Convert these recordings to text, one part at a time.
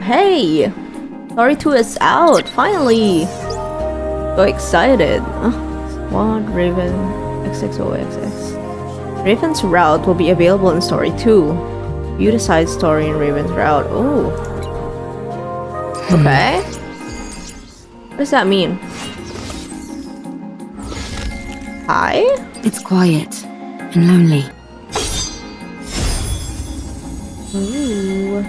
Hey! Story 2 is out, finally! So excited. Squad, Ravennn, XXOXX. Ravenn's route will be available in Story 2. View the side story in Ravenn's route. Oh. Okay. What does that mean? Hi? It's quiet and lonely. Ooh.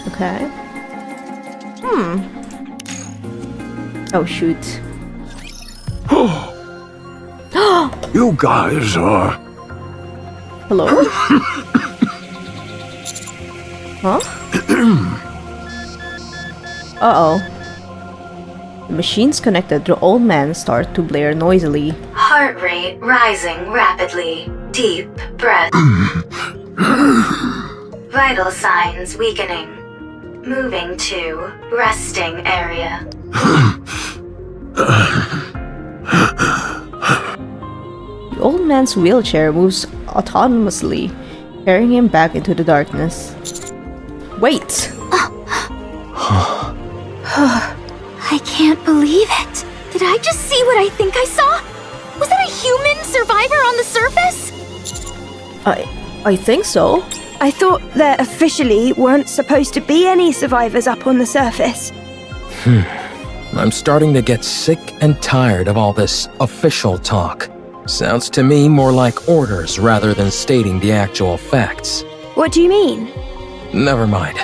Okay. Oh shoot. You guys are... Hello? Huh? Uh-oh. The machines connected to Old Man start to blare noisily. Heart rate rising rapidly. Deep breath. Vital signs weakening. Moving to resting area. The old man's wheelchair moves autonomously, carrying him back into the darkness. Wait! I can't believe it! Did I just see what I think I saw? Was that a human survivor on the surface? I think so. I thought there officially weren't supposed to be any survivors up on the surface. I'm starting to get sick and tired of all this official talk. Sounds to me more like orders rather than stating the actual facts. What do you mean? Never mind.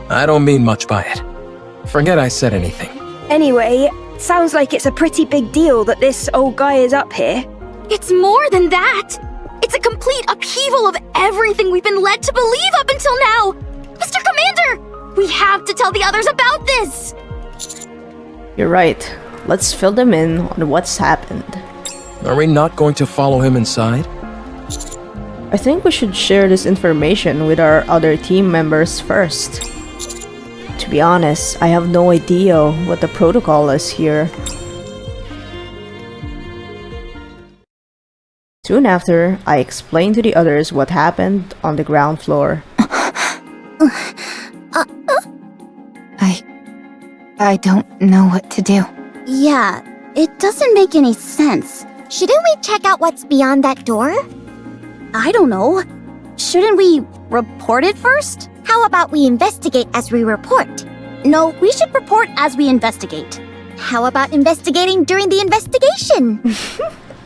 I don't mean much by it. Forget I said anything. Anyway, sounds like it's a pretty big deal that this old guy is up here. It's more than that! It's a complete upheaval of everything we've been led to believe up until now! Mr. Commander! We have to tell the others about this! You're right. Let's fill them in on what's happened. Are we not going to follow him inside? I think we should share this information with our other team members first. To be honest, I have no idea what the protocol is here. Soon after, I explained to the others what happened on the ground floor. I don't know what to do. Yeah, it doesn't make any sense. Shouldn't we check out what's beyond that door? I don't know. Shouldn't we report it first? How about we investigate as we report? No, we should report as we investigate. How about investigating during the investigation?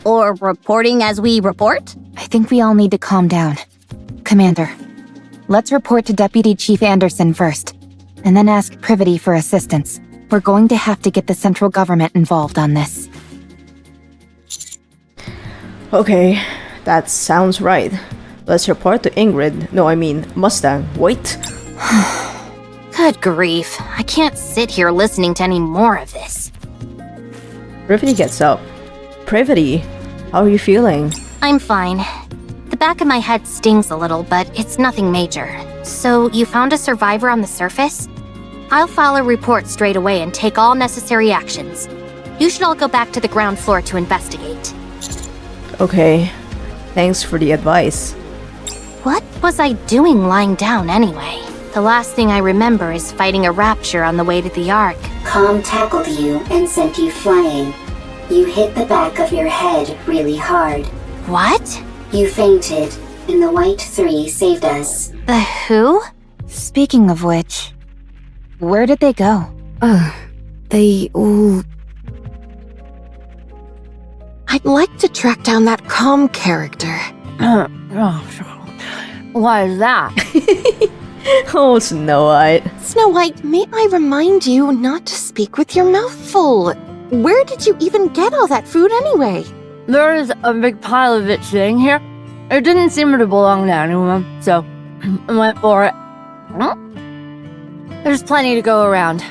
Or reporting as we report? I think we all need to calm down. Commander, let's report to Deputy Chief Anderson first, and then ask Privity for assistance. We're going to have to get the central government involved on this. Okay, that sounds right. Let's report to Ingrid. No, I mean Mustang. Wait. Good grief. I can't sit here listening to any more of this. Privity gets up. Privity, how are you feeling? I'm fine. The back of my head stings a little, but it's nothing major. So, you found a survivor on the surface? I'll file a report straight away and take all necessary actions. You should all go back to the ground floor to investigate. Okay, thanks for the advice. What was I doing lying down anyway? The last thing I remember is fighting a rapture on the way to the Ark. Com tackled you and sent you flying. You hit the back of your head really hard. What? You fainted, and the White Three saved us. The who? Speaking of which, where did they go? They all... I'd like to track down that calm character. Why is that? Oh, Snow White. Snow White, may I remind you not to speak with your mouth full? Where did you even get all that food anyway? There's a big pile of it sitting here. It didn't seem to belong to anyone, so I went for it. There's plenty to go around.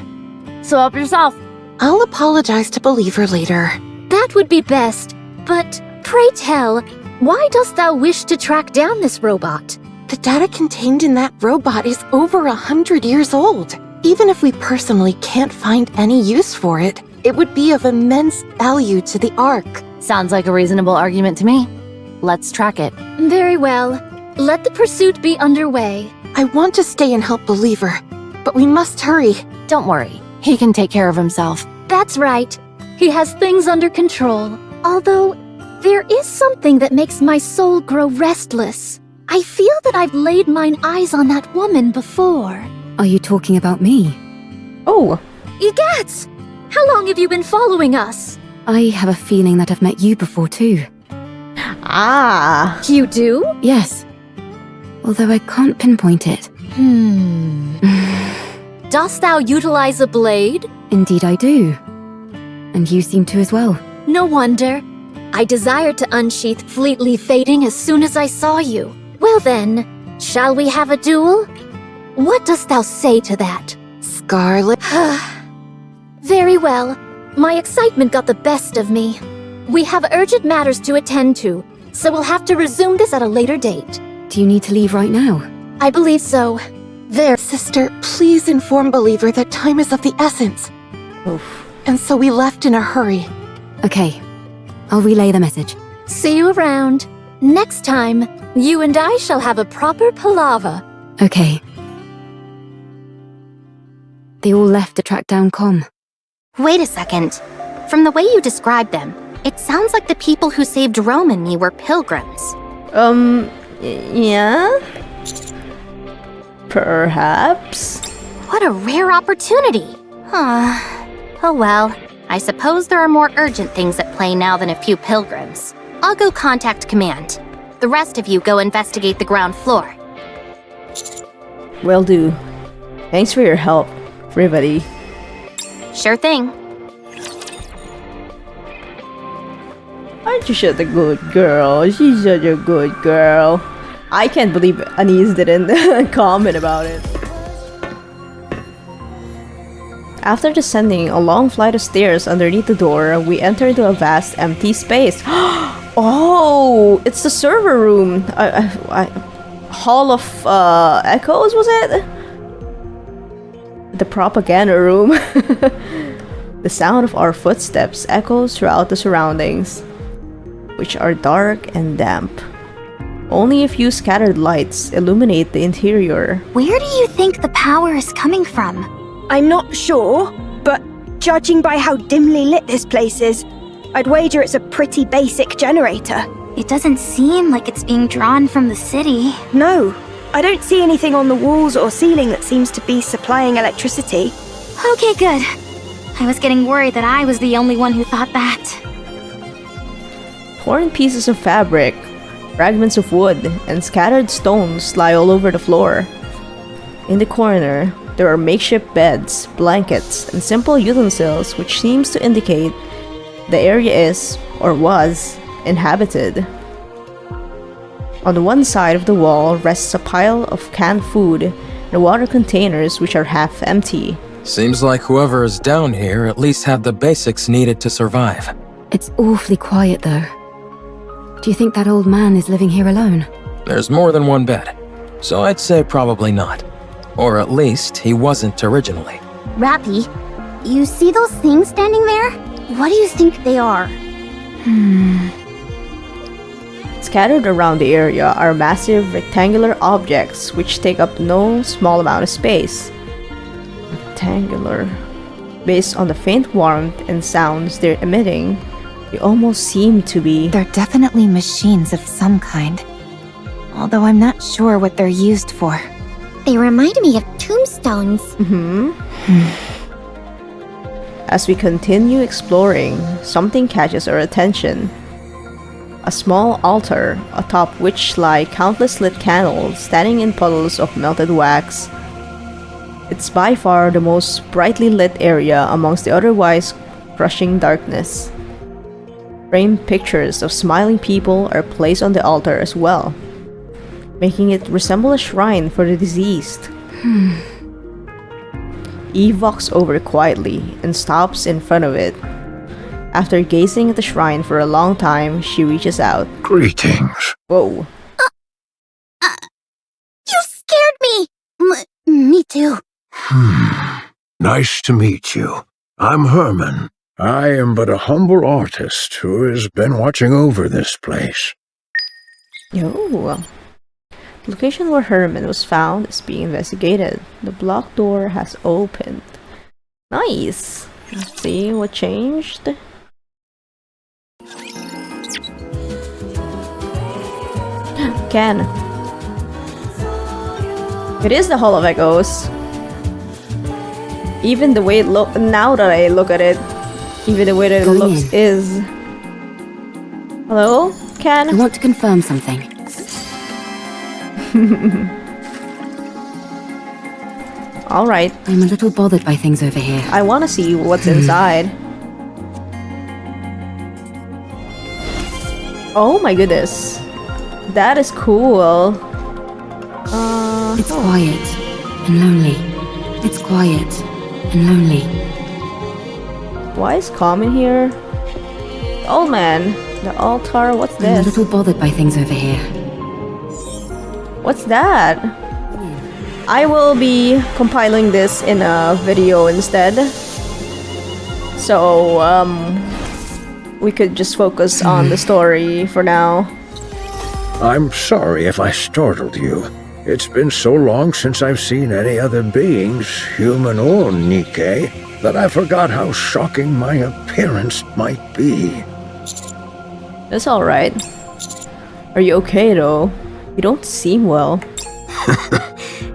So help yourself. I'll apologize to Believer later. That would be best. But pray tell, why dost thou wish to track down this robot? The data contained in that robot is over 100 years old. Even if we personally can't find any use for it, it would be of immense value to the Ark. Sounds like a reasonable argument to me. Let's track it. Very well. Let the pursuit be underway. I want to stay and help Believer, but we must hurry. Don't worry. He can take care of himself. That's right. He has things under control. Although, there is something that makes my soul grow restless. I feel that I've laid mine eyes on that woman before. Are you talking about me? Oh. Egats! How long have you been following us? I have a feeling that I've met you before too. Ah. You do? Yes. Although I can't pinpoint it. Dost thou utilize a blade? Indeed I do. And you seem to as well. No wonder. I desired to unsheath fleetly fading as soon as I saw you. Well then, shall we have a duel? What dost thou say to that? Scarlet. Very well. My excitement got the best of me. We have urgent matters to attend to, so we'll have to resume this at a later date. Do you need to leave right now? I believe so. There. Sister, please inform Believer that time is of the essence. Oof. And so we left in a hurry. Okay. I'll relay the message. See you around. Next time, you and I shall have a proper palaver. Okay. They all left to track down Com. Wait a second. From the way you described them, it sounds like the people who saved Rome and me were pilgrims. Yeah? Perhaps? What a rare opportunity. Oh well, I suppose there are more urgent things at play now than a few pilgrims. I'll go contact command. The rest of you go investigate the ground floor. Will do. Thanks for your help, everybody. Sure thing. Aren't you such a good girl? She's such a good girl. I can't believe Anise didn't comment about it. After descending a long flight of stairs underneath the door, we enter into a vast empty space. Oh, it's the server room. Hall of Echoes, was it? The propaganda room. The sound of our footsteps echoes throughout the surroundings, which are dark and damp. Only a few scattered lights illuminate the interior. Where do you think the power is coming from? I'm not sure, but judging by how dimly lit this place is, I'd wager it's a pretty basic generator. It doesn't seem like it's being drawn from the city. No, I don't see anything on the walls or ceiling that seems to be supplying electricity. Okay, good. I was getting worried that I was the only one who thought that. Torn pieces of fabric, fragments of wood, and scattered stones lie all over the floor. In the corner, there are makeshift beds, blankets, and simple utensils which seems to indicate the area is, or was, inhabited. On the one side of the wall rests a pile of canned food and water containers which are half empty. Seems like whoever is down here at least had the basics needed to survive. It's awfully quiet though. Do you think that old man is living here alone? There's more than one bed, so I'd say probably not. Or at least he wasn't originally. Rappy, you see those things standing there? What do you think they are? Scattered around the area are massive rectangular objects which take up no small amount of space. Rectangular. Based on the faint warmth and sounds they're emitting, they almost seem to be... They're definitely machines of some kind. Although I'm not sure what they're used for. They remind me of tombstones. As we continue exploring, something catches our attention. A small altar, atop which lie countless lit candles standing in puddles of melted wax. It's by far the most brightly lit area amongst the otherwise crushing darkness. Framed pictures of smiling people are placed on the altar as well, making it resemble a shrine for the deceased. Eve walks over quietly and stops in front of it. After gazing at the shrine for a long time, she reaches out. Greetings. Whoa. You scared me! Me too. Nice to meet you. I'm Herman. I am but a humble artist who has been watching over this place. Yo. Location where Herman was found is being investigated. The block door has opened. Nice. Let's see what changed. Ken. It is the Hall of Echoes. Even the way it looks, now that I look at it, even the way that it looks is... Hello, Ken? I want to confirm something. Alright. I'm a little bothered by things over here. I want to see what's inside. Oh my goodness. That is cool. It's quiet and lonely. It's quiet and lonely. Why is calm in here? Oh man, the altar, what's this? I'm a little bothered by things over here. What's that? I will be compiling this in a video instead. So, we could just focus on the story for now. I'm sorry if I startled you. It's been so long since I've seen any other beings, human or Nikke, that I forgot how shocking my appearance might be. That's alright. Are you okay though? You don't seem well.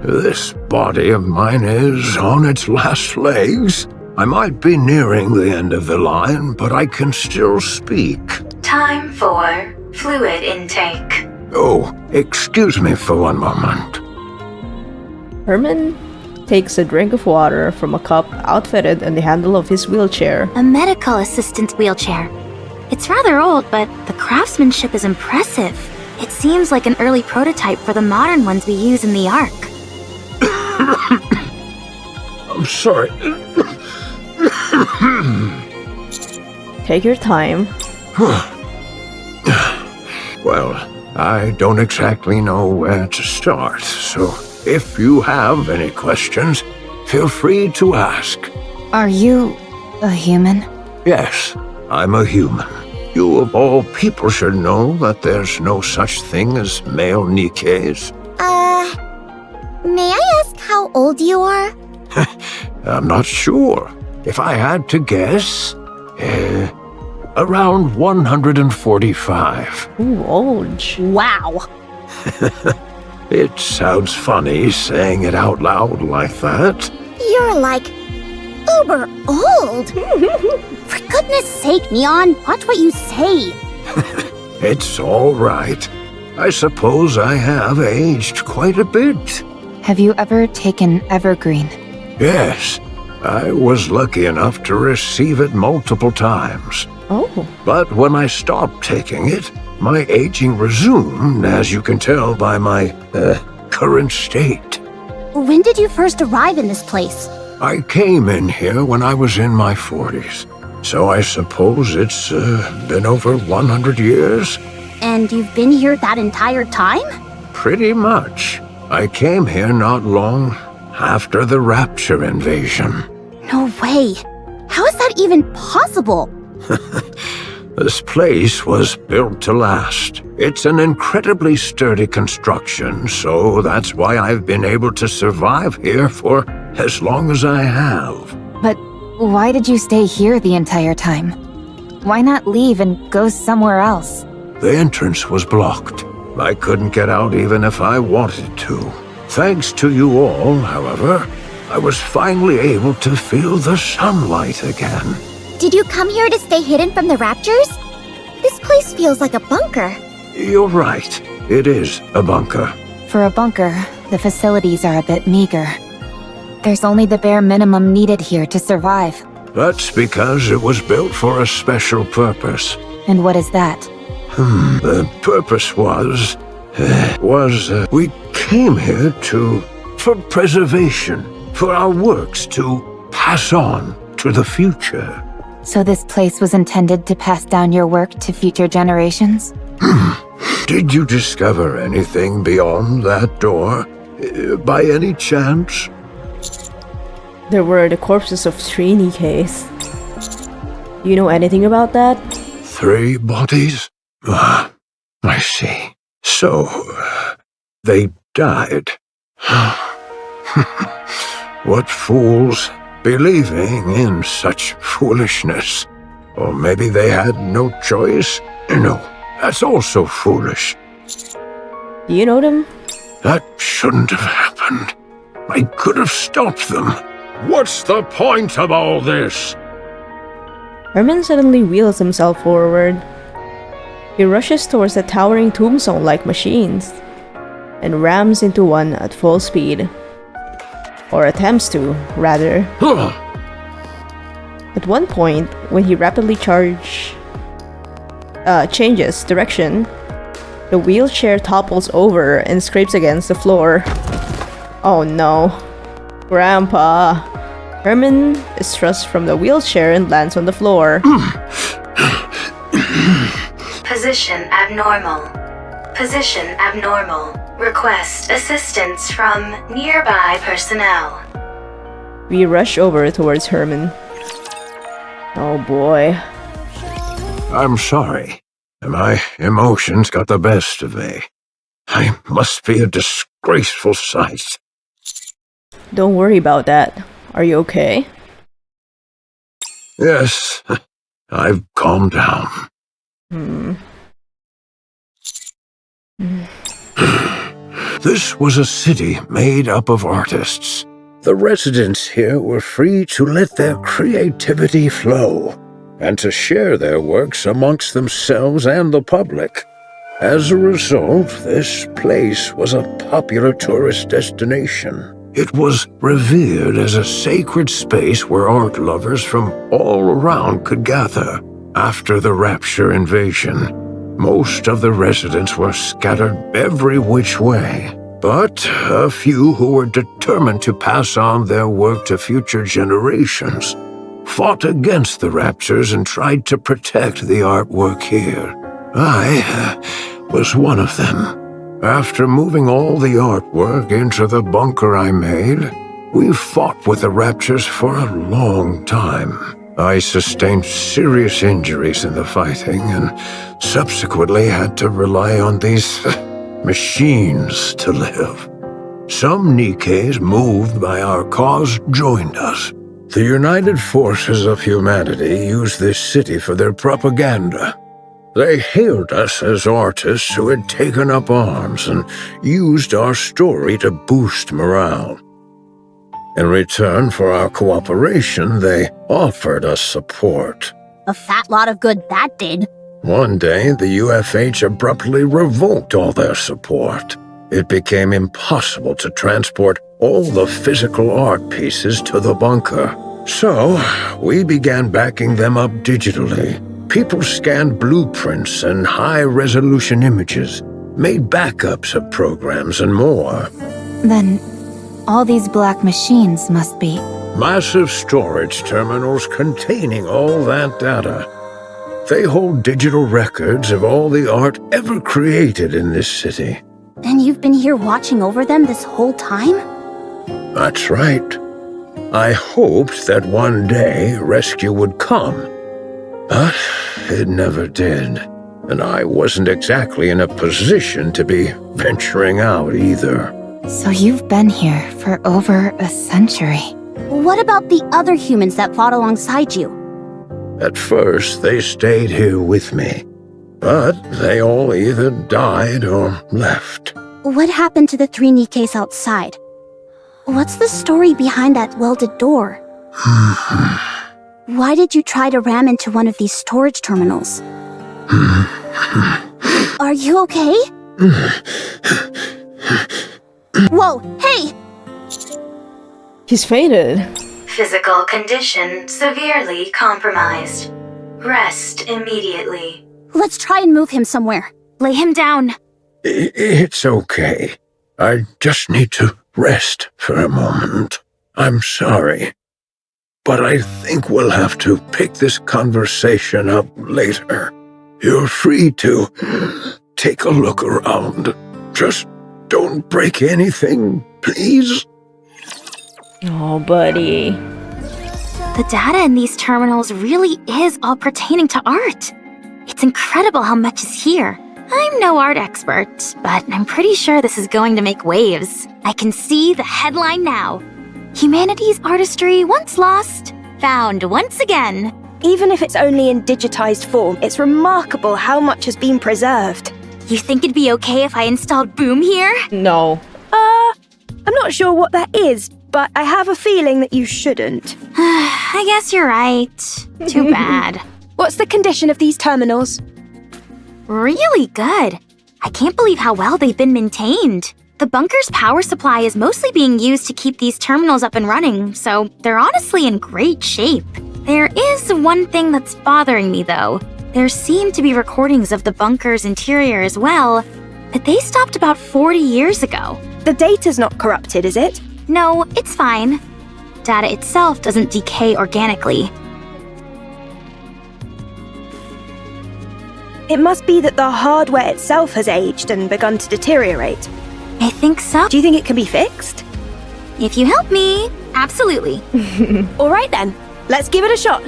This body of mine is on its last legs. I might be nearing the end of the line, but I can still speak. Time for fluid intake. Oh, excuse me for one moment. Herman takes a drink of water from a cup outfitted in the handle of his wheelchair. A medical assistant's wheelchair. It's rather old, but the craftsmanship is impressive. It seems like an early prototype for the modern ones we use in the Ark. I'm sorry. Take your time. Well, I don't exactly know where to start, so if you have any questions, feel free to ask. Are you a human? Yes, I'm a human. You of all people should know that there's no such thing as male Nikkes. May I ask how old you are? I'm not sure. If I had to guess, around 145. Ooh, old. Wow. It sounds funny saying it out loud like that. You're like uber old. For goodness sake, Neon, watch what you say. It's all right. I suppose I have aged quite a bit. Have you ever taken Evergreen? Yes, I was lucky enough to receive it multiple times. Oh. But when I stopped taking it, my aging resumed, as you can tell by my, current state. When did you first arrive in this place? I came in here when I was in my 40s, so I suppose it's, been over 100 years? And you've been here that entire time? Pretty much. I came here not long after the Rapture invasion. No way. How is that even possible? This place was built to last. It's an incredibly sturdy construction, so that's why I've been able to survive here for as long as I have. But why did you stay here the entire time? Why not leave and go somewhere else? The entrance was blocked. I couldn't get out even if I wanted to. Thanks to you all, however, I was finally able to feel the sunlight again. Did you come here to stay hidden from the Raptures? This place feels like a bunker. You're right. It is a bunker. For a bunker, the facilities are a bit meager. There's only the bare minimum needed here to survive. That's because it was built for a special purpose. And what is that? The purpose was, we came here for preservation, for our works to pass on to the future. So this place was intended to pass down your work to future generations? Did you discover anything beyond that door, by any chance? There were the corpses of 3 Nikkes. You know anything about that? 3 bodies? I see. So, they died. What fools, believing in such foolishness. Or maybe they had no choice? No, that's also foolish. Do you know them? That shouldn't have happened. I could have stopped them. What's the point of all this? Ravennn suddenly wheels himself forward. He rushes towards the towering tombstone-like machines and rams into one at full speed. Or attempts to, rather. At one point, when he rapidly changes direction, the wheelchair topples over and scrapes against the floor. Oh no. Grandpa. Ravennn is thrust from the wheelchair and lands on the floor. Position abnormal. Position abnormal. Request assistance from nearby personnel. We rush over towards Ravennn. Oh boy. I'm sorry. My emotions got the best of me. I must be a disgraceful sight. Don't worry about that. Are you okay? Yes, I've calmed down. This was a city made up of artists. The residents here were free to let their creativity flow and to share their works amongst themselves and the public. As a result, this place was a popular tourist destination. It was revered as a sacred space where art lovers from all around could gather. After the Rapture invasion, most of the residents were scattered every which way, but a few who were determined to pass on their work to future generations fought against the Raptures and tried to protect the artwork here. I was one of them. After moving all the artwork into the bunker I made, we fought with the Raptures for a long time. I sustained serious injuries in the fighting and subsequently had to rely on these machines to live. Some Nikkes moved by our cause joined us. The United Forces of Humanity used this city for their propaganda. They hailed us as artists who had taken up arms and used our story to boost morale. In return for our cooperation, they offered us support. A fat lot of good that did. One day, the UFH abruptly revoked all their support. It became impossible to transport all the physical art pieces to the bunker. So, we began backing them up digitally. People scanned blueprints and high-resolution images, made backups of programs and more. Then, all these black machines must be... Massive storage terminals containing all that data. They hold digital records of all the art ever created in this city. And you've been here watching over them this whole time? That's right. I hoped that one day rescue would come. But it never did. And I wasn't exactly in a position to be venturing out either. So you've been here for over a century. What about the other humans that fought alongside you? At first, they stayed here with me. But they all either died or left. What happened to the 3 Nikkes outside? What's the story behind that welded door? Why did you try to ram into one of these storage terminals? Are you okay? Whoa, hey! He's fainted. Physical condition severely compromised. Rest immediately. Let's try and move him somewhere. Lay him down. It's okay. I just need to rest for a moment. I'm sorry. But I think we'll have to pick this conversation up later. You're free to take a look around. Just don't break anything, please. Oh, buddy. The data in these terminals really is all pertaining to art. It's incredible how much is here. I'm no art expert, but I'm pretty sure this is going to make waves. I can see the headline now. Humanity's artistry once lost, found once again. Even if it's only in digitized form, it's remarkable how much has been preserved. You think it'd be okay if I installed Boom here? No. I'm not sure what that is, but I have a feeling that you shouldn't. I guess you're right. Too bad. What's the condition of these terminals? Really good. I can't believe how well they've been maintained. The bunker's power supply is mostly being used to keep these terminals up and running, so they're honestly in great shape. There is one thing that's bothering me, though. There seem to be recordings of the bunker's interior as well, but they stopped about 40 years ago. The data's not corrupted, is it? No, it's fine. Data itself doesn't decay organically. It must be that the hardware itself has aged and begun to deteriorate. I think so. Do you think it can be fixed? If you help me, absolutely. All right then, let's give it a shot.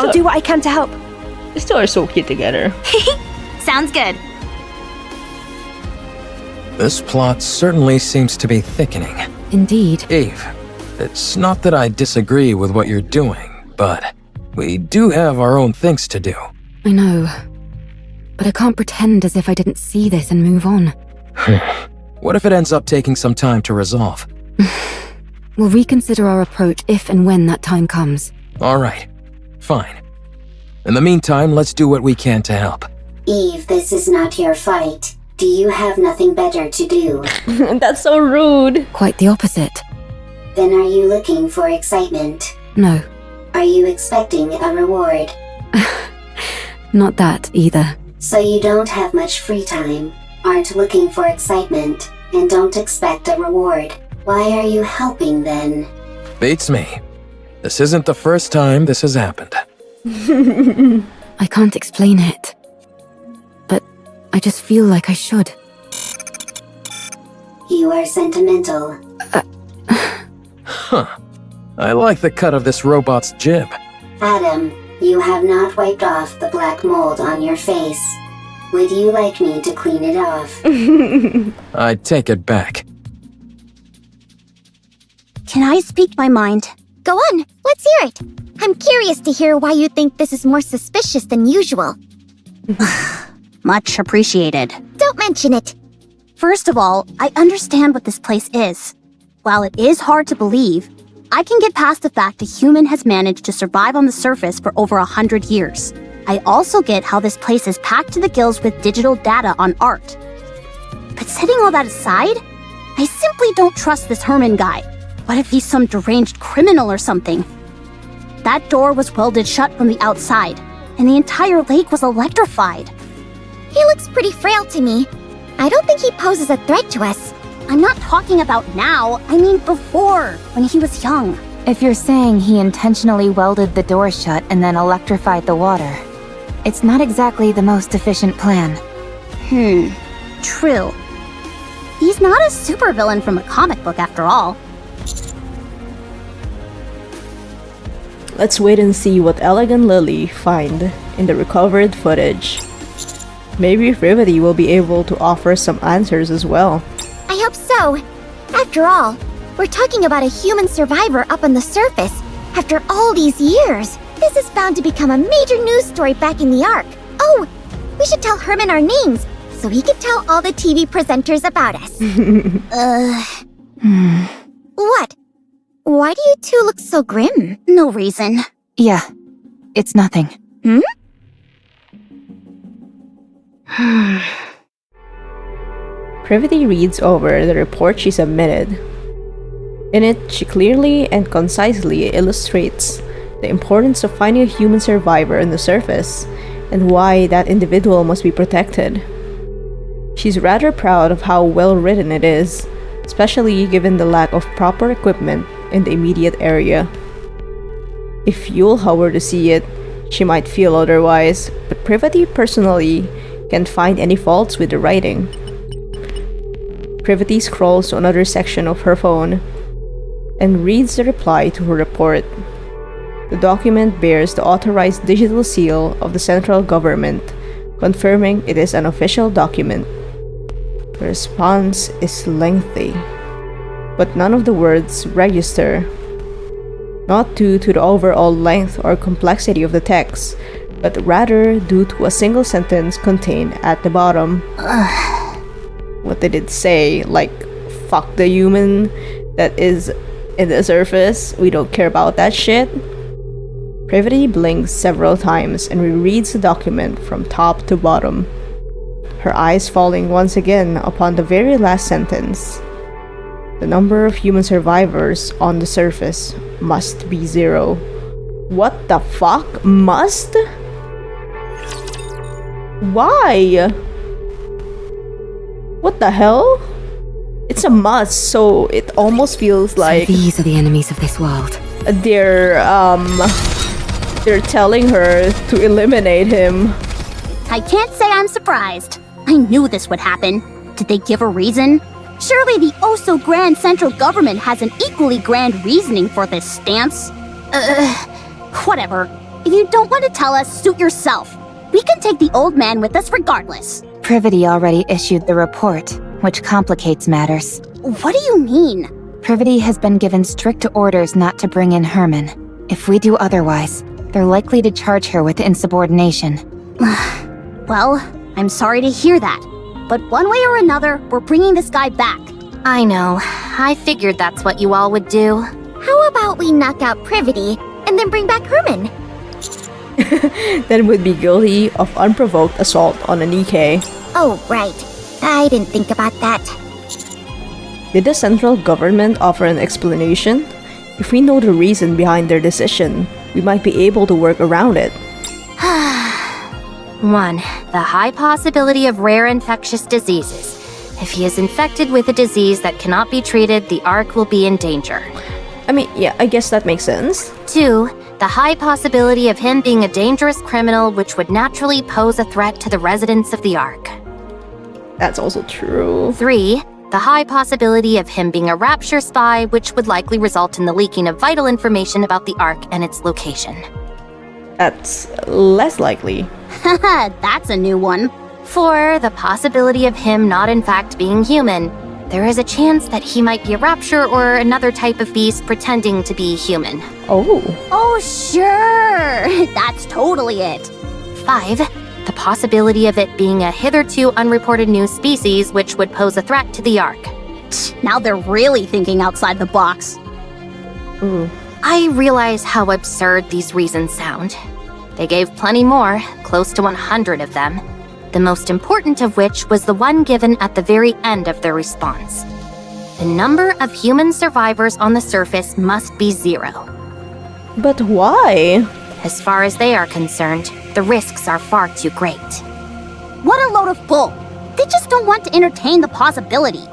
I'll do what I can to help. They still are so cute together. Sounds good. This plot certainly seems to be thickening. Indeed. Eve, it's not that I disagree with what you're doing, but we do have our own things to do. I know. But I can't pretend as if I didn't see this and move on. What if it ends up taking some time to resolve? We'll reconsider our approach if and when that time comes. All right. Fine. In the meantime, let's do what we can to help. Eve, this is not your fight. Do you have nothing better to do? That's so rude. Quite the opposite. Then are you looking for excitement? No. Are you expecting a reward? Not that either. So you don't have much free time, aren't looking for excitement, and don't expect a reward. Why are you helping then? Beats me. This isn't the first time this has happened. I can't explain it. But I just feel like I should. You are sentimental. Huh. I like the cut of this robot's jib. Adam, you have not wiped off the black mold on your face. Would you like me to clean it off? I take it back. Can I speak my mind? Go on, let's hear it. I'm curious to hear why you think this is more suspicious than usual. Much appreciated. Don't mention it. First of all, I understand what this place is. While it is hard to believe, I can get past the fact a human has managed to survive on the surface for over 100 years. I also get how this place is packed to the gills with digital data on art. But setting all that aside, I simply don't trust this Herman guy. What if he's some deranged criminal or something? That door was welded shut from the outside, and the entire lake was electrified. He looks pretty frail to me. I don't think he poses a threat to us. I'm not talking about now, I mean before, when he was young. If you're saying he intentionally welded the door shut and then electrified the water, it's not exactly the most efficient plan. True. He's not a supervillain from a comic book after all. Let's wait and see what Alec and Lily find in the recovered footage. Maybe Ravennn will be able to offer some answers as well. I hope so. After all, we're talking about a human survivor up on the surface. After all these years, this is bound to become a major news story back in the Ark. Oh, we should tell Herman our names, so he can tell all the TV presenters about us. What? Why do you two look so grim? No reason. Yeah, it's nothing. Ravennn reads over the report she submitted. In it, she clearly and concisely illustrates the importance of finding a human survivor on the surface and why that individual must be protected. She's rather proud of how well written it is, especially given the lack of proper equipment in the immediate area. If Yulha were to see it, she might feel otherwise, but Ravennn personally can't find any faults with the writing. Ravennn scrolls to another section of her phone and reads the reply to her report. The document bears the authorized digital seal of the central government, confirming it is an official document. The response is lengthy, but none of the words register. Not due to the overall length or complexity of the text, but rather due to a single sentence contained at the bottom. What did it say? Like, fuck the human that is in the surface? We don't care about that shit? Privity blinks several times and rereads the document from top to bottom, her eyes falling once again upon the very last sentence. The number of human survivors on the surface must be 0. What the fuck? Must? Why? What the hell? It's a must, so it almost feels like So these are the enemies of this world. they're telling her to eliminate him. I can't say I'm surprised. I knew this would happen. Did they give a reason? Surely the oh-so-grand central government has an equally grand reasoning for this stance. Whatever. If you don't want to tell us, suit yourself. We can take the old man with us regardless. Privity already issued the report, which complicates matters. What do you mean? Privity has been given strict orders not to bring in Herman. If we do otherwise, they're likely to charge her with insubordination. Well, I'm sorry to hear that. But one way or another, we're bringing this guy back. I know. I figured that's what you all would do. How about we knock out Privity and then bring back Herman? Then would be guilty of unprovoked assault on a Nikke. Oh, right. I didn't think about that. Did the central government offer an explanation? If we know the reason behind their decision, we might be able to work around it. 1. The high possibility of rare infectious diseases. If he is infected with a disease that cannot be treated, the Ark will be in danger. I mean, yeah, I guess that makes sense. 2. The high possibility of him being a dangerous criminal which would naturally pose a threat to the residents of the Ark. That's also true. 3. The high possibility of him being a Rapture spy which would likely result in the leaking of vital information about the Ark and its location. That's less likely. Haha, that's a new one. 4. The possibility of him not in fact being human. There is a chance that he might be a Rapture or another type of beast pretending to be human. Oh. Oh, sure. That's totally it. 5. The possibility of it being a hitherto unreported new species which would pose a threat to the Ark. Now they're really thinking outside the box. I realize how absurd these reasons sound. They gave plenty more, close to 100 of them. The most important of which was the one given at the very end of their response. The number of human survivors on the surface must be 0. But why? As far as they are concerned, the risks are far too great. What a load of bull! They just don't want to entertain the possibility.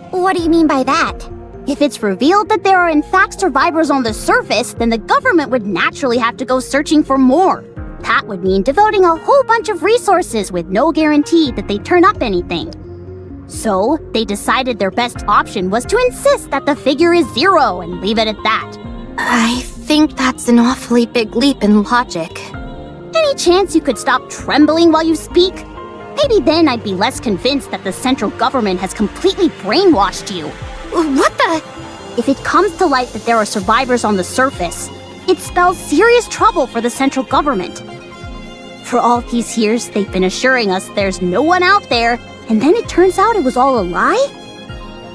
What do you mean by that? If it's revealed that there are in fact survivors on the surface, then the government would naturally have to go searching for more. That would mean devoting a whole bunch of resources with no guarantee that they turn up anything. So, they decided their best option was to insist that the figure is 0 and leave it at that. I think that's an awfully big leap in logic. Any chance you could stop trembling while you speak? Maybe then I'd be less convinced that the central government has completely brainwashed you. What the? If it comes to light that there are survivors on the surface, it spells serious trouble for the central government. For all these years, they've been assuring us there's no one out there, and then it turns out it was all a lie?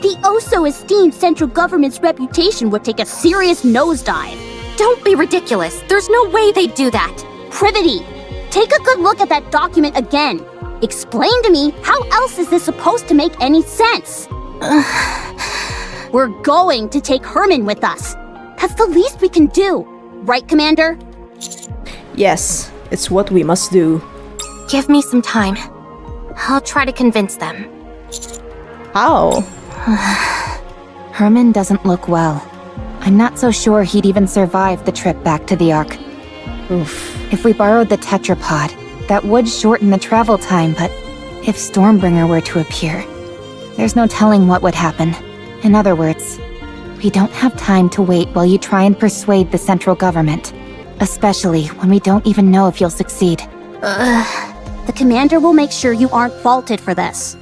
The oh-so-esteemed central government's reputation would take a serious nosedive. Don't be ridiculous. There's no way they'd do that. Privity, take a good look at that document again. Explain to me, how else is this supposed to make any sense? We're going to take Herman with us. That's the least we can do. Right, Commander? Yes, it's what we must do. Give me some time. I'll try to convince them. How? Herman doesn't look well. I'm not so sure he'd even survive the trip back to the Ark. Oof. If we borrowed the tetrapod, that would shorten the travel time, but if Stormbringer were to appear, there's no telling what would happen. In other words, we don't have time to wait while you try and persuade the central government, especially when we don't even know if you'll succeed. The commander will make sure you aren't faulted for this.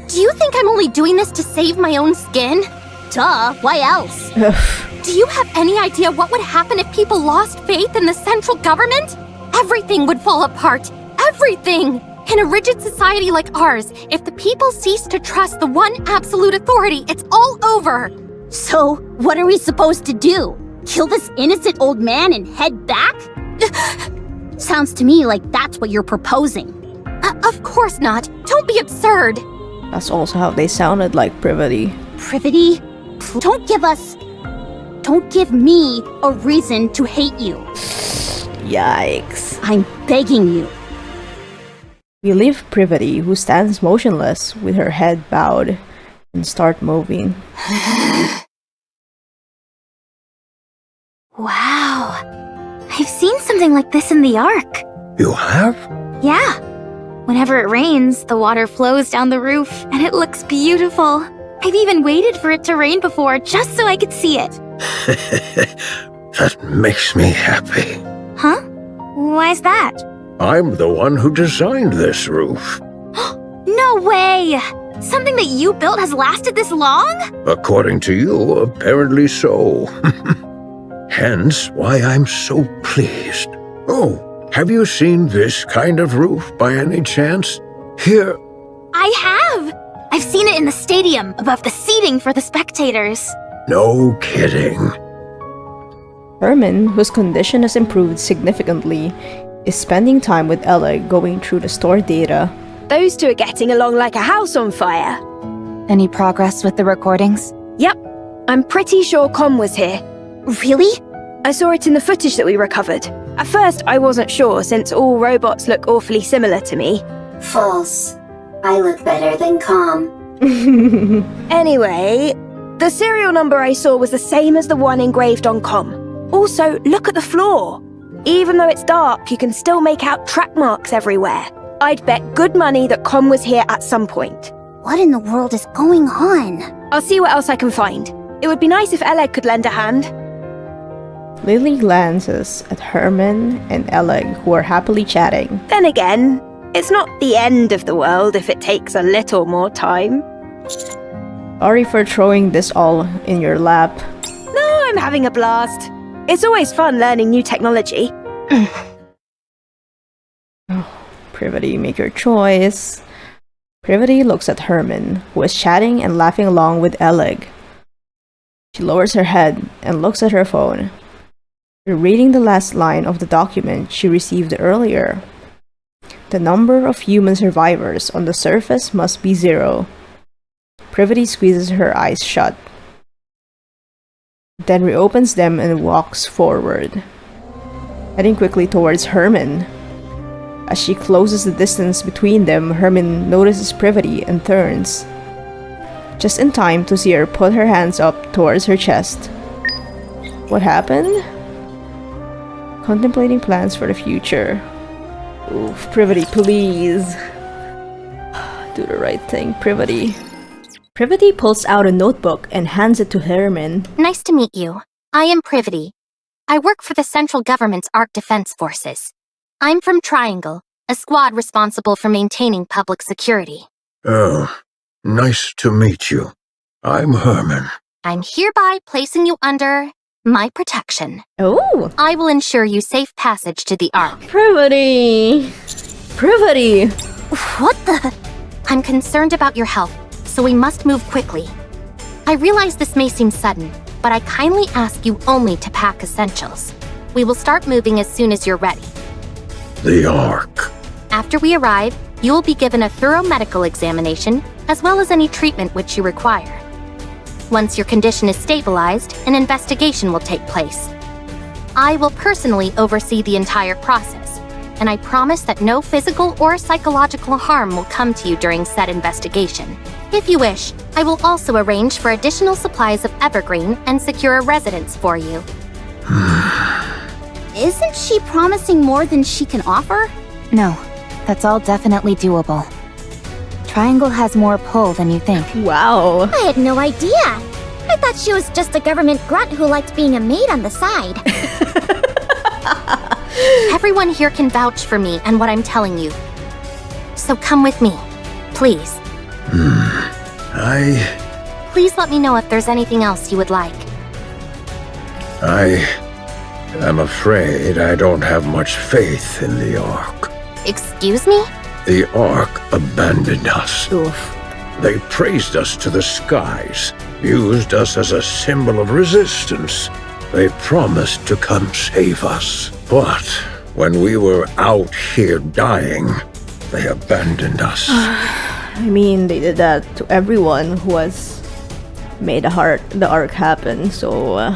Do you think I'm only doing this to save my own skin? Duh, why else? Do you have any idea what would happen if people lost faith in the central government? Everything would fall apart. Everything! In a rigid society like ours, if the people cease to trust the one absolute authority, it's all over. So, what are we supposed to do? Kill this innocent old man and head back? Sounds to me like that's what you're proposing. Of course not. Don't be absurd. That's also how they sounded like Privity. Privity? Don't give me a reason to hate you. Yikes. I'm begging you. We leave Privity, who stands motionless with her head bowed, and start moving. Wow. I've seen something like this in the Ark. You have? Yeah. Whenever it rains, the water flows down the roof, and it looks beautiful. I've even waited for it to rain before, just so I could see it. That makes me happy. Huh? Why's that? I'm the one who designed this roof. No way! Something that you built has lasted this long? According to you, apparently so. Hence why I'm so pleased. Oh, have you seen this kind of roof by any chance? Here. I have! I've seen it in the stadium, above the seating for the spectators. No kidding. Herman, whose condition has improved significantly, is spending time with Ella going through the stored data. Those two are getting along like a house on fire. Any progress with the recordings? Yep. I'm pretty sure Com was here. Really? I saw it in the footage that we recovered. At first, I wasn't sure since all robots look awfully similar to me. False. I look better than Com. Anyway, the serial number I saw was the same as the one engraved on Com. Also, look at the floor. Even though it's dark, you can still make out track marks everywhere. I'd bet good money that Com was here at some point. What in the world is going on? I'll see what else I can find. It would be nice if Oleg could lend a hand. Lily glances at Herman and Oleg, who are happily chatting. Then again, it's not the end of the world if it takes a little more time. Sorry for throwing this all in your lap. No, I'm having a blast. It's always fun learning new technology. Privity, make your choice. Privity looks at Herman, who is chatting and laughing along with Oleg. She lowers her head and looks at her phone. Reading the last line of the document she received earlier. The number of human survivors on the surface must be 0. Privity squeezes her eyes shut, then reopens them and walks forward, heading quickly towards Herman. As she closes the distance between them, Herman notices Privity and turns, just in time to see her put her hands up towards her chest. What happened? Contemplating plans for the future. Oof, Privity, please. Do the right thing, Privity. Privity pulls out a notebook and hands it to Herman. Nice to meet you. I am Privity. I work for the central government's Ark Defense Forces. I'm from Triangle, a squad responsible for maintaining public security. Oh, nice to meet you. I'm Herman. I'm hereby placing you under my protection. Oh! I will ensure you safe passage to the Ark. Privity! Privity! What the? I'm concerned about your health, so we must move quickly. I realize this may seem sudden, but I kindly ask you only to pack essentials. We will start moving as soon as you're ready. The Ark. After we arrive, you will be given a thorough medical examination, as well as any treatment which you require. Once your condition is stabilized, an investigation will take place. I will personally oversee the entire process, and I promise that no physical or psychological harm will come to you during said investigation. If you wish, I will also arrange for additional supplies of evergreen and secure a residence for you. Isn't she promising more than she can offer? No, that's all definitely doable. Triangle has more pull than you think. Wow. I had no idea. I thought she was just a government grunt who liked being a maid on the side. Everyone here can vouch for me and what I'm telling you. So come with me. Please. Please let me know if there's anything else you would like. I'm afraid I don't have much faith in the Ark. Excuse me? The Ark abandoned us. Oof. They praised us to the skies, used us as a symbol of resistance. They promised to come save us. But when we were out here dying, they abandoned us. I mean, they did that to everyone who has made the Ark happen, so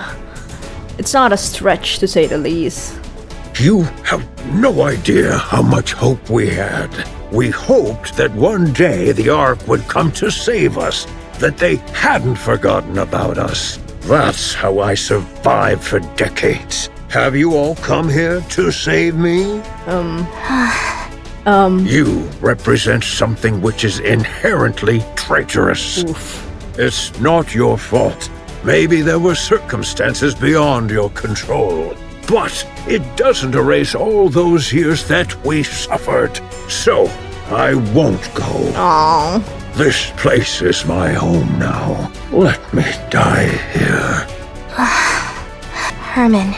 it's not a stretch to say the least. You have no idea how much hope we had. We hoped that one day the Ark would come to save us, that they hadn't forgotten about us. That's how I survived for decades. Have you all come here to save me? You represent something which is inherently traitorous. Oof. It's not your fault. Maybe there were circumstances beyond your control. But it doesn't erase all those years that we suffered. So, I won't go. Aww. This place is my home now. Let me die here. Herman,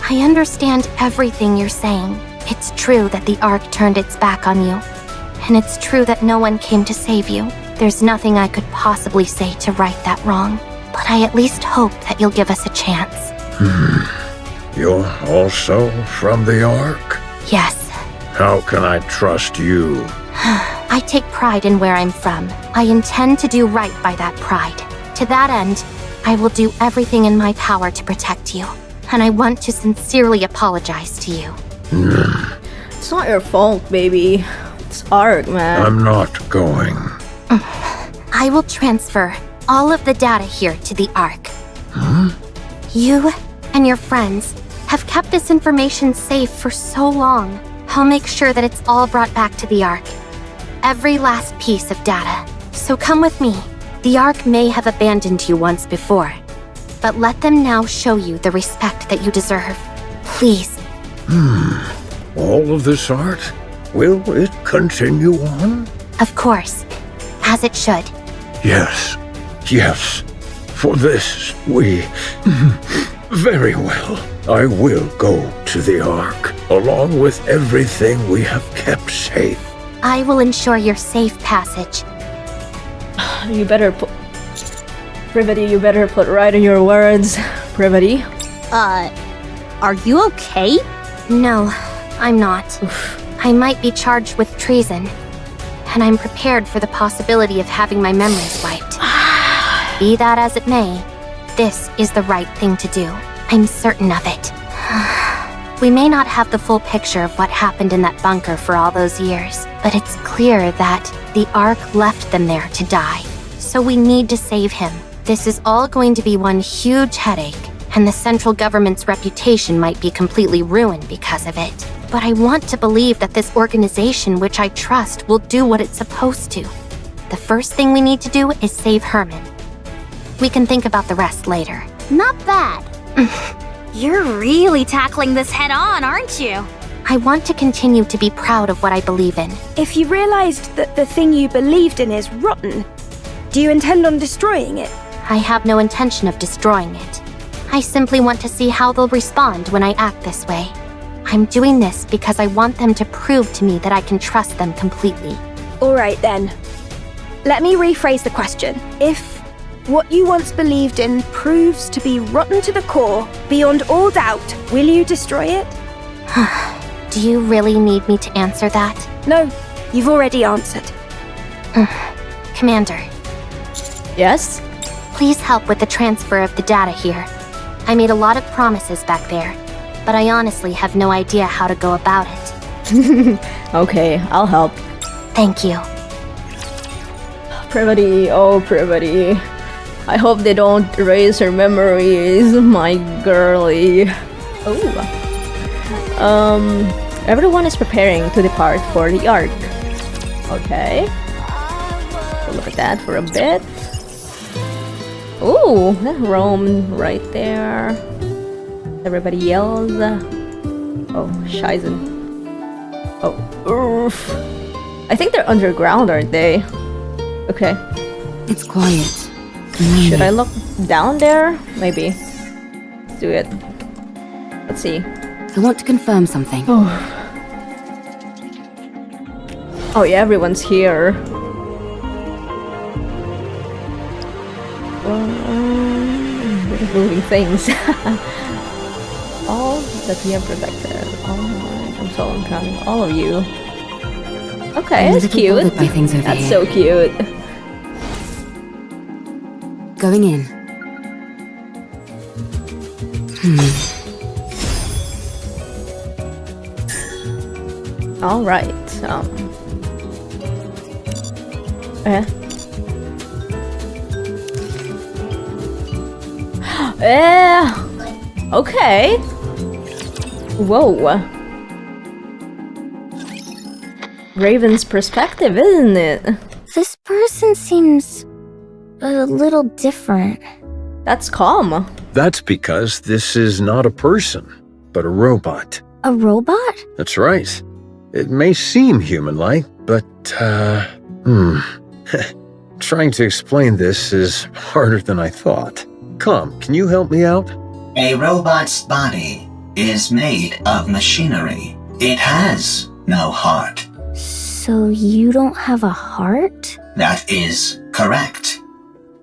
I understand everything you're saying. It's true that the Ark turned its back on you. And it's true that no one came to save you. There's nothing I could possibly say to right that wrong. But I at least hope that you'll give us a chance. You're also from the Ark? Yes. How can I trust you? I take pride in where I'm from. I intend to do right by that pride. To that end, I will do everything in my power to protect you. And I want to sincerely apologize to you. It's not your fault, baby. It's Ark, man. I'm not going. I will transfer all of the data here to the Ark. You and your friends have kept this information safe for so long. I'll make sure that it's all brought back to the Ark. Every last piece of data. So come with me. The Ark may have abandoned you once before, but let them now show you the respect that you deserve. Please. All of this art? Will it continue on? Of course. As it should. Yes. For this, we... Very well. I will go to the Ark, along with everything we have kept safe. I will ensure your safe passage. You better put... Privity, you better put right in your words. Privity. Are you okay? No, I'm not. I might be charged with treason. And I'm prepared for the possibility of having my memories wiped. Be that as it may, this is the right thing to do. I'm certain of it. We may not have the full picture of what happened in that bunker for all those years, but it's clear that the Ark left them there to die. So we need to save him. This is all going to be one huge headache, and the central government's reputation might be completely ruined because of it. But I want to believe that this organization, which I trust, will do what it's supposed to. The first thing we need to do is save Herman. We can think about the rest later. Not bad. You're really tackling this head on, aren't you? I want to continue to be proud of what I believe in. If you realized that the thing you believed in is rotten, do you intend on destroying it? I have no intention of destroying it. I simply want to see how they'll respond when I act this way. I'm doing this because I want them to prove to me that I can trust them completely. All right then. Let me rephrase the question. If what you once believed in proves to be rotten to the core, beyond all doubt, will you destroy it? Do you really need me to answer that? No, you've already answered. Commander. Yes? Please help with the transfer of the data here. I made a lot of promises back there, but I honestly have no idea how to go about it. Okay, I'll help. Thank you. Privity, oh Privity. I hope they don't erase her memories, my girly. Oh. Everyone is preparing to depart for the Ark. Okay. We'll look at that for a bit. Ooh, Rome right there. Everybody yells. Oh, Shizen. Oh, oof. I think they're underground, aren't they? Okay. It's quiet. Should I look down there? Maybe. Let's do it. Let's see. I want to confirm something. Oh yeah, everyone's here. Moving things. All that we have protected. Oh, I'm so counting all of you. Okay, I'm a that's little cute. bothered by things over That's here. so cute. Going in. All right. Okay. Whoa. Ravenn's perspective, isn't it? This person seems a little different. That's calm. That's because this is not a person, but a robot. A robot? That's right. It may seem human-like, but, trying to explain this is harder than I thought. Come, can you help me out? A robot's body is made of machinery. It has no heart. So you don't have a heart? That is correct.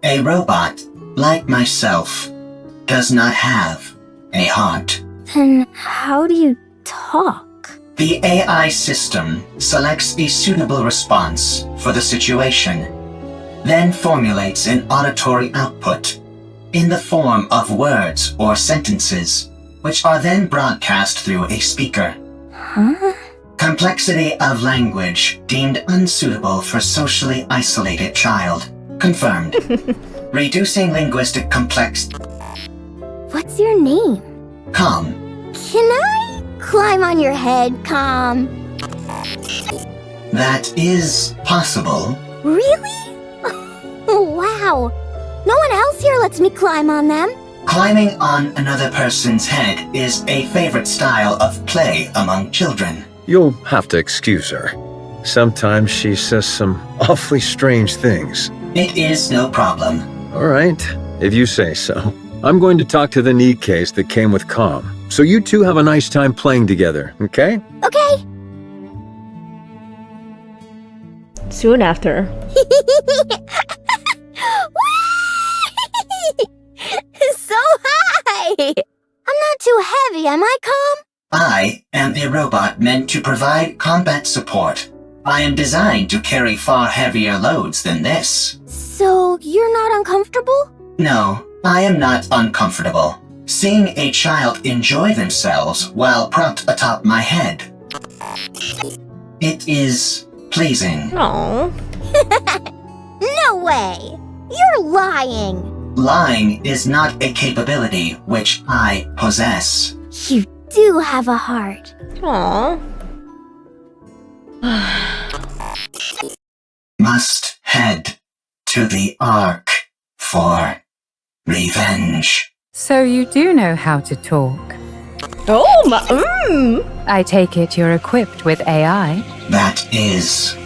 A robot, like myself, does not have a heart. Then how do you talk? The AI system selects a suitable response for the situation, then formulates an auditory output in the form of words or sentences, which are then broadcast through a speaker. Huh? Complexity of language deemed unsuitable for socially isolated child. Confirmed. Reducing linguistic complexity. What's your name? Calm. Can I climb on your head, Calm? That is possible. Really? Wow. No one else here lets me climb on them. Climbing on another person's head is a favorite style of play among children. You'll have to excuse her. Sometimes she says some awfully strange things. It is no problem. All right, if you say so. I'm going to talk to the Nikkes that came with Com, so you two have a nice time playing together, okay? Okay. Soon after. So high! I'm not too heavy, am I, Calm? I am a robot meant to provide combat support. I am designed to carry far heavier loads than this. So you're not uncomfortable? No, I am not uncomfortable. Seeing a child enjoy themselves while propped atop my head. It is pleasing. No. No way! You're lying! Lying is not a capability which I possess. You do have a heart. Aww. Must head to the Ark for revenge. So you do know how to talk. Oh, my. I take it you're equipped with AI. That is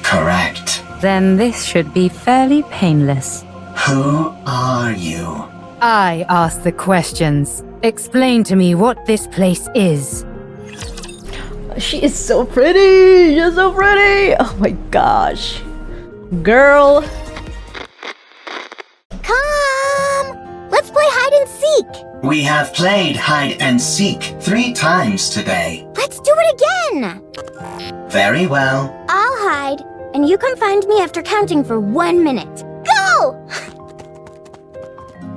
correct. Then this should be fairly painless. Who are you? I ask the questions. Explain to me what this place is. She is so pretty! She's so pretty! Oh my gosh. Girl. Come! Let's play hide and seek! We have played hide and seek 3 times today. Let's do it again! Very well. I'll hide, and you can find me after counting for 1 minute. Go!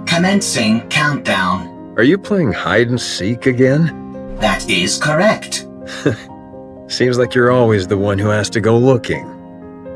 Commencing countdown. Are you playing hide and seek again? That is correct. Seems like you're always the one who has to go looking.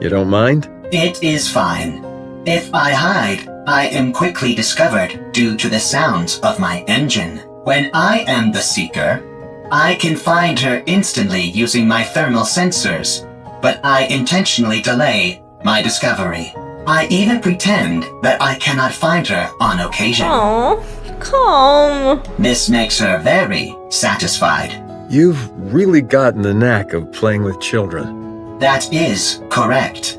You don't mind? It is fine. If I hide, I am quickly discovered due to the sounds of my engine. When I am the seeker, I can find her instantly using my thermal sensors, but I intentionally delay my discovery. I even pretend that I cannot find her on occasion. Aww, calm. This makes her very satisfied. You've really gotten the knack of playing with children. That is correct.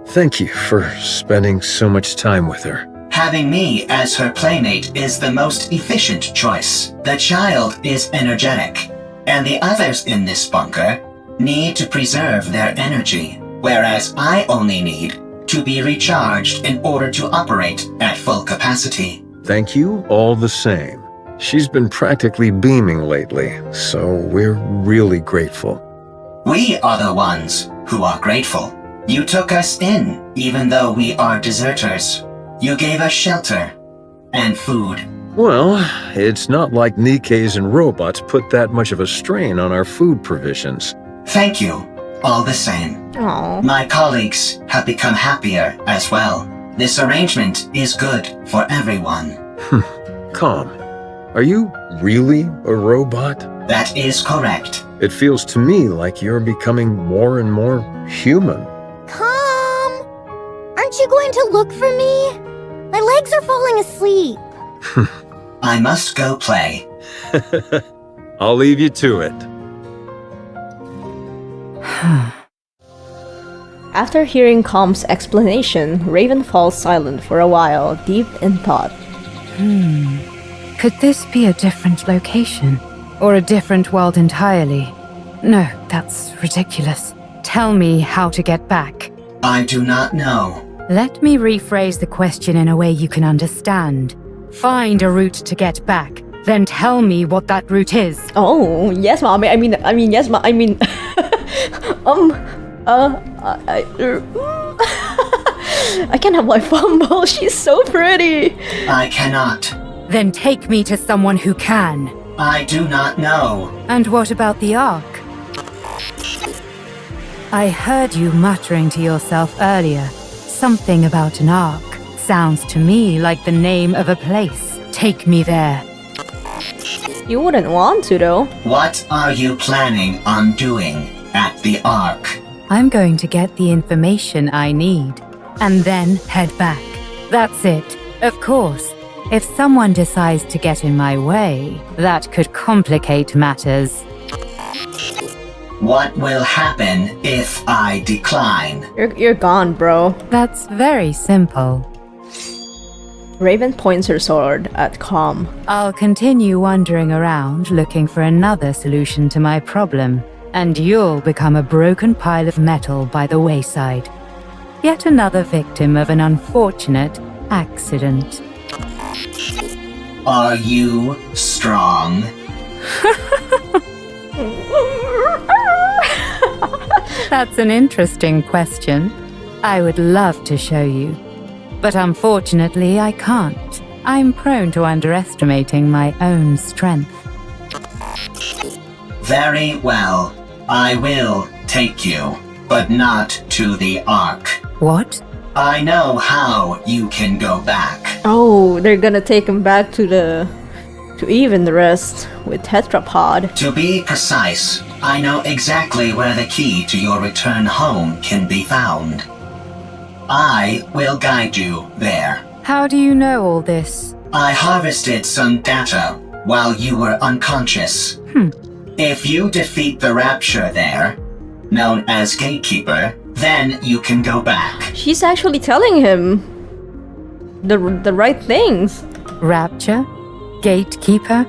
Thank you for spending so much time with her. Having me as her playmate is the most efficient choice. The child is energetic, and the others in this bunker need to preserve their energy, whereas I only need to be recharged in order to operate at full capacity. Thank you all the same. She's been practically beaming lately, so we're really grateful. We are the ones who are grateful. You took us in, even though we are deserters. You gave us shelter and food. Well, it's not like Nikkes and robots put that much of a strain on our food provisions. Thank you, all the same. Aww. My colleagues have become happier as well. This arrangement is good for everyone. Calm. Are you really a robot? That is correct. It feels to me like you're becoming more and more human. Aren't you going to look for me? My legs are falling asleep. I must go play. I'll leave you to it. After hearing Calm's explanation, Ravennn falls silent for a while, deep in thought. Could this be a different location? Or a different world entirely? No, that's ridiculous. Tell me how to get back. I do not know. Let me rephrase the question in a way you can understand. Find a route to get back, then tell me what that route is. Oh, yes, mom. I mean, yes, mom. I mean, I can't have my fumble. She's so pretty. I cannot. Then take me to someone who can. I do not know. And what about the Ark? I heard you muttering to yourself earlier. Something about an Ark. Sounds to me like the name of a place. Take me there. You wouldn't want to, though. What are you planning on doing at the Ark? I'm going to get the information I need, and then head back. That's it. Of course, if someone decides to get in my way, that could complicate matters. What will happen if I decline? You're gone, bro. That's very simple. Ravennn points her sword at Calm. I'll continue wandering around looking for another solution to my problem, and you'll become a broken pile of metal by the wayside. Yet another victim of an unfortunate accident. Are you strong? That's an interesting question. I would love to show you. But unfortunately, I can't. I'm prone to underestimating my own strength. Very well. I will take you, but not to the Ark. What? I know how you can go back. Oh, they're gonna take him back to even the rest with Tetrapod. To be precise, I know exactly where the key to your return home can be found. I will guide you there. How do you know all this? I harvested some data while you were unconscious. If you defeat the Rapture there, known as Gatekeeper, then you can go back. She's actually telling him the right things. Rapture? Gatekeeper?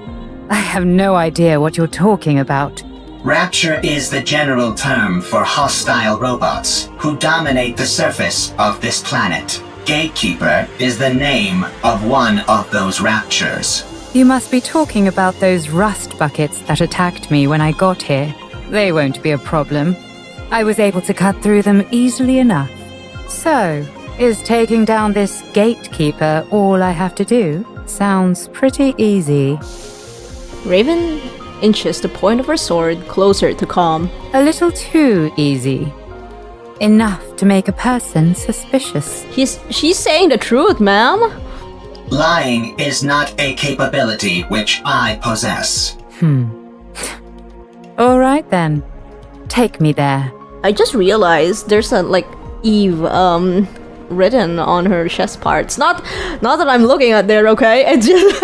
I have no idea what you're talking about. Rapture is the general term for hostile robots who dominate the surface of this planet. Gatekeeper is the name of one of those raptures. You must be talking about those rust buckets that attacked me when I got here. They won't be a problem. I was able to cut through them easily enough. So, is taking down this gatekeeper all I have to do? Sounds pretty easy. Ravennn inches the point of her sword closer to Calm. A little too easy. Enough to make a person suspicious. She's saying the truth, ma'am. Lying is not a capability which I possess. All right then. Take me there. I just realized there's a Eve written on her chest parts. Not that I'm looking at there, okay? It's just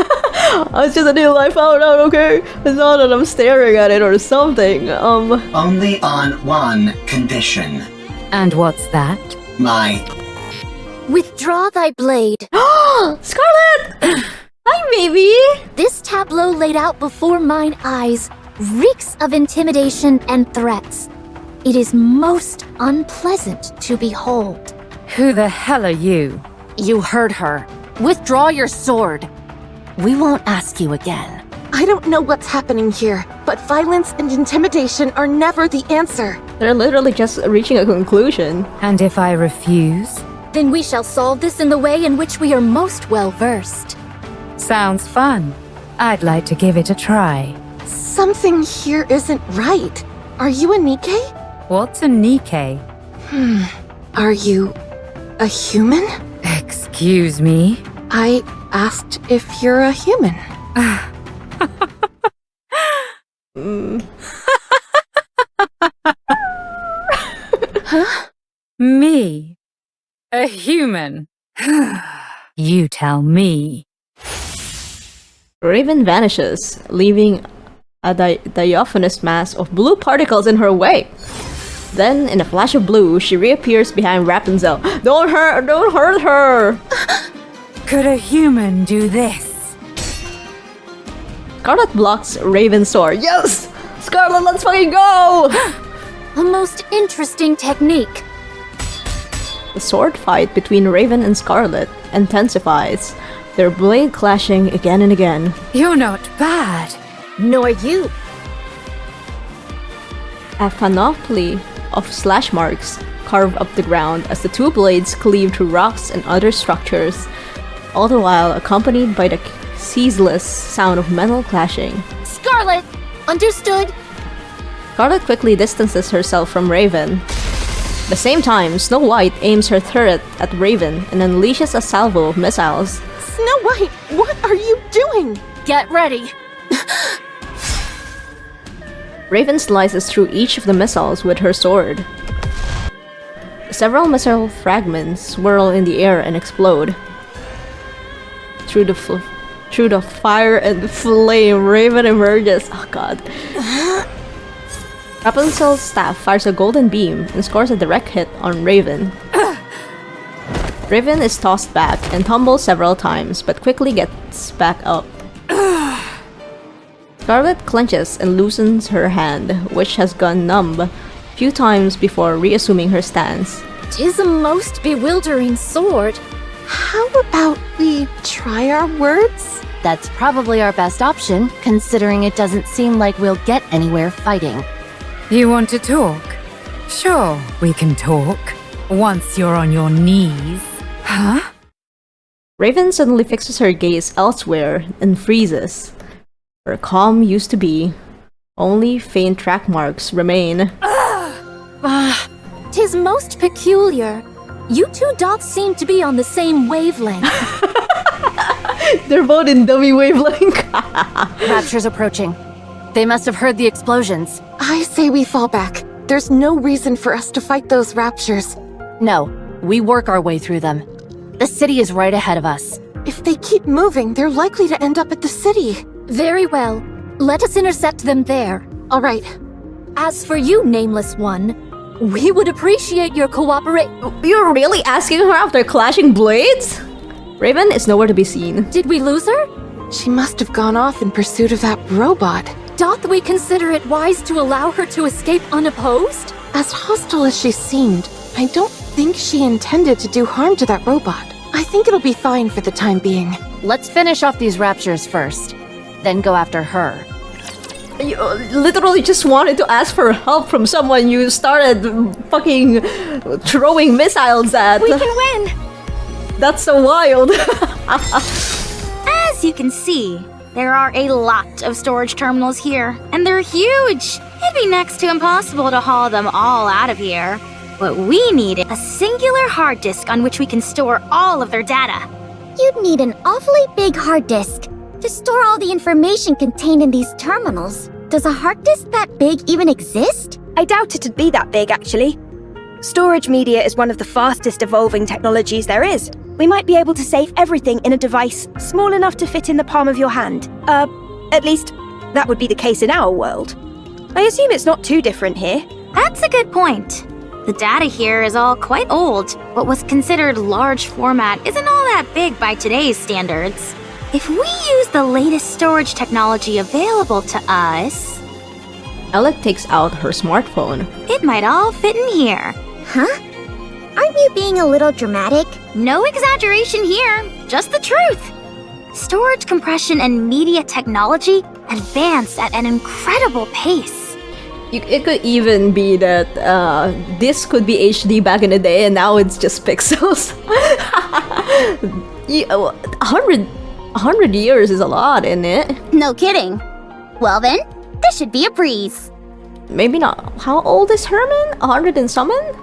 It's just a needle I found out, okay? It's not that I'm staring at it or something. Only on one condition. And what's that? My... Withdraw thy blade. Scarlet! Hi, baby! This tableau laid out before mine eyes reeks of intimidation and threats. It is most unpleasant to behold. Who the hell are you? You heard her. Withdraw your sword. We won't ask you again. I don't know what's happening here, but violence and intimidation are never the answer. They're literally just reaching a conclusion. And if I refuse? Then we shall solve this in the way in which we are most well versed. Sounds fun. I'd like to give it a try. Something here isn't right. Are you a Nikke? What's a Nikke? Are you a human? Excuse me? I asked if you're a human. Huh? Me? A human? You tell me. Ravennn vanishes, leaving a diaphanous mass of blue particles in her way. Then, in a flash of blue, she reappears behind Rapunzel. Don't hurt her! Could a human do this? Scarlet blocks Ravenn's sword. Yes! Scarlet, let's fucking go! A most interesting technique. The sword fight between Ravennn and Scarlet intensifies, their blade clashing again and again. You're not bad. Nor you. A panoply of slash marks carve up the ground as the two blades cleave through rocks and other structures, all the while accompanied by the ceaseless sound of metal clashing. Scarlet! Understood? Scarlet quickly distances herself from Ravennn. At the same time, Snow White aims her turret at Ravennn and unleashes a salvo of missiles. Snow White, what are you doing? Get ready. Ravennn slices through each of the missiles with her sword. Several missile fragments swirl in the air and explode. Through the fire and flame, Ravennn emerges. Oh god. Rapunzel's staff fires a golden beam and scores a direct hit on Ravennn. Ravennn is tossed back and tumbles several times, but quickly gets back up. Scarlet clenches and loosens her hand, which has gone numb a few times before reassuming her stance. 'Tis a most bewildering sword. How about we try our words? That's probably our best option, considering it doesn't seem like we'll get anywhere fighting. You want to talk? Sure, we can talk. Once you're on your knees. Huh? Ravennn suddenly fixes her gaze elsewhere and freezes. Where calm used to be, only faint track marks remain. 'Tis most peculiar. You two dots seem to be on the same wavelength. They're both in dummy wavelength. Rapture's approaching. They must have heard the explosions. I say we fall back. There's no reason for us to fight those raptures. No, we work our way through them. The city is right ahead of us. If they keep moving, they're likely to end up at the city. Very well. Let us intercept them there. All right. As for you, Nameless One, we would appreciate your cooperation. You're really asking her after clashing blades? Ravennn is nowhere to be seen. Did we lose her? She must have gone off in pursuit of that robot. Doth we consider it wise to allow her to escape unopposed? As hostile as she seemed, I don't think she intended to do harm to that robot. I think it'll be fine for the time being. Let's finish off these raptures first, then go after her. You literally just wanted to ask for help from someone you started fucking throwing missiles at. We can win! That's so wild. As you can see, there are a lot of storage terminals here, and they're huge. It'd be next to impossible to haul them all out of here. What we need is a singular hard disk on which we can store all of their data. You'd need an awfully big hard disk to store all the information contained in these terminals. Does a hard disk that big even exist? I doubt it'd be that big, actually. Storage media is one of the fastest evolving technologies there is. we might be able to save everything in a device small enough to fit in the palm of your hand. At least, that would be the case in our world. I assume it's not too different here. That's a good point. The data here is all quite old. What was considered large format isn't all that big by today's standards. If we use the latest storage technology available to us... Alec takes out her smartphone. It might all fit in here. Huh? Aren't you being a little dramatic? No exaggeration here, just the truth. Storage compression and media technology advance at an incredible pace. It could even be that this could be HD back in the day and now it's just pixels. 100 years is a lot, isn't it? No kidding. Well then, this should be a breeze. Maybe not. How old is Herman? 100 and something?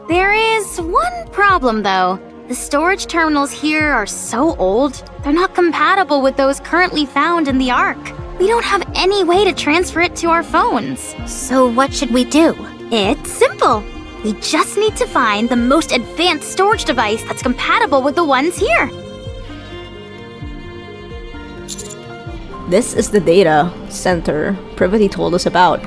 There is one problem though. The storage terminals here are so old, they're not compatible with those currently found in the Ark. We don't have any way to transfer it to our phones. So what should we do? It's simple. We just need to find the most advanced storage device that's compatible with the ones here. This is the data center Privity told us about.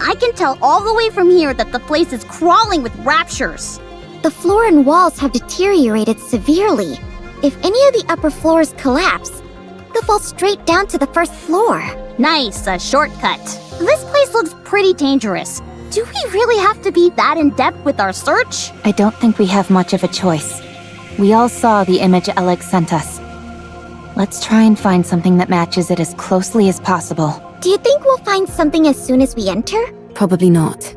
I can tell all the way from here that the place is crawling with raptures. The floor and walls have deteriorated severely. If any of the upper floors collapse, they'll fall straight down to the first floor. Nice, a shortcut. This place looks pretty dangerous. Do we really have to be that in-depth with our search? I don't think we have much of a choice. We all saw the image Alex sent us. Let's try and find something that matches it as closely as possible. Do you think we'll find something as soon as we enter? Probably not.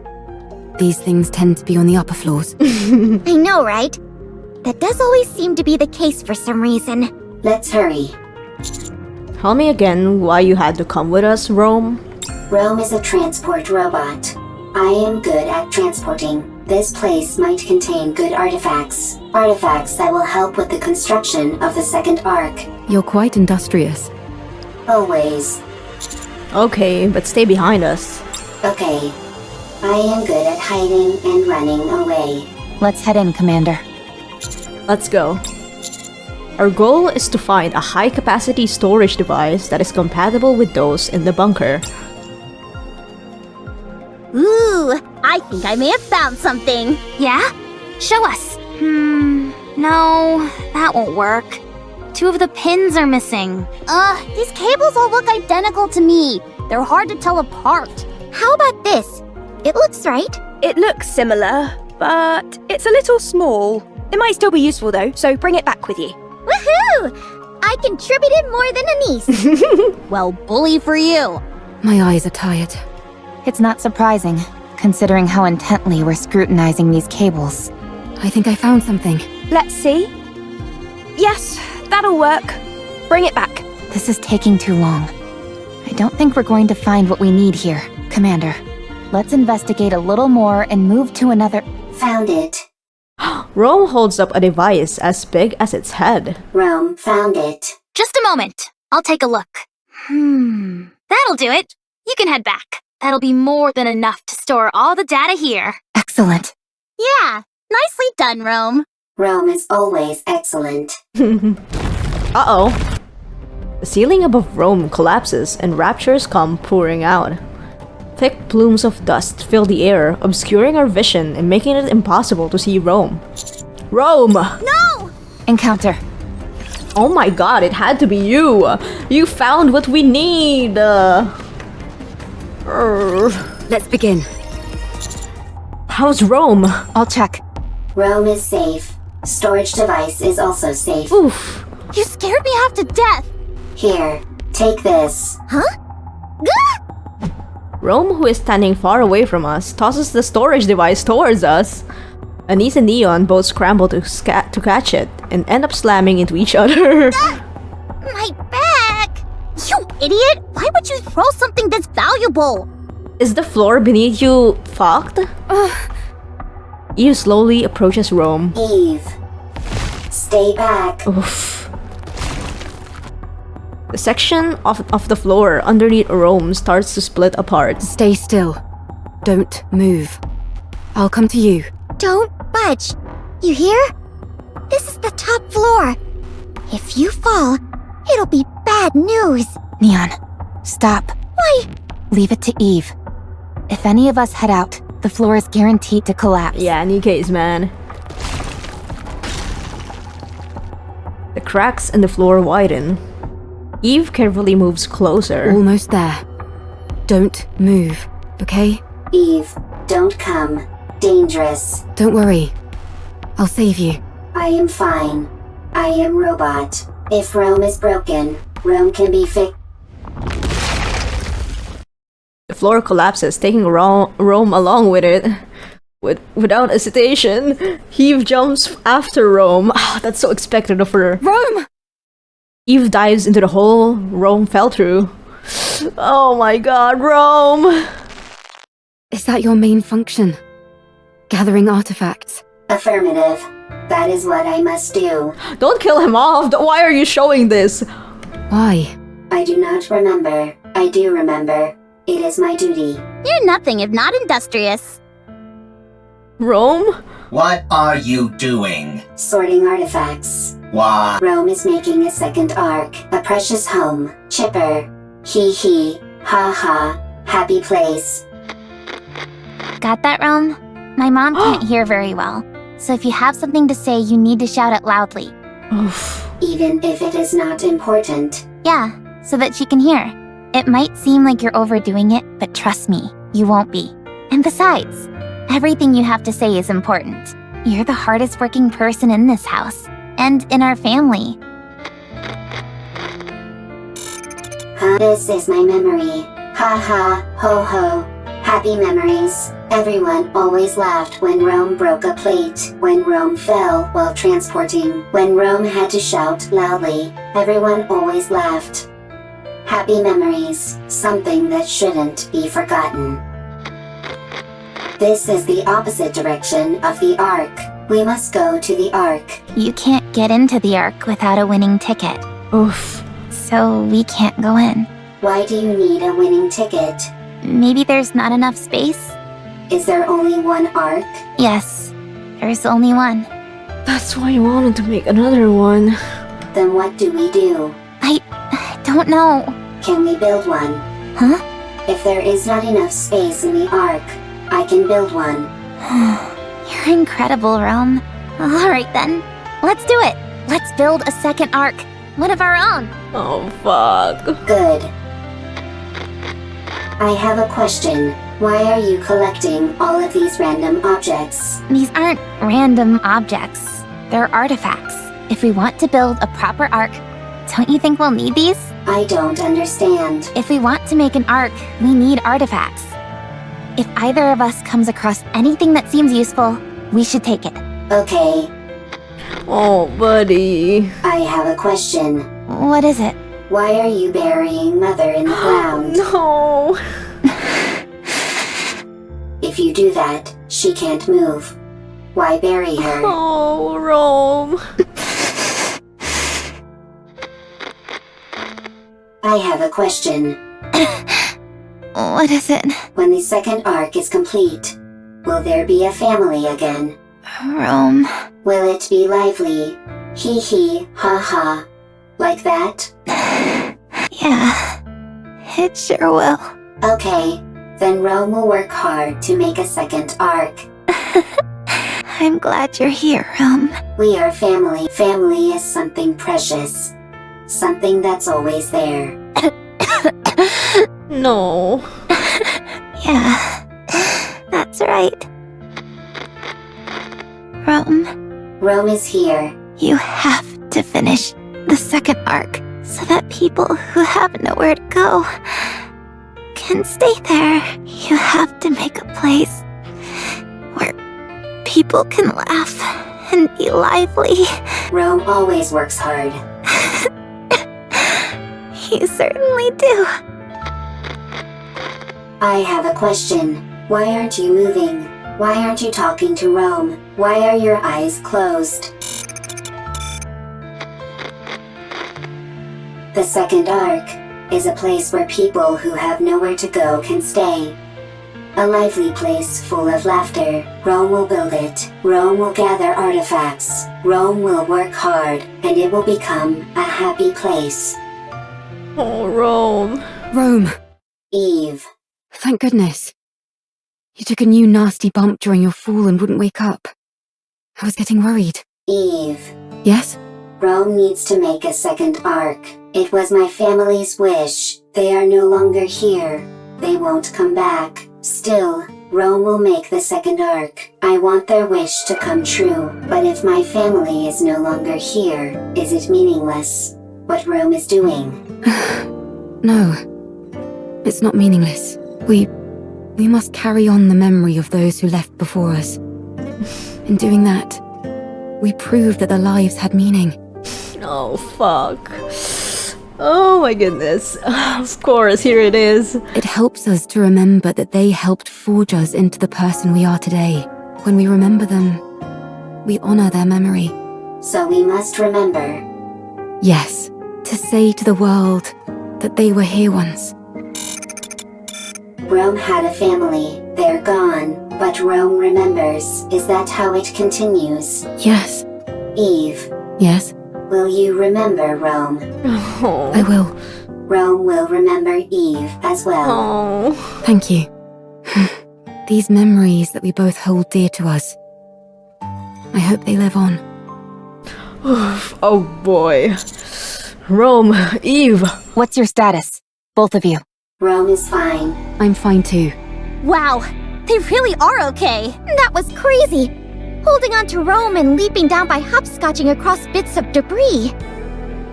These things tend to be on the upper floors. I know, right? That does always seem to be the case for some reason. Let's hurry. Tell me again why you had to come with us, Rome. Rome is a transport robot. I am good at transporting. This place might contain good artifacts. Artifacts that will help with the construction of the second Ark. You're quite industrious. Always. Okay, but stay behind us. Okay. I am good at hiding and running away. Let's head in, Commander. Let's go. Our goal is to find a high-capacity storage device that is compatible with those in the bunker. Ooh, I think I may have found something. Yeah? Show us. No, that won't work. 2 of the pins are missing. These cables all look identical to me. They're hard to tell apart. How about this? It looks right. It looks similar, but it's a little small. It might still be useful though, so bring it back with you. Woohoo! I contributed more than a niece. Well, bully for you. My eyes are tired. It's not surprising, considering how intently we're scrutinizing these cables. I think I found something. Let's see. Yes, that'll work. Bring it back. This is taking too long. I don't think we're going to find what we need here. Commander, let's investigate a little more and move to another... Found it. Rome holds up a device as big as its head. Rome found it. Just a moment. I'll take a look. That'll do it. You can head back. That'll be more than enough to store all the data here. Excellent. Yeah, nicely done, Rome. Rome is always excellent. Uh-oh. The ceiling above Rome collapses and raptures come pouring out. Thick plumes of dust fill the air, obscuring our vision and making it impossible to see Rome. Rome! No! Encounter. Oh my god, it had to be you! You found what we need! Let's begin. How's Rome? I'll check. Rome is safe. Storage device is also safe. Oof. You scared me half to death. Here, take this. Huh? Rome, who is standing far away from us, tosses the storage device towards us. Anise and Neon both scramble to catch it and end up slamming into each other. My back! You idiot! Why would you throw something this valuable? Is the floor beneath you fucked? Eve slowly approaches Rome. Eve, stay back. Oof. The section of the floor underneath Rome starts to split apart. Stay still. Don't move. I'll come to you. Don't budge. You hear? This is the top floor. If you fall, it'll be bad news. Neon, stop. Why? Leave it to Eve. If any of us head out, the floor is guaranteed to collapse. Yeah, Nikke's man. The cracks in the floor widen. Eve carefully moves closer. Almost there. Don't move, okay? Eve, don't come. Dangerous. Don't worry. I'll save you. I am fine. I am robot. If Rome is broken, Rome can be fixed. The floor collapses, taking Rome along with it. Without hesitation, Eve jumps after Rome. Ah, that's so expected of her. Rome! Eve dives into the hole Rome fell through. Oh my god, Rome! Is that your main function? Gathering artifacts? Affirmative. That is what I must do. Don't kill him off! Why are you showing this? Why? I do not remember. I do remember. It is my duty. You're nothing if not industrious. Rome? What are you doing? Sorting artifacts. Why? Rome is making a second ark. A precious home. Chipper. Hee hee. Ha ha. Happy place. Got that, Rome? My mom can't hear very well, so if you have something to say, you need to shout it loudly. Even if it is not important. Yeah, so that she can hear. It might seem like you're overdoing it, but trust me, you won't be. And besides, everything you have to say is important. You're the hardest working person in this house, and in our family. This is my memory. Ha ha, ho ho. Happy memories. Everyone always laughed when Rome broke a plate, when Rome fell while transporting, when Rome had to shout loudly. Everyone always laughed. Happy memories, something that shouldn't be forgotten. This is the opposite direction of the Ark. We must go to the Ark. You can't get into the Ark without a winning ticket. Oof. So we can't go in. Why do you need a winning ticket? Maybe there's not enough space? Is there only one Ark? Yes, there's only one. That's why you wanted to make another one. Then what do we do? I don't know. Can we build one? Huh? If there is not enough space in the Ark, I can build one. You're incredible, Rome. Alright then, let's do it. Let's build a second Ark. One of our own. Oh, fuck. Good. I have a question. Why are you collecting all of these random objects? These aren't random objects. They're artifacts. If we want to build a proper Ark, don't you think we'll need these? I don't understand. If we want to make an Ark, we need artifacts. If either of us comes across anything that seems useful, we should take it. Okay. Oh, buddy. I have a question. What is it? Why are you burying Mother in the ground? No. If you do that, she can't move. Why bury her? Oh, Rome. I have a question. What is it? When the second Ark is complete, will there be a family again? Rome. Will it be lively? Hee hee, ha ha. Like that? Yeah, it sure will. Okay, then Rome will work hard to make a second Ark. I'm glad you're here, Rome. We are family. Family is something precious. Something that's always there. No. Yeah, that's right. Rome. Rome is here. You have to finish the second Ark so that people who have nowhere to go can stay there. You have to make a place where people can laugh and be lively. Rome always works hard. You certainly do. I have a question. Why aren't you moving? Why aren't you talking to Rome? Why are your eyes closed? The second Ark is a place where people who have nowhere to go can stay. A lively place full of laughter. Rome will build it. Rome will gather artifacts. Rome will work hard, and it will become a happy place. Oh, Rome. Rome. Eve. Thank goodness. You took a new nasty bump during your fall and wouldn't wake up. I was getting worried. Eve. Yes? Rome needs to make a second arc. It was my family's wish. They are no longer here. They won't come back. Still, Rome will make the second arc. I want their wish to come true. But if my family is no longer here, is it meaningless? What Rome is doing? No. It's not meaningless. We must carry on the memory of those who left before us. In doing that, we prove that their lives had meaning. Oh, fuck. Oh my goodness. Of course, here it is. It helps us to remember that they helped forge us into the person we are today. When we remember them, we honor their memory. So we must remember. Yes, to say to the world that they were here once. Rome had a family. They're gone, but Rome remembers. Is that how it continues? Yes. Eve. Yes? Will you remember Rome? Oh. I will. Rome will remember Eve as well. Oh. Thank you. These memories that we both hold dear to us. I hope they live on. Oh boy. Rome, Eve. What's your status? Both of you. Rome is fine. I'm fine too. Wow, they really are okay. That was crazy. Holding on to Rome and leaping down by hopscotching across bits of debris.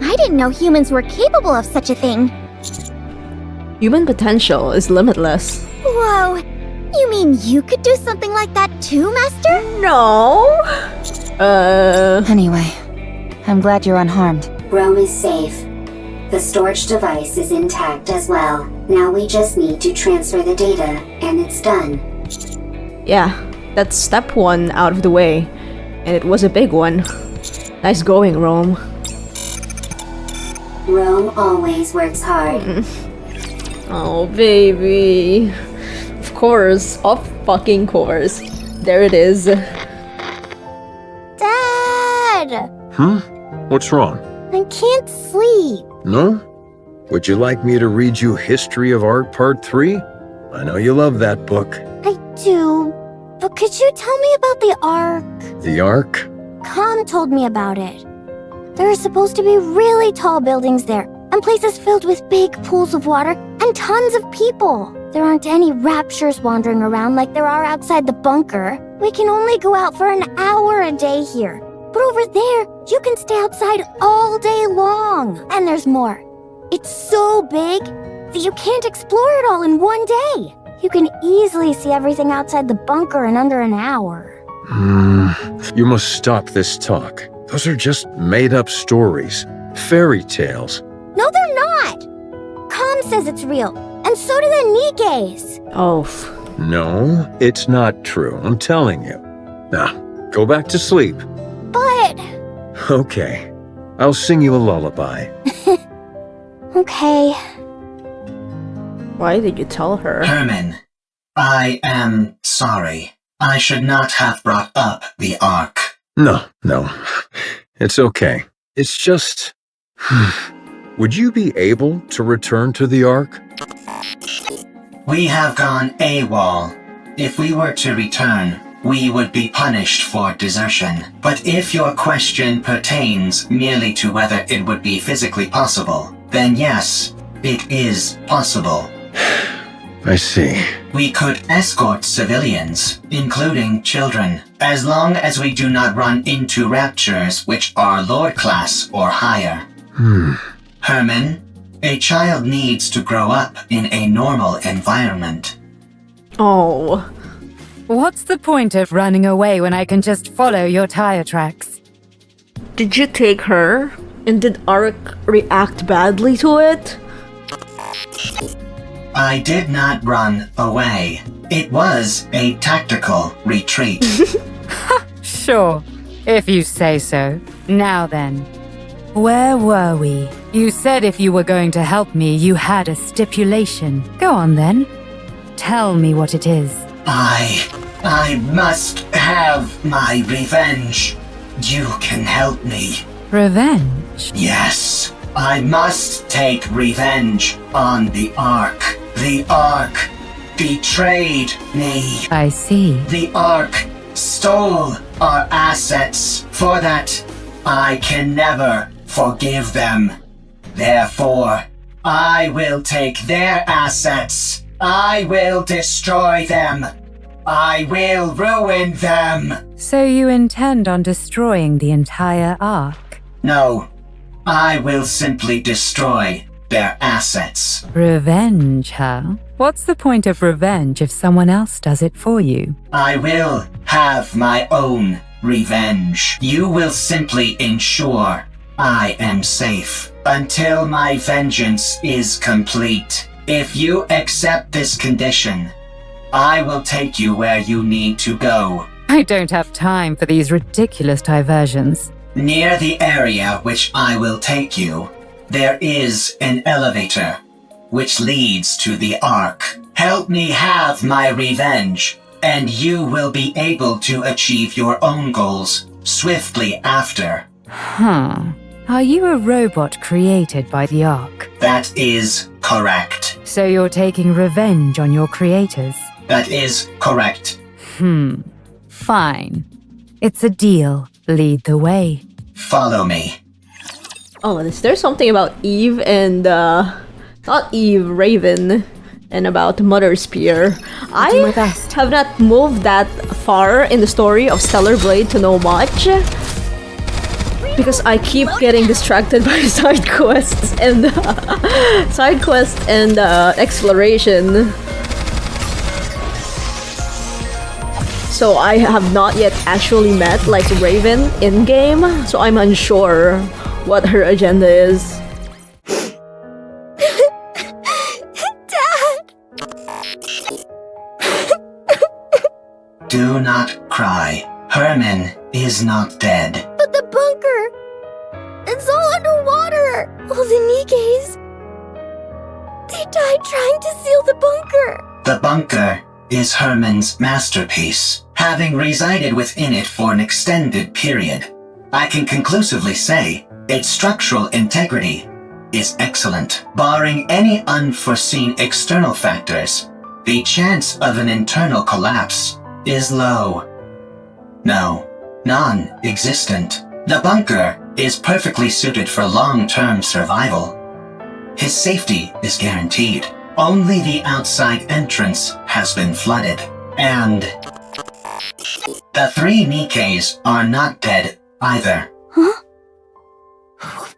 I didn't know humans were capable of such a thing. Human potential is limitless. Whoa, you mean you could do something like that too, Master? No. Anyway, I'm glad you're unharmed. Rome is safe. The storage device is intact as well. Now we just need to transfer the data, and it's done. Yeah, that's step 1 out of the way. And it was a big one. Nice going, Rome. Rome always works hard. Oh, baby. Of course. Of fucking course. There it is. Dad! What's wrong? I can't sleep. No? Would you like me to read you History of Art Part 3? I know you love that book. I do, but could you tell me about the Ark? The Ark? Khan told me about it. There are supposed to be really tall buildings there, and places filled with big pools of water, and tons of people. There aren't any raptures wandering around like there are outside the bunker. We can only go out for an hour a day here. But over there, you can stay outside all day long. And there's more. It's so big that you can't explore it all in one day. You can easily see everything outside the bunker in under an hour. You must stop this talk. Those are just made-up stories. Fairy tales. No, they're not. Khan says it's real, and so do the Nikkes. Oh. No, it's not true. I'm telling you. Now, go back to sleep. But... Okay. I'll sing you a lullaby. Okay. Why did you tell her? Herman, I am sorry. I should not have brought up the Ark. No. It's okay. It's just... Would you be able to return to the Ark? We have gone AWOL. If we were to return, we would be punished for desertion. But if your question pertains merely to whether it would be physically possible, then yes, it is possible. I see. We could escort civilians, including children, as long as we do not run into raptures which are Lord class or higher. Herman, a child needs to grow up in a normal environment. Oh. What's the point of running away when I can just follow your tire tracks? Did you take her? And did Arik react badly to it? I did not run away. It was a tactical retreat. Sure, if you say so. Now then, where were we? You said if you were going to help me, you had a stipulation. Go on then. Tell me what it is. I must have my revenge. you can help me. Revenge? Yes, I must take revenge on the Ark. The Ark betrayed me. I see. The Ark stole our assets. For that, I can never forgive them. Therefore, I will take their assets. I will destroy them. I will ruin them. So you intend on destroying the entire Ark? No, I will simply destroy their assets. Revenge, huh? What's the point of revenge if someone else does it for you? I will have my own revenge. You will simply ensure I am safe until my vengeance is complete. If you accept this condition, I will take you where you need to go. I don't have time for these ridiculous diversions. Near the area which I will take you, there is an elevator which leads to the Ark. Help me have my revenge, and you will be able to achieve your own goals swiftly after. Huh. Are you a robot created by the Ark? That is correct. So you're taking revenge on your creators? That is correct. Fine. It's a deal. Lead the way. Follow me. Oh, is there something about Eve and, not Eve, Ravennn, and about Mother Spear? I have not moved that far in the story of Stellar Blade to know much, because I keep getting distracted by side quests and exploration. So I have not yet actually met like Ravennn in game, so I'm unsure what her agenda is. Dad! Do not cry. Herman is not dead. But the bunker! It's all underwater! All the Nikkes! They died trying to seal the bunker! The bunker is Herman's masterpiece. Having resided within it for an extended period, I can conclusively say its structural integrity is excellent. Barring any unforeseen external factors, the chance of an internal collapse is low. No, non-existent. The bunker is perfectly suited for long-term survival. His safety is guaranteed. Only the outside entrance has been flooded, and the 3 Nikkes are not dead either. Huh?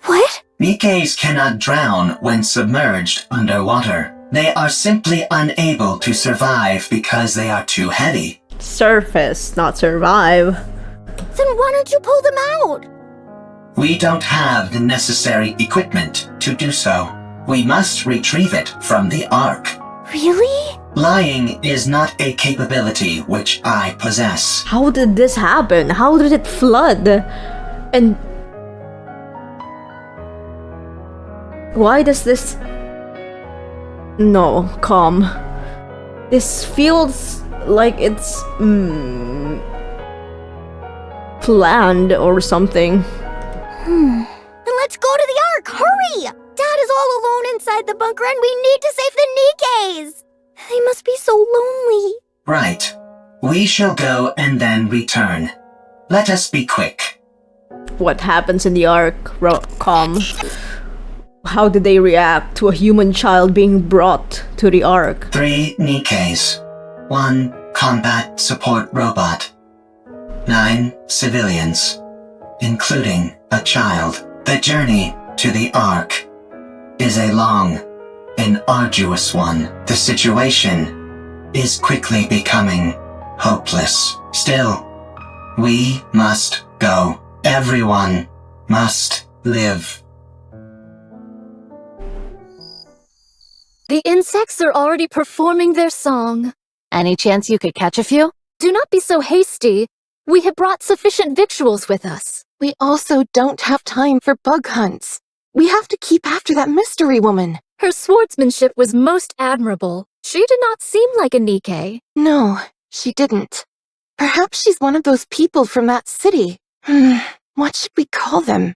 What? Nikkes cannot drown when submerged underwater. They are simply unable to survive because they are too heavy. Surface, not survive. Then why don't you pull them out? We don't have the necessary equipment to do so. We must retrieve it from the Ark. Really? Lying is not a capability which I possess. How did this happen? How did it flood? And why does this... No, calm. This feels like it's planned or something. Then let's go to the Ark! Hurry! Dad is all alone inside the bunker and we need to save the Nikkes! They must be so lonely. Right. We shall go and then return. Let us be quick. What happens in the Ark, calm? How did they react to a human child being brought to the Ark? 3 Nikkes. 1 combat support robot. 9 civilians, including a child. The journey to the Ark is a long and arduous one. The situation is quickly becoming hopeless. Still, we must go. Everyone must live. The insects are already performing their song. Any chance you could catch a few? Do not be so hasty. We have brought sufficient victuals with us. We also don't have time for bug hunts. We have to keep after that mystery woman. Her swordsmanship was most admirable. She did not seem like a Nikke. No, she didn't. Perhaps she's one of those people from that city. What should we call them?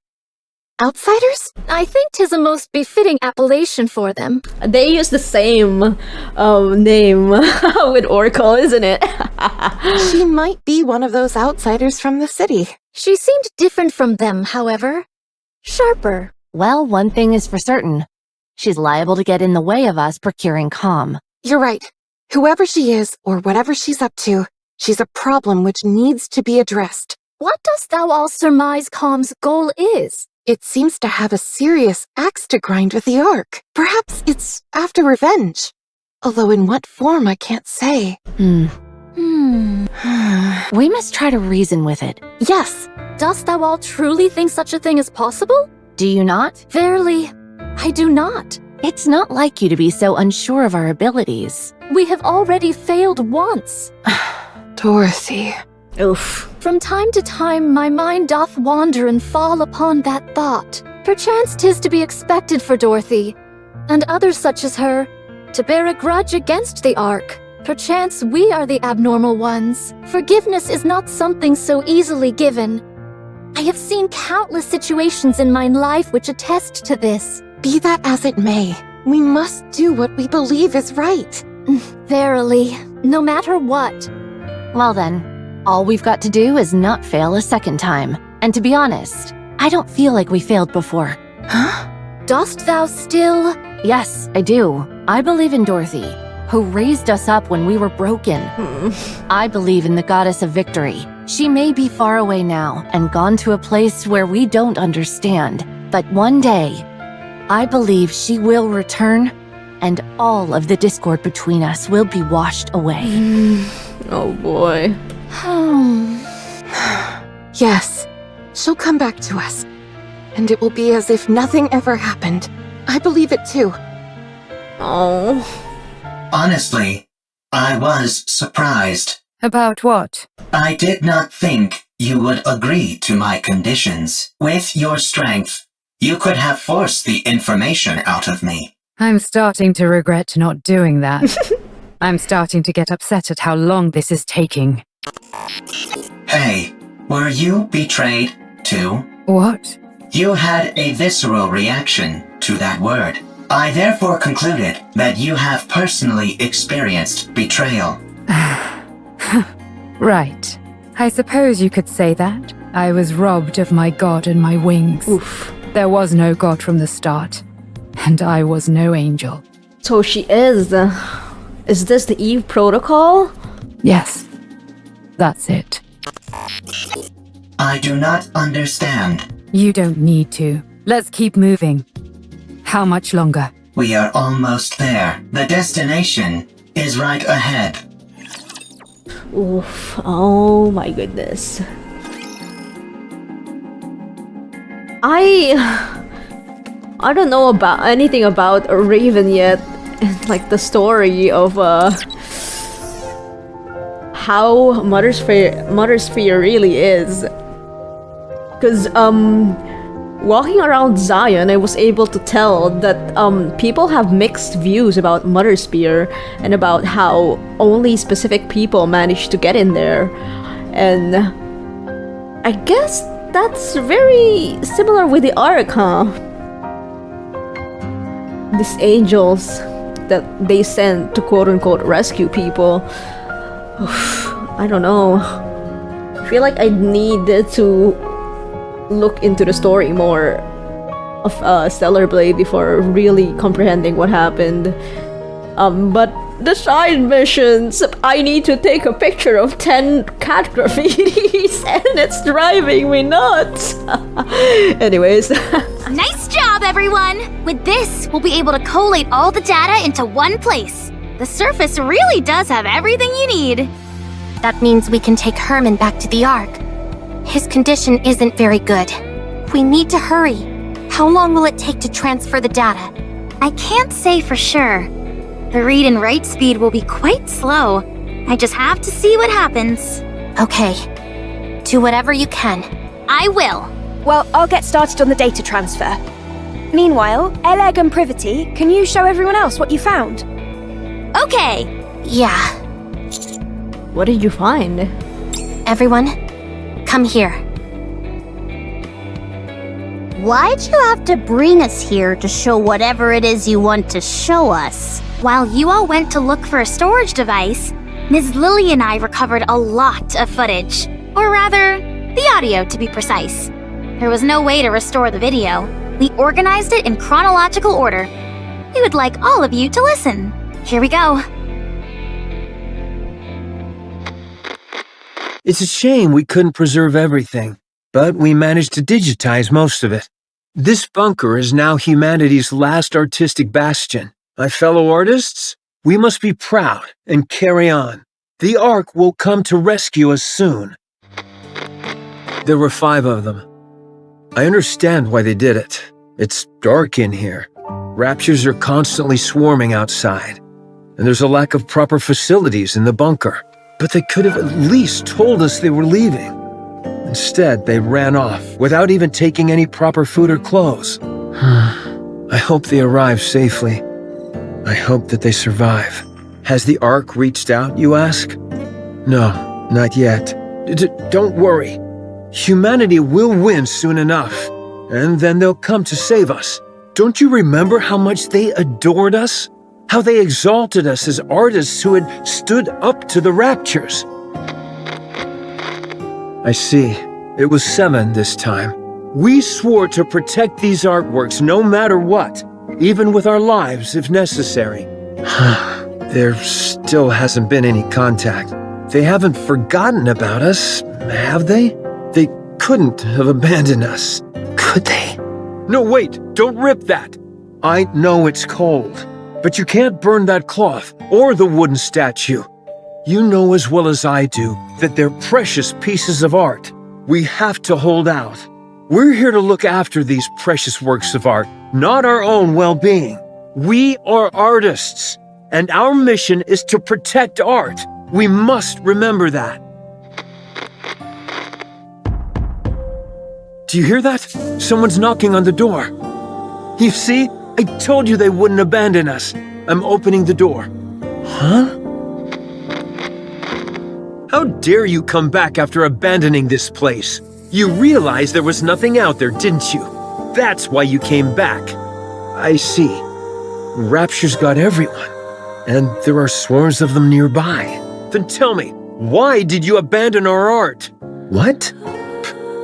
Outsiders? I think 'tis a most befitting appellation for them. They use the same name with Oracle, isn't it? She might be one of those outsiders from the city. She seemed different from them, however. Sharper. Well, one thing is for certain. She's liable to get in the way of us procuring calm. You're right. Whoever she is, or whatever she's up to, she's a problem which needs to be addressed. What dost thou all surmise Calm's goal is? It seems to have a serious axe to grind with the Ark. Perhaps it's after revenge. Although in what form, I can't say. We must try to reason with it. Yes. Dost thou all truly think such a thing is possible? Do you not? Verily, I do not. It's not like you to be so unsure of our abilities. We have already failed once. Dorothy. Oof. From time to time, my mind doth wander and fall upon that thought. Perchance 'tis to be expected for Dorothy, and others such as her, to bear a grudge against the Ark. Perchance we are the abnormal ones. Forgiveness is not something so easily given. I have seen countless situations in my life which attest to this. Be that as it may, we must do what we believe is right. Verily, no matter what. Well then, all we've got to do is not fail a second time. And to be honest, I don't feel like we failed before. Huh? Dost thou still? Yes, I do. I believe in Dorothy, who raised us up when we were broken. I believe in the goddess of victory. She may be far away now and gone to a place where we don't understand, but one day, I believe she will return and all of the discord between us will be washed away. Oh boy. Yes, she'll come back to us. And it will be as if nothing ever happened. I believe it too. Oh. Honestly, I was surprised. About what? I did not think you would agree to my conditions. With your strength, you could have forced the information out of me. I'm starting to regret not doing that. I'm starting to get upset at how long this is taking. Hey, were you betrayed too? What? You had a visceral reaction to that word. I therefore concluded that you have personally experienced betrayal. Right. I suppose you could say that. I was robbed of my god and my wings. Oof. There was no god from the start, and I was no angel. So she is. Is this the Eve protocol? Yes. That's it. I do not understand. You don't need to. Let's keep moving. How much longer? We are almost there. The destination is right ahead. Oof. Oh my goodness. I don't know about anything about Ravennn yet. Like the story of how Mother Sphere really is. Because walking around Zion, I was able to tell that people have mixed views about Mother Sphere and about how only specific people manage to get in there. And I guess that's very similar with the Ark, huh? These angels that they send to quote-unquote rescue people. Oof, I don't know. I feel like I need to look into the story more of Stellar Blade before really comprehending what happened. But the side missions, I need to take a picture of 10 cat graffitis and it's driving me nuts. Anyways. Nice job, everyone! With this, we'll be able to collate all the data into one place. The surface really does have everything you need. That means we can take Herman back to the Ark. His condition isn't very good. We need to hurry. How long will it take to transfer the data? I can't say for sure. The read and write speed will be quite slow. I just have to see what happens. Okay. Do whatever you can. I will. Well, I'll get started on the data transfer. Meanwhile, Eleg and Privity, can you show everyone else what you found? Okay. Yeah. What did you find? Everyone, come here. Why'd you have to bring us here to show whatever it is you want to show us? While you all went to look for a storage device, Ms. Lily and I recovered a lot of footage. Or rather, the audio to be precise. There was no way to restore the video. We organized it in chronological order. We would like all of you to listen. Here we go. It's a shame we couldn't preserve everything, but we managed to digitize most of it. This bunker is now humanity's last artistic bastion. My fellow artists, we must be proud and carry on. The Ark will come to rescue us soon. There were 5 of them. I understand why they did it. It's dark in here. Raptures are constantly swarming outside, and there's a lack of proper facilities in the bunker. But they could have at least told us they were leaving. Instead, they ran off without even taking any proper food or clothes. I hope they arrive safely. I hope that they survive. Has the Ark reached out, you ask? No, not yet. Don't worry. Humanity will win soon enough, and then they'll come to save us. Don't you remember how much they adored us? How they exalted us as artists who had stood up to the raptures. I see. It was 7 this time. We swore to protect these artworks no matter what, even with our lives if necessary. There still hasn't been any contact. They haven't forgotten about us, have they? They couldn't have abandoned us, could they? No, wait, don't rip that. I know it's cold. But you can't burn that cloth or the wooden statue. You know as well as I do that they're precious pieces of art. We have to hold out. We're here to look after these precious works of art, not our own well-being. We are artists, and our mission is to protect art. We must remember that. Do you hear that? Someone's knocking on the door. You see? I told you they wouldn't abandon us. I'm opening the door. Huh? How dare you come back after abandoning this place? You realized there was nothing out there, didn't you? That's why you came back. I see. Rapture's got everyone, and there are swarms of them nearby. Then tell me, why did you abandon our art? What?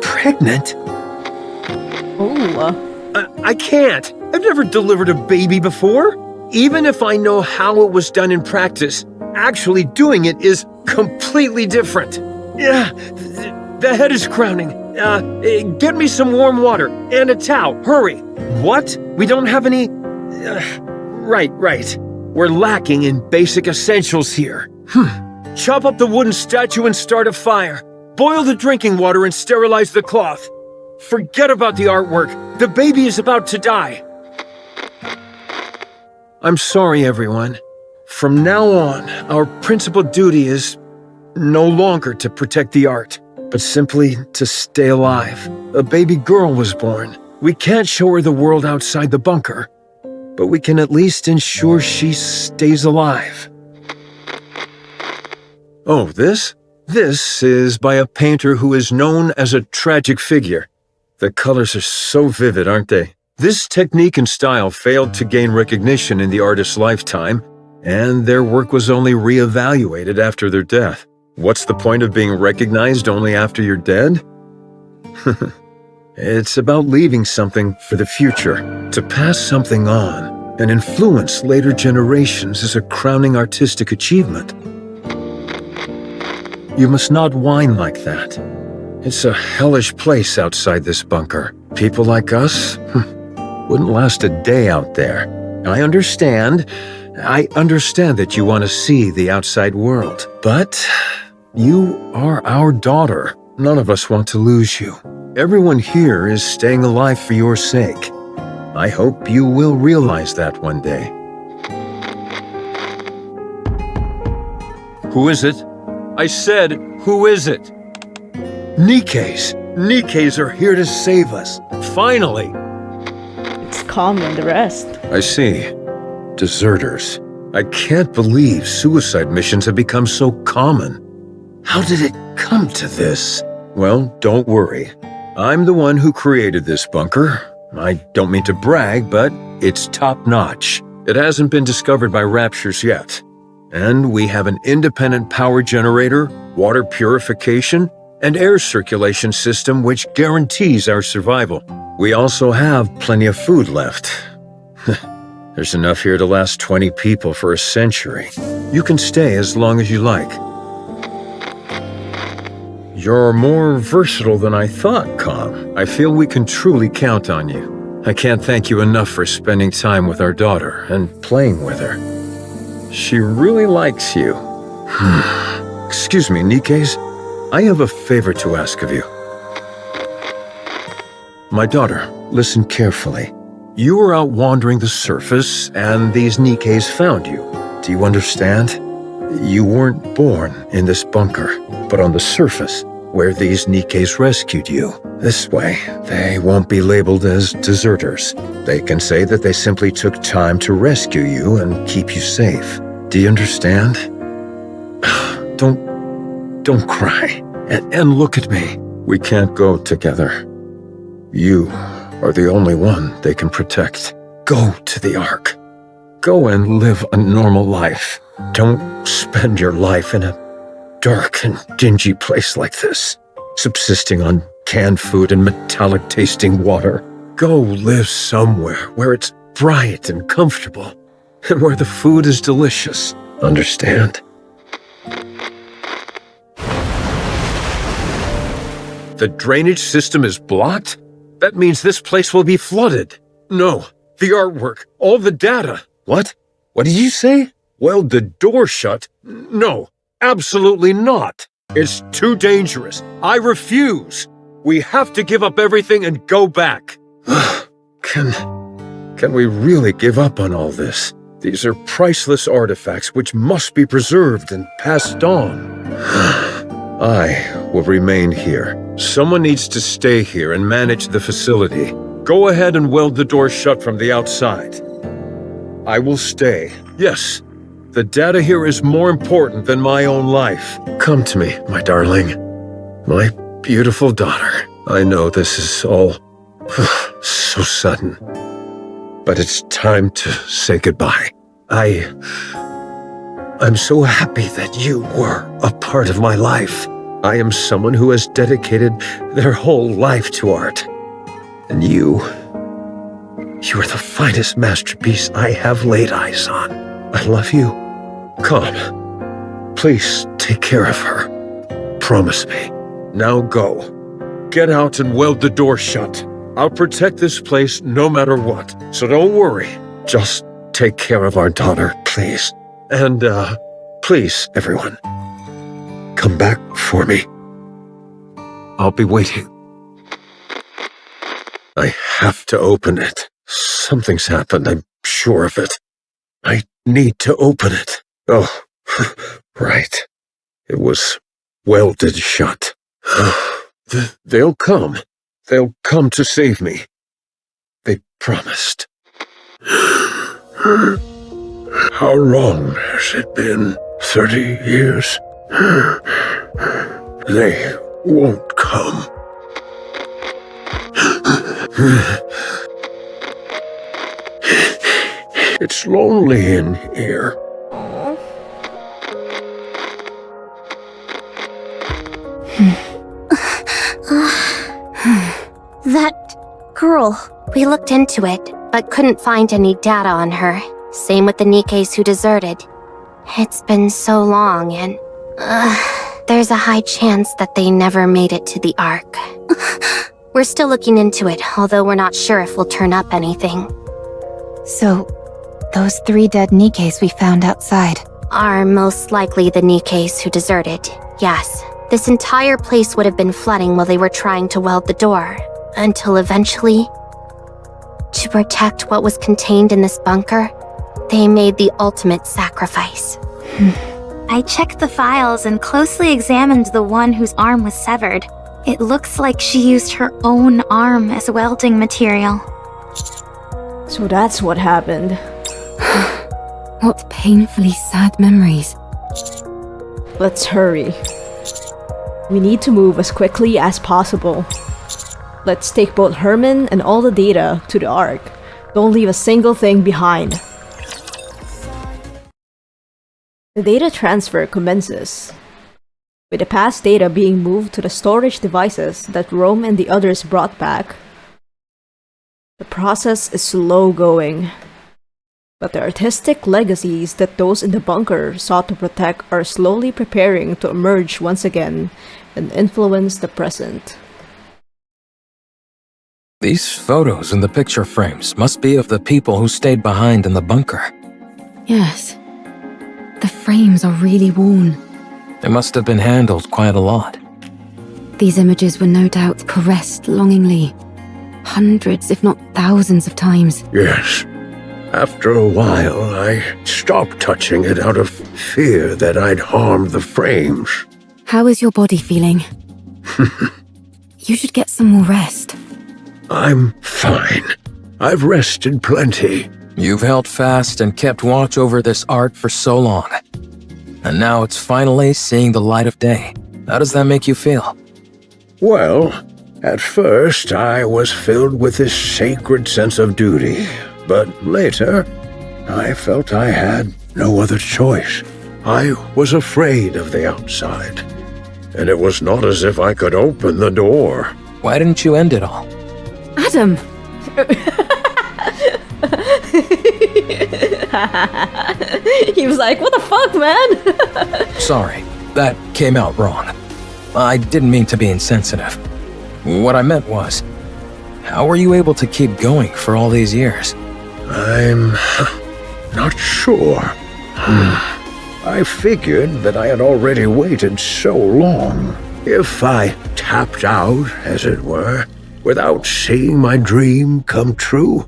Pregnant? Oh. I can't. I've never delivered a baby before. Even if I know how it was done in practice, actually doing it is completely different. Yeah, the head is crowning. Get me some warm water and a towel. Hurry. What? We don't have any... Right. We're lacking in basic essentials here. Chop up the wooden statue and start a fire. Boil the drinking water and sterilize the cloth. Forget about the artwork. The baby is about to die. I'm sorry, everyone. From now on, our principal duty is no longer to protect the art, but simply to stay alive. A baby girl was born. We can't show her the world outside the bunker, but we can at least ensure she stays alive. Oh, this? This is by a painter who is known as a tragic figure. The colors are so vivid, aren't they? This technique and style failed to gain recognition in the artist's lifetime, and their work was only re-evaluated after their death. What's the point of being recognized only after you're dead? It's about leaving something for the future. To pass something on and influence later generations is a crowning artistic achievement. You must not whine like that. It's a hellish place outside this bunker. People like us wouldn't last a day out there. I understand that you want to see the outside world. But you are our daughter. None of us want to lose you. Everyone here is staying alive for your sake. I hope you will realize that one day. Who is it? I said, who is it? Nikke's. Nikke's are here to save us. Finally. It's calm than the rest. I see. Deserters. I can't believe suicide missions have become so common. How did it come to this? Well, don't worry. I'm the one who created this bunker, I don't mean to brag, but it's top-notch. It hasn't been discovered by Raptures yet. And we have an independent power generator, water purification, and air circulation system which guarantees our survival. We also have plenty of food left. There's enough here to last 20 people for a century. You can stay as long as you like. You're more versatile than I thought, Com. I feel we can truly count on you. I can't thank you enough for spending time with our daughter and playing with her. She really likes you. Excuse me, Nikkes. I have a favor to ask of you. My daughter, listen carefully. You were out wandering the surface, and these Nikkes found you. Do you understand? You weren't born in this bunker, but on the surface, where these Nikkes rescued you. This way, they won't be labeled as deserters. They can say that they simply took time to rescue you and keep you safe. Do you understand? Don't cry. And look at me. We can't go together. You are the only one they can protect. Go to the Ark. Go and live a normal life. Don't spend your life in a dark and dingy place like this, subsisting on canned food and metallic-tasting water. Go live somewhere where it's bright and comfortable, and where the food is delicious. Understand? The drainage system is blocked? That means this place will be flooded. No, the artwork, all the data. What? What did you say? Weld the door shut? No, absolutely not. It's too dangerous. I refuse. We have to give up everything and go back. Can we really give up on all this? These are priceless artifacts which must be preserved and passed on. I will remain here. Someone needs to stay here and manage the facility. Go ahead and weld the door shut from the outside. I will stay. Yes, the data here is more important than my own life. Come to me, my darling. My beautiful daughter. I know this is all so sudden, but it's time to say goodbye. I'm so happy that you were a part of my life. I am someone who has dedicated their whole life to art. And you are the finest masterpiece I have laid eyes on. I love you. Come, please take care of her. Promise me. Now go. Get out and weld the door shut. I'll protect this place no matter what, so don't worry. Just take care of our daughter, please. And, please, everyone, come back for me. I'll be waiting. I have to open it. Something's happened, I'm sure of it. I need to open it. Oh, right. It was welded shut. They'll come. They'll come to save me. They promised. How long has it been? 30 years? They won't come. It's lonely in here. That girl. We looked into it, but couldn't find any data on her. Same with the Nikkes who deserted. It's been so long, and there's a high chance that they never made it to the Ark. We're still looking into it, although we're not sure if we'll turn up anything. So, those 3 dead Nikkes we found outside are most likely the Nikkes who deserted, yes. This entire place would have been flooding while they were trying to weld the door, until eventually, to protect what was contained in this bunker, they made the ultimate sacrifice. I checked the files and closely examined the one whose arm was severed. It looks like she used her own arm as welding material. So that's what happened. What painfully sad memories. Let's hurry. We need to move as quickly as possible. Let's take both Herman and all the data to the Ark. Don't leave a single thing behind. The data transfer commences, with the past data being moved to the storage devices that Rome and the others brought back. The process is slow going, but the artistic legacies that those in the bunker sought to protect are slowly preparing to emerge once again and influence the present. These photos in the picture frames must be of the people who stayed behind in the bunker. Yes. The frames are really worn. They must have been handled quite a lot. These images were no doubt caressed longingly. Hundreds, if not thousands of times. Yes. After a while, I stopped touching it out of fear that I'd harm the frames. How is your body feeling? You should get some more rest. I'm fine. I've rested plenty. You've held fast and kept watch over this art for so long. And now it's finally seeing the light of day. How does that make you feel? Well, at first I was filled with this sacred sense of duty. But later, I felt I had no other choice. I was afraid of the outside. And it was not as if I could open the door. Why didn't you end it all? Adam! He was like, what the fuck, man? Sorry, that came out wrong. I didn't mean to be insensitive. What I meant was, how were you able to keep going for all these years? I'm not sure. I figured that I had already waited so long. If I tapped out, as it were, without seeing my dream come true,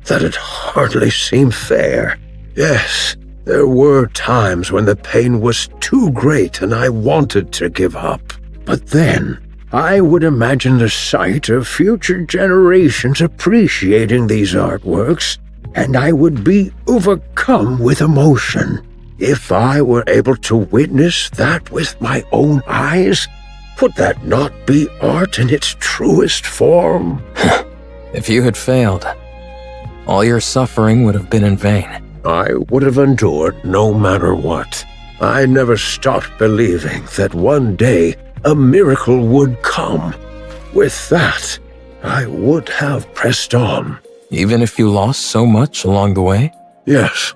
that it hardly seemed fair. Yes, there were times when the pain was too great and I wanted to give up. But then, I would imagine the sight of future generations appreciating these artworks, and I would be overcome with emotion. If I were able to witness that with my own eyes, would that not be art in its truest form? If you had failed, all your suffering would have been in vain. I would have endured no matter what. I never stopped believing that one day a miracle would come. With that, I would have pressed on. Even if you lost so much along the way? Yes,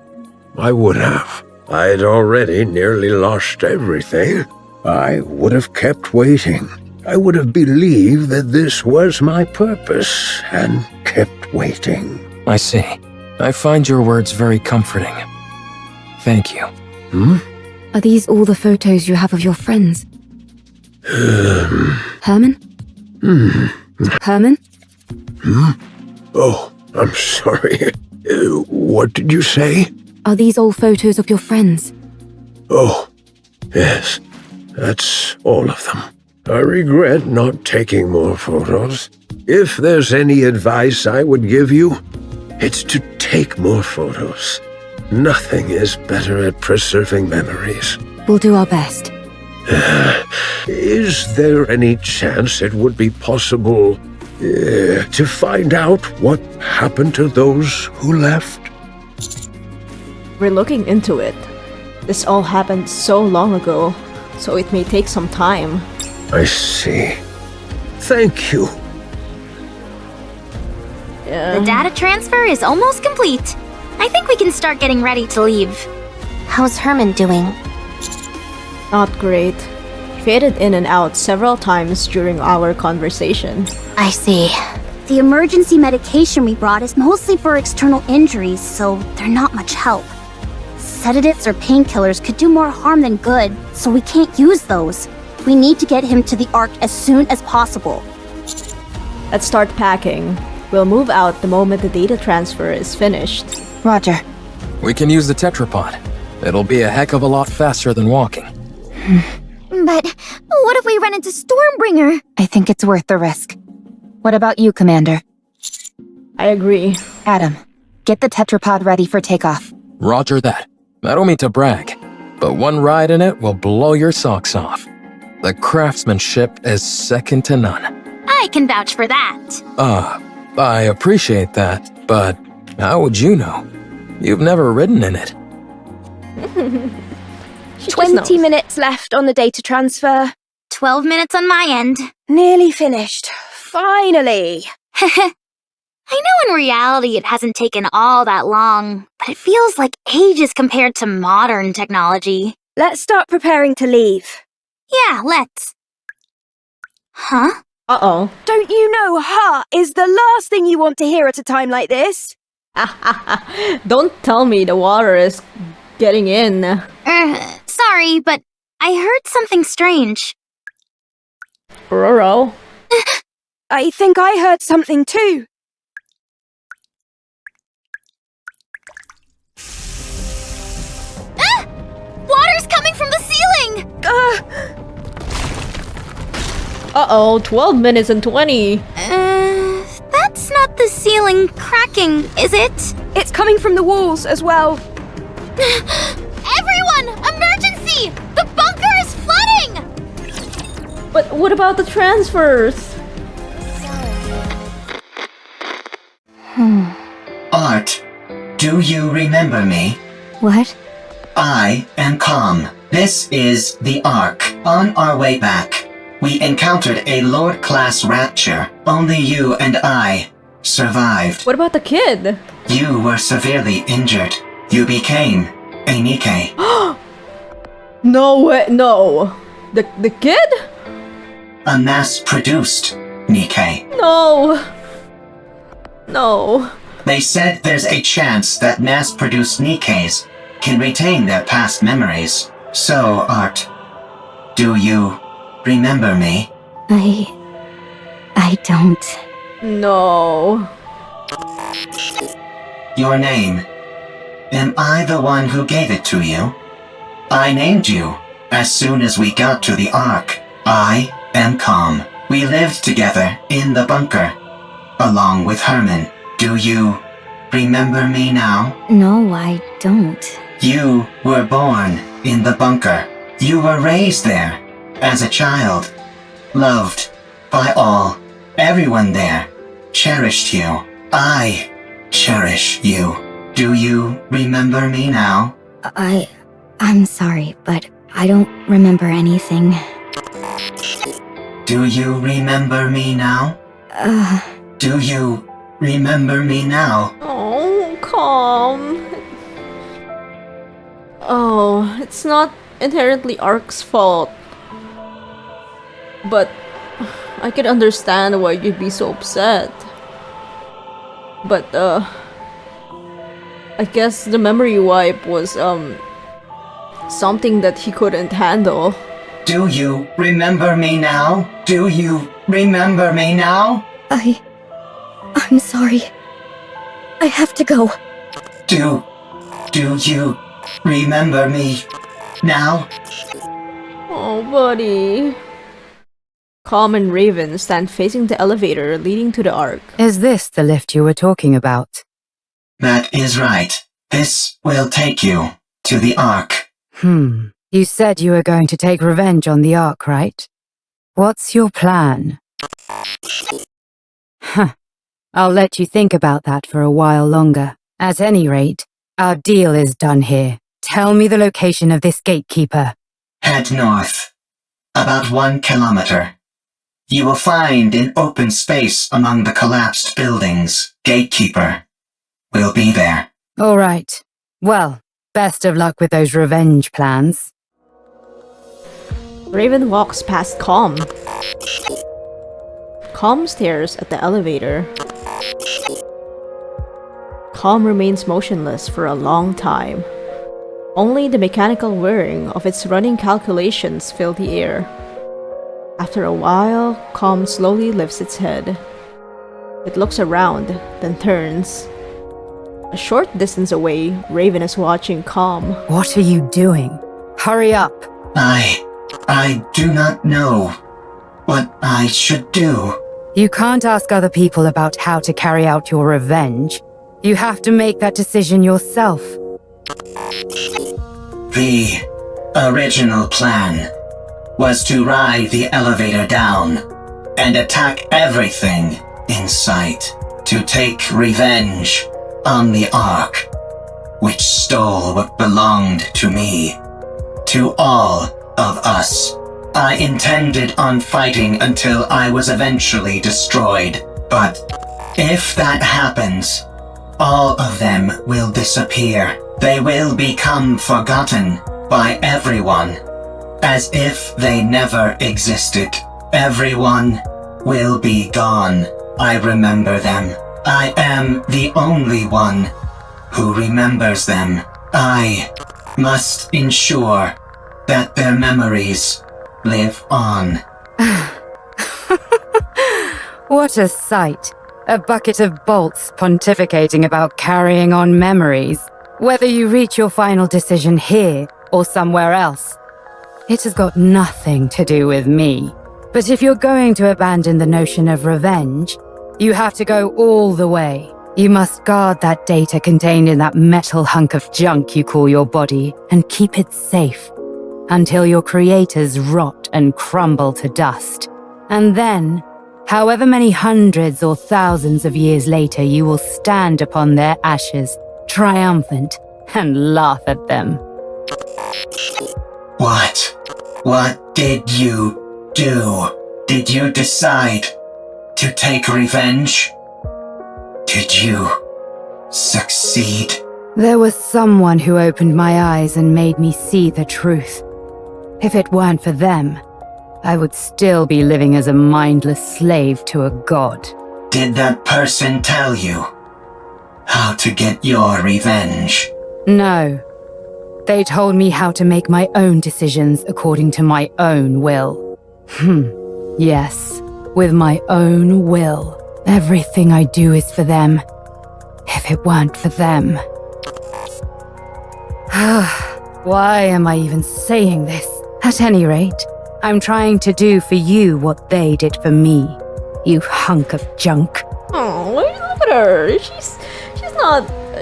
I would have. I'd already nearly lost everything. I would have kept waiting. I would have believed that this was my purpose and kept waiting. I see. I find your words very comforting. Thank you. Are these all the photos you have of your friends? Herman? Herman? Oh, I'm sorry. What did you say? Are these all photos of your friends? Oh, yes. That's all of them. I regret not taking more photos. If there's any advice I would give you, it's to take more photos. Nothing is better at preserving memories. We'll do our best. Is there any chance it would be possible to find out what happened to those who left? We're looking into it. This all happened so long ago, so it may take some time. I see. Thank you. The data transfer is almost complete. I think we can start getting ready to leave. How's Herman doing? Not great. He faded in and out several times during our conversation. I see. The emergency medication we brought is mostly for external injuries, so they're not much help. Sedatives or painkillers could do more harm than good, so we can't use those. We need to get him to the Ark as soon as possible. Let's start packing. We'll move out the moment the data transfer is finished. Roger. We can use the tetrapod. It'll be a heck of a lot faster than walking. But what if we run into Stormbringer? I think it's worth the risk. What about you, Commander? I agree. Adam, get the tetrapod ready for takeoff. Roger that. I don't mean to brag, but one ride in it will blow your socks off. The craftsmanship is second to none. Aye, I can vouch for that. I appreciate that, but how would you know? You've never ridden in it. 20 minutes left on the data transfer. 12 minutes on my end. Nearly finished. Finally. I know in reality it hasn't taken all that long, but it feels like ages compared to modern technology. Let's start preparing to leave. Yeah, let's. Huh? Uh-oh. Don't you know "ha" is the last thing you want to hear at a time like this? Don't tell me the water is getting in. Sorry, but I heard something strange. Roro. I think I heard something too. Water's coming from the ceiling! Uh-oh, 12 minutes and 20. That's not the ceiling cracking, is it? It's coming from the walls as well. Everyone! Emergency! The bunker is flooding! But what about the transfers? Art, do you remember me? What? I am Calm. This is the Ark. On our way back, we encountered a Lord-class rapture. Only you and I survived. What about the kid? You were severely injured. You became a Nikke. No way, no. The kid? A mass-produced Nikke. No. No. They said there's a chance that mass-produced Nikkes can retain their past memories. So, Art, do you remember me? I don't. No. Your name. Am I the one who gave it to you? I named you as soon as we got to the Ark. I am Calm. We lived together in the bunker, along with Herman. Do you remember me now? No, I don't. You were born in the bunker. You were raised there as a child, loved by all. Everyone there cherished you. I cherish you. Do you remember me now? I'm sorry, but I don't remember anything. Do you remember me now? Do you remember me now? Oh, Calm. Oh, it's not inherently Ark's fault. But I can understand why you'd be so upset. But, I guess the memory wipe was, something that he couldn't handle. Do you remember me now? Do you remember me now? I'm sorry. I have to go. Do you remember me now? Oh, buddy. Calm and Ravennn stand facing the elevator leading to the Ark. Is this the lift you were talking about? That is right. This will take you to the Ark. You said you were going to take revenge on the Ark, right? What's your plan? I'll let you think about that for a while longer. At any rate, our deal is done here. Tell me the location of this gatekeeper. Head north. About 1 kilometer. You will find an open space among the collapsed buildings. Gatekeeper will be there. All right. Well, best of luck with those revenge plans. Ravennn walks past Calm. Calm stares at the elevator. Calm remains motionless for a long time. Only the mechanical whirring of its running calculations fill the air. After a while, Calm slowly lifts its head. It looks around, then turns. A short distance away, Ravennn is watching Calm. What are you doing? Hurry up! I do not know what I should do. You can't ask other people about how to carry out your revenge. You have to make that decision yourself. The original plan was to ride the elevator down, and attack everything in sight to take revenge on the Ark, which stole what belonged to me, to all of us. I intended on fighting until I was eventually destroyed, but if that happens, all of them will disappear. They will become forgotten by everyone, as if they never existed. Everyone will be gone. I remember them. I am the only one who remembers them. I must ensure that their memories live on. What a sight. A bucket of bolts pontificating about carrying on memories. Whether you reach your final decision here or somewhere else, it has got nothing to do with me. But if you're going to abandon the notion of revenge, you have to go all the way. You must guard that data contained in that metal hunk of junk you call your body and keep it safe until your creators rot and crumble to dust. And then, however many hundreds or thousands of years later, you will stand upon their ashes, triumphant, and laugh at them. What did you do? Did you decide to take revenge? Did you succeed? There was someone who opened my eyes and made me see the truth. If it weren't for them, I would still be living as a mindless slave to a god. Did that person tell you how to get your revenge? No. They told me how to make my own decisions according to my own will. Yes, with my own will. Everything I do is for them. If it weren't for them... Why am I even saying this? At any rate, I'm trying to do for you what they did for me. You hunk of junk. Oh, look at her. She's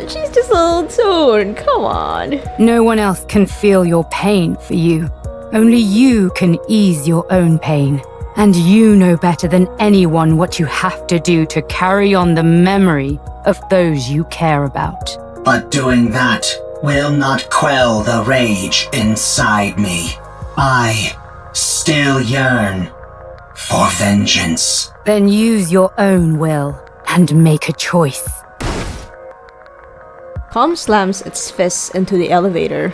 just a little toon. Come on. No one else can feel your pain for you. Only you can ease your own pain. And you know better than anyone what you have to do to carry on the memory of those you care about. But doing that will not quell the rage inside me. I still yearn for vengeance. Then use your own will and make a choice. Calm slams its fists into the elevator.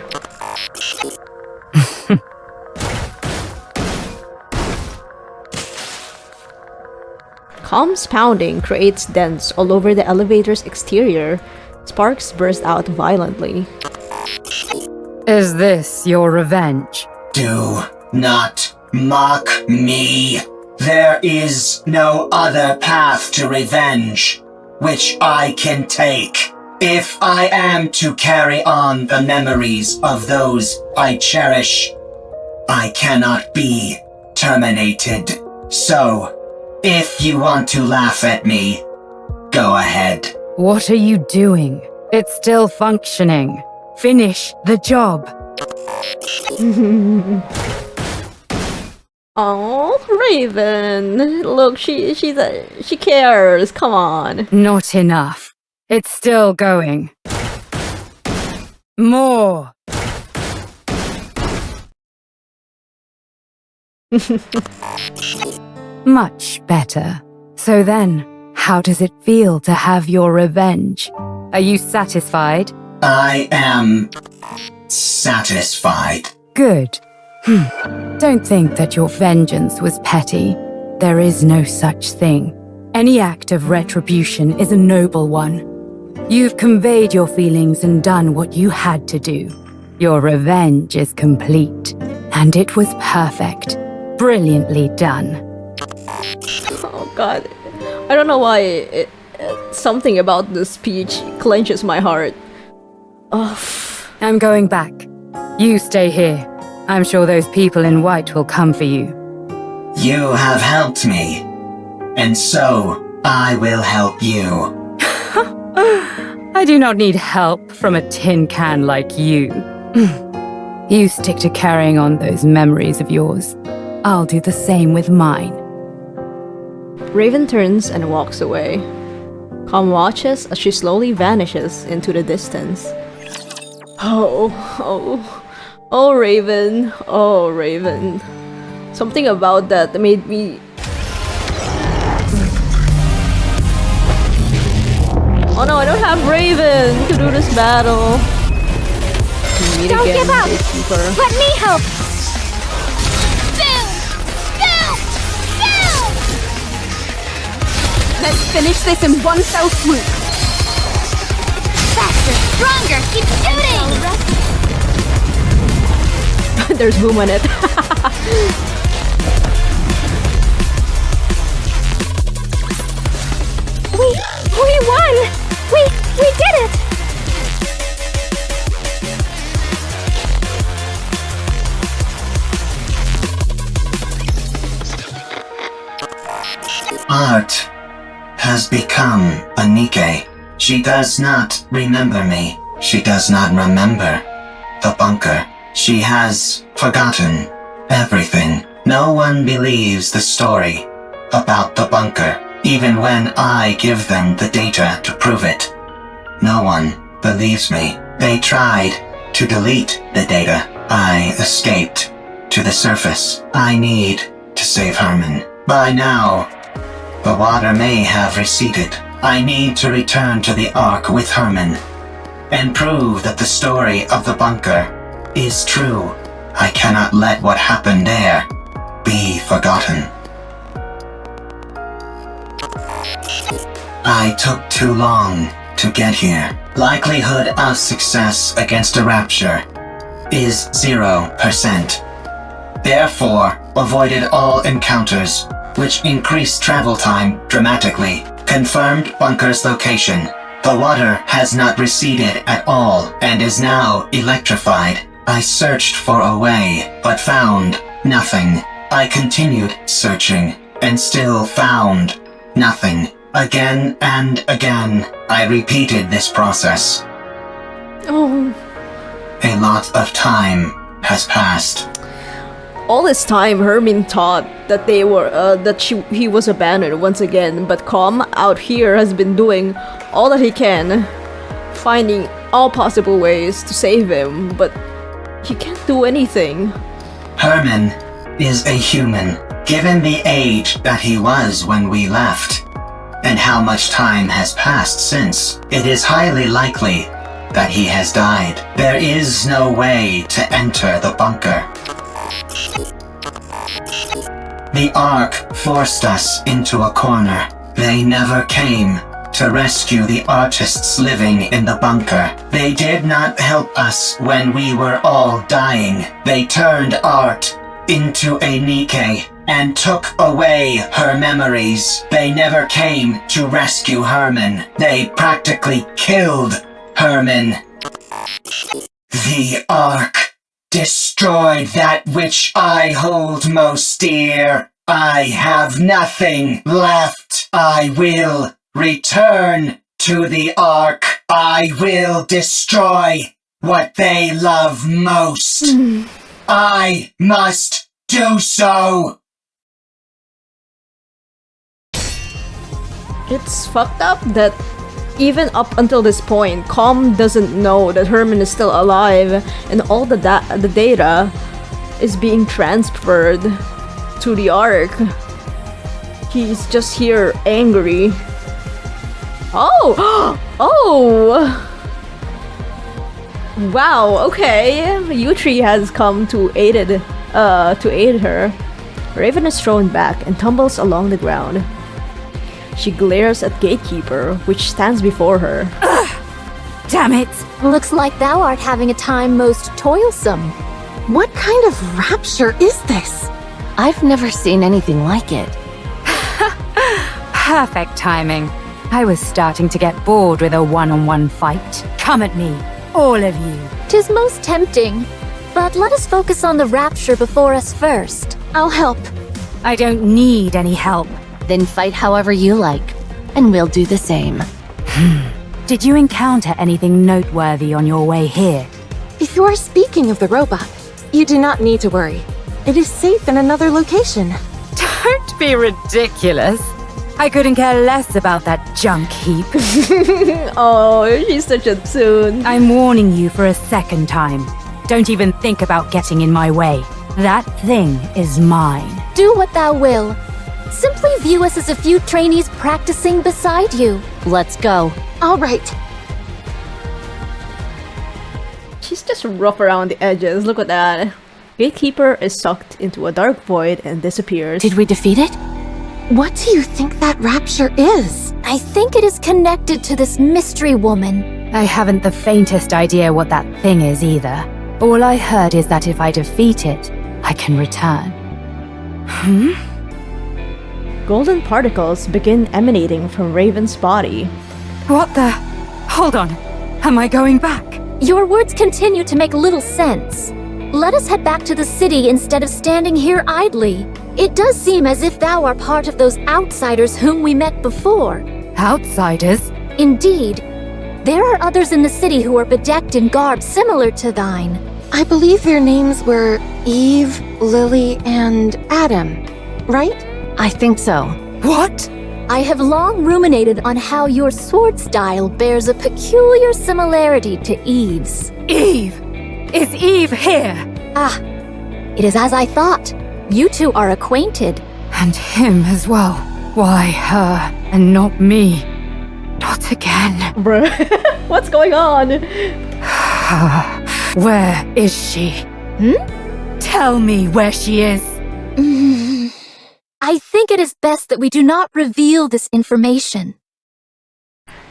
Calm's pounding creates dents all over the elevator's exterior. Sparks burst out violently. Is this your revenge? Do not mock me. There is no other path to revenge which I can take. If I am to carry on the memories of those I cherish, I cannot be terminated. So, if you want to laugh at me, go ahead. What are you doing? It's still functioning. Finish the job. Oh, Ravennn. Look, she cares. Come on. Not enough. It's still going. More. Much better. So then, how does it feel to have your revenge? Are you satisfied? I am satisfied. Good. Don't think that your vengeance was petty. There is no such thing. Any act of retribution is a noble one. You've conveyed your feelings and done what you had to do. Your revenge is complete. And it was perfect. Brilliantly done. Oh god. I don't know why something about this speech clenches my heart. Oh. I'm going back. You stay here. I'm sure those people in white will come for you. You have helped me, and so I will help you. I do not need help from a tin can like you. You stick to carrying on those memories of yours. I'll do the same with mine. Ravennn turns and walks away. Calm watches as she slowly vanishes into the distance. Oh, Ravennn. Oh, Ravennn. Something about that made me... Oh no, I don't have Ravennn to do this battle. Don't give up! Let me help! Boom! Boom! Boom! Let's finish this in one fell swoop. Faster, stronger, keep shooting! There's boom on it. We won! We did it! Art has become a Nikke. She does not remember me. She does not remember the bunker. She has forgotten everything. No one believes the story about the bunker, even when I give them the data to prove it. No one believes me. They tried to delete the data. I escaped to the surface. I need to save Herman. By now, the water may have receded. I need to return to the Ark with Herman and prove that the story of the bunker is true. I cannot let what happened there be forgotten. I took too long to get here. Likelihood of success against a rapture is 0%. Therefore, avoided all encounters, which increased travel time dramatically. Confirmed bunker's location. The water has not receded at all and is now electrified. I searched for a way, but found nothing. I continued searching and still found nothing. Again and again, I repeated this process. Oh. A lot of time has passed. All this time, Herman thought that he was abandoned once again, but Calm out here has been doing all that he can, finding all possible ways to save him, but he can't do anything. Herman is a human. Given the age that he was when we left, and how much time has passed since, it is highly likely that he has died. There is no way to enter the bunker. The Ark forced us into a corner. They never came to rescue the artists living in the bunker. They did not help us when we were all dying. They turned Art into a Nikke and took away her memories. They never came to rescue Herman. They practically killed Herman. The Ark destroyed that which I hold most dear. I have nothing left. I will return to the Ark. I will destroy what they love most. I must do so. It's fucked up that even up until this point, Calm doesn't know that Herman is still alive and all the data is being transferred to the Ark. He's just here angry. Oh! Oh! Wow, okay. Yutri has come to aid her. Ravennn is thrown back and tumbles along the ground. She glares at Gatekeeper, which stands before her. Damn it! Looks like thou art having a time most toilsome. What kind of rapture is this? I've never seen anything like it. Perfect timing. I was starting to get bored with a one-on-one fight. Come at me, all of you. 'Tis most tempting, but let us focus on the rapture before us first. I'll help. I don't need any help. Then fight however you like, and we'll do the same. Did you encounter anything noteworthy on your way here? If you are speaking of the robot, you do not need to worry. It is safe in another location. Don't be ridiculous. I couldn't care less about that junk heap. Oh, she's such a tsoon. I'm warning you for a second time. Don't even think about getting in my way. That thing is mine. Do what thou will. Simply view us as a few trainees practicing beside you. Let's go. All right. She's just rough around the edges. Look at that. Gatekeeper is sucked into a dark void and disappears. Did we defeat it? What do you think that rapture is? I think it is connected to this mystery woman. I haven't the faintest idea what that thing is either. All I heard is that if I defeat it, I can return. Golden particles begin emanating from Ravenn's body. What the? Hold on. Am I going back? Your words continue to make little sense. Let us head back to the city instead of standing here idly. It does seem as if thou art part of those outsiders whom we met before. Outsiders? Indeed. There are others in the city who are bedecked in garb similar to thine. I believe their names were Eve, Lily, and Adam, right? I think so. What? I have long ruminated on how your sword style bears a peculiar similarity to Eve's. Eve! Is Eve here? Ah, it is as I thought. You two are acquainted. And him as well. Why her and not me? Not again. Bruh, what's going on? Where is she? Tell me where she is. I think it is best that we do not reveal this information.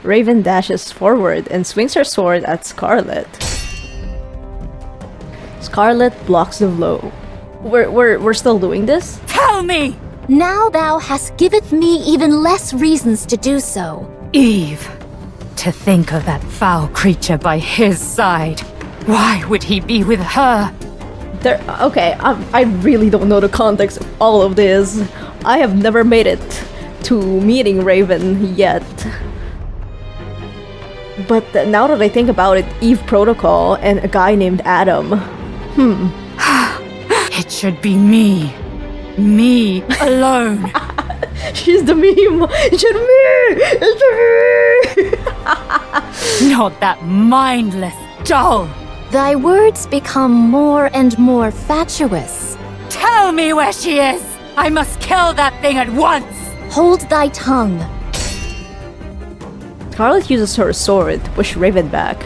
Ravennn dashes forward and swings her sword at Scarlet. Scarlet blocks the blow. We're still doing this? Tell me! Now thou hast giveth me even less reasons to do so. Eve. To think of that foul creature by his side. Why would he be with her? Okay, I really don't know the context of all of this. I have never made it to meeting Ravennn yet. But now that I think about it, Eve Protocol and a guy named Adam. It should be me. Me alone. She's the meme. It's me. Not that mindless doll. Thy words become more and more fatuous. Tell me where she is. I must kill that thing at once. Hold thy tongue. Scarlet uses her sword to push Ravennn back,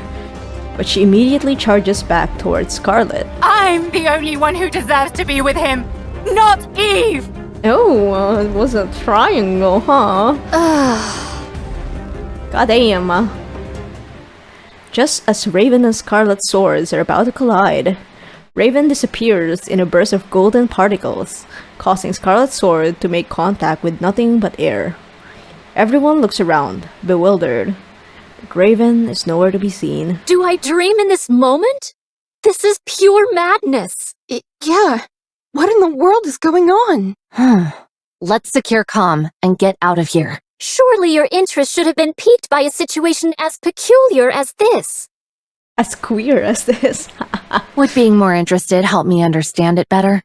but she immediately charges back towards Scarlet. I'm the only one who deserves to be with him, not Eve! Oh, it was a triangle, huh? Goddamn. Just as Ravennn and Scarlet's swords are about to collide, Ravennn disappears in a burst of golden particles, causing Scarlet's sword to make contact with nothing but air. Everyone looks around, bewildered. But Ravennn is nowhere to be seen. Do I dream in this moment? This is pure madness. Yeah. What in the world is going on? Let's secure comm and get out of here. Surely your interest should have been piqued by a situation as peculiar as this. As queer as this. Would being more interested help me understand it better?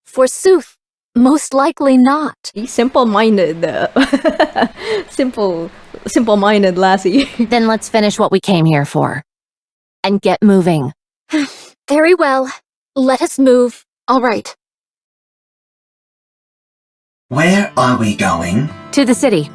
Forsooth, most likely not. Simple-minded. Simple-minded lassie. Then let's finish what we came here for. And get moving. Very well. Let us move. All right. Where are we going? To the city.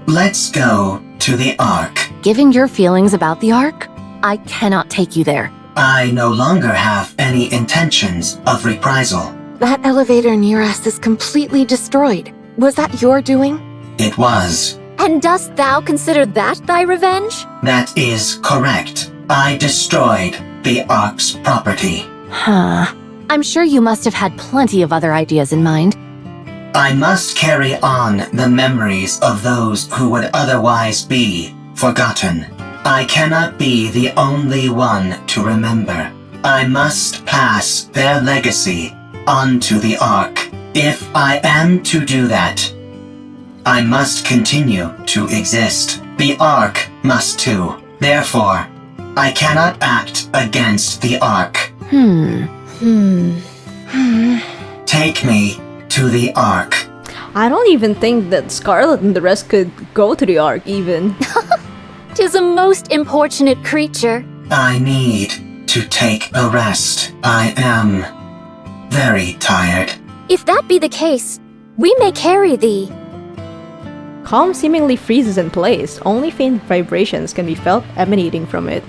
Let's go to the Ark. Given your feelings about the Ark, I cannot take you there. I no longer have any intentions of reprisal. That elevator near us is completely destroyed. Was that your doing? It was. And dost thou consider that thy revenge? That is correct. I destroyed the Ark's property. I'm sure you must have had plenty of other ideas in mind. I must carry on the memories of those who would otherwise be forgotten. I cannot be the only one to remember. I must pass their legacy onto the Ark. If I am to do that, I must continue to exist. The Ark must too. Therefore, I cannot act against the Ark. Take me to the Ark. I don't even think that Scarlet and the rest could go to the Ark, even. 'Tis a most importunate creature. I need to take a rest. I am very tired. If that be the case, we may carry thee. Calm seemingly freezes in place. Only faint vibrations can be felt emanating from it.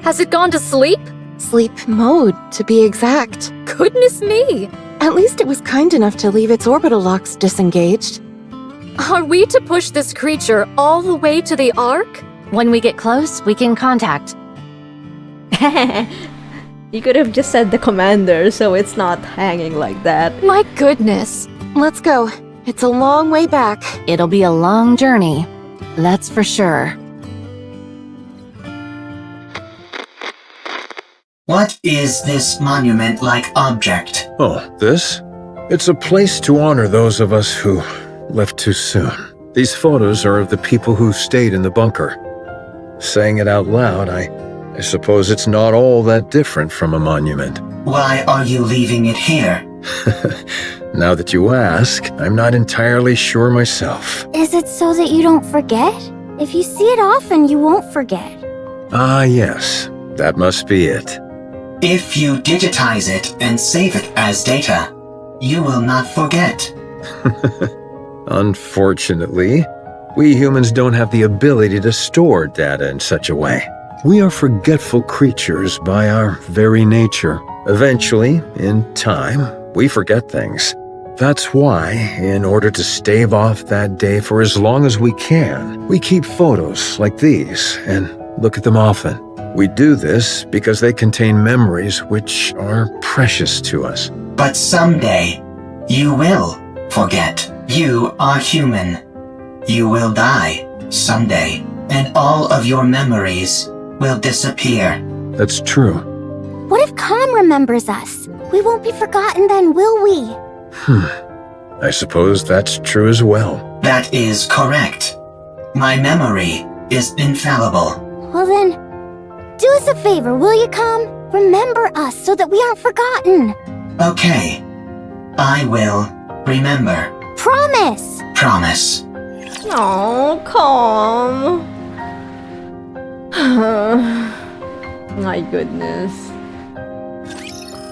Has it gone to sleep? Sleep mode, to be exact. Goodness me! At least it was kind enough to leave its orbital locks disengaged. Are we to push this creature all the way to the Ark? When we get close, we can contact. You could have just said the commander, so it's not hanging like that. My goodness. Let's go. It's a long way back. It'll be a long journey, that's for sure. What is this monument-like object? Oh, this? It's a place to honor those of us who left too soon. These photos are of the people who stayed in the bunker. Saying it out loud, I suppose it's not all that different from a monument. Why are you leaving it here? Now that you ask, I'm not entirely sure myself. Is it so that you don't forget? If you see it often, you won't forget. Ah, yes. That must be it. If you digitize it and save it as data, you will not forget. Unfortunately, we humans don't have the ability to store data in such a way. We are forgetful creatures by our very nature. Eventually, in time, we forget things. That's why, in order to stave off that day for as long as we can, we keep photos like these and look at them often. We do this because they contain memories which are precious to us. But someday, you will forget. You are human. You will die someday, and all of your memories will disappear. That's true. What if Calm remembers us? We won't be forgotten then, will we? I suppose that's true as well. That is correct. My memory is infallible. Well then, do us a favor, will you, Calm? Remember us so that we aren't forgotten. Okay. I will remember. Promise! Promise. Oh, Calm. My goodness.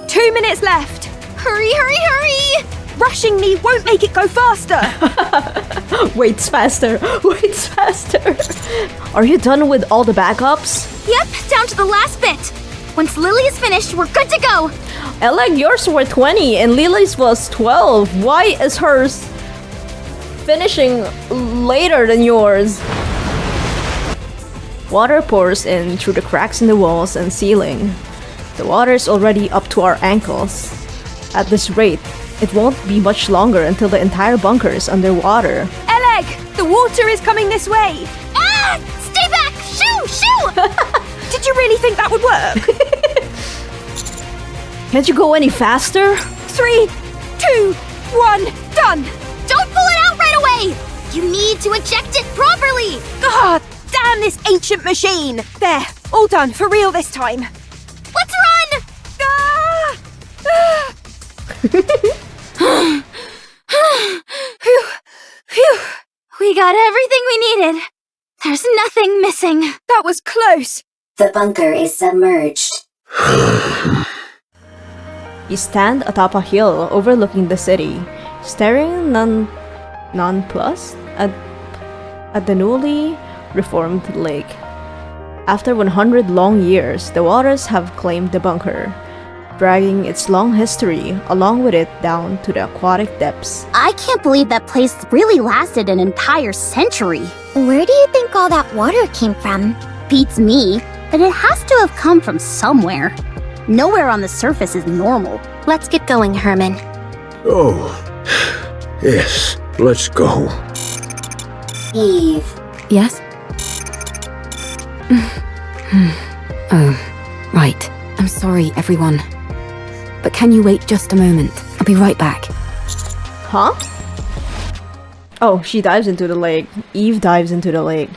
2 minutes left. Hurry, hurry, hurry! Rushing me won't make it go faster. Waits faster. Waits faster. Are you done with all the backups? Yep, down to the last bit. Once Lily is finished, we're good to go. Like yours were 20 and Lily's was 12. Why is hers finishing later than yours? Water pours in through the cracks in the walls and ceiling. The water is already up to our ankles. At this rate, it won't be much longer until the entire bunker is underwater. Eleg, the water is coming this way. Ah! Stay back! Shoo! Shoo! Did you really think that would work? Can't you go any faster? 3, 2, 1, done! Don't pull it out right away! You need to eject it properly! God damn this ancient machine! There, all done, for real this time. Let's run! Ah! Phew, phew. We got everything we needed. There's nothing missing. That was close. The bunker is submerged. You stand atop a hill overlooking the city, staring nonplussed at the newly reformed lake. After 100 long years, the waters have claimed the bunker, dragging its long history along with it down to the aquatic depths. I can't believe that place really lasted an entire century. Where do you think all that water came from? Beats me, but it has to have come from somewhere. Nowhere on the surface is normal. Let's get going, Herman. Oh, yes, let's go. Eve. Yes? Oh, right. I'm sorry, everyone. But can you wait just a moment? I'll be right back. Huh? Oh, she dives into the lake. Eve dives into the lake.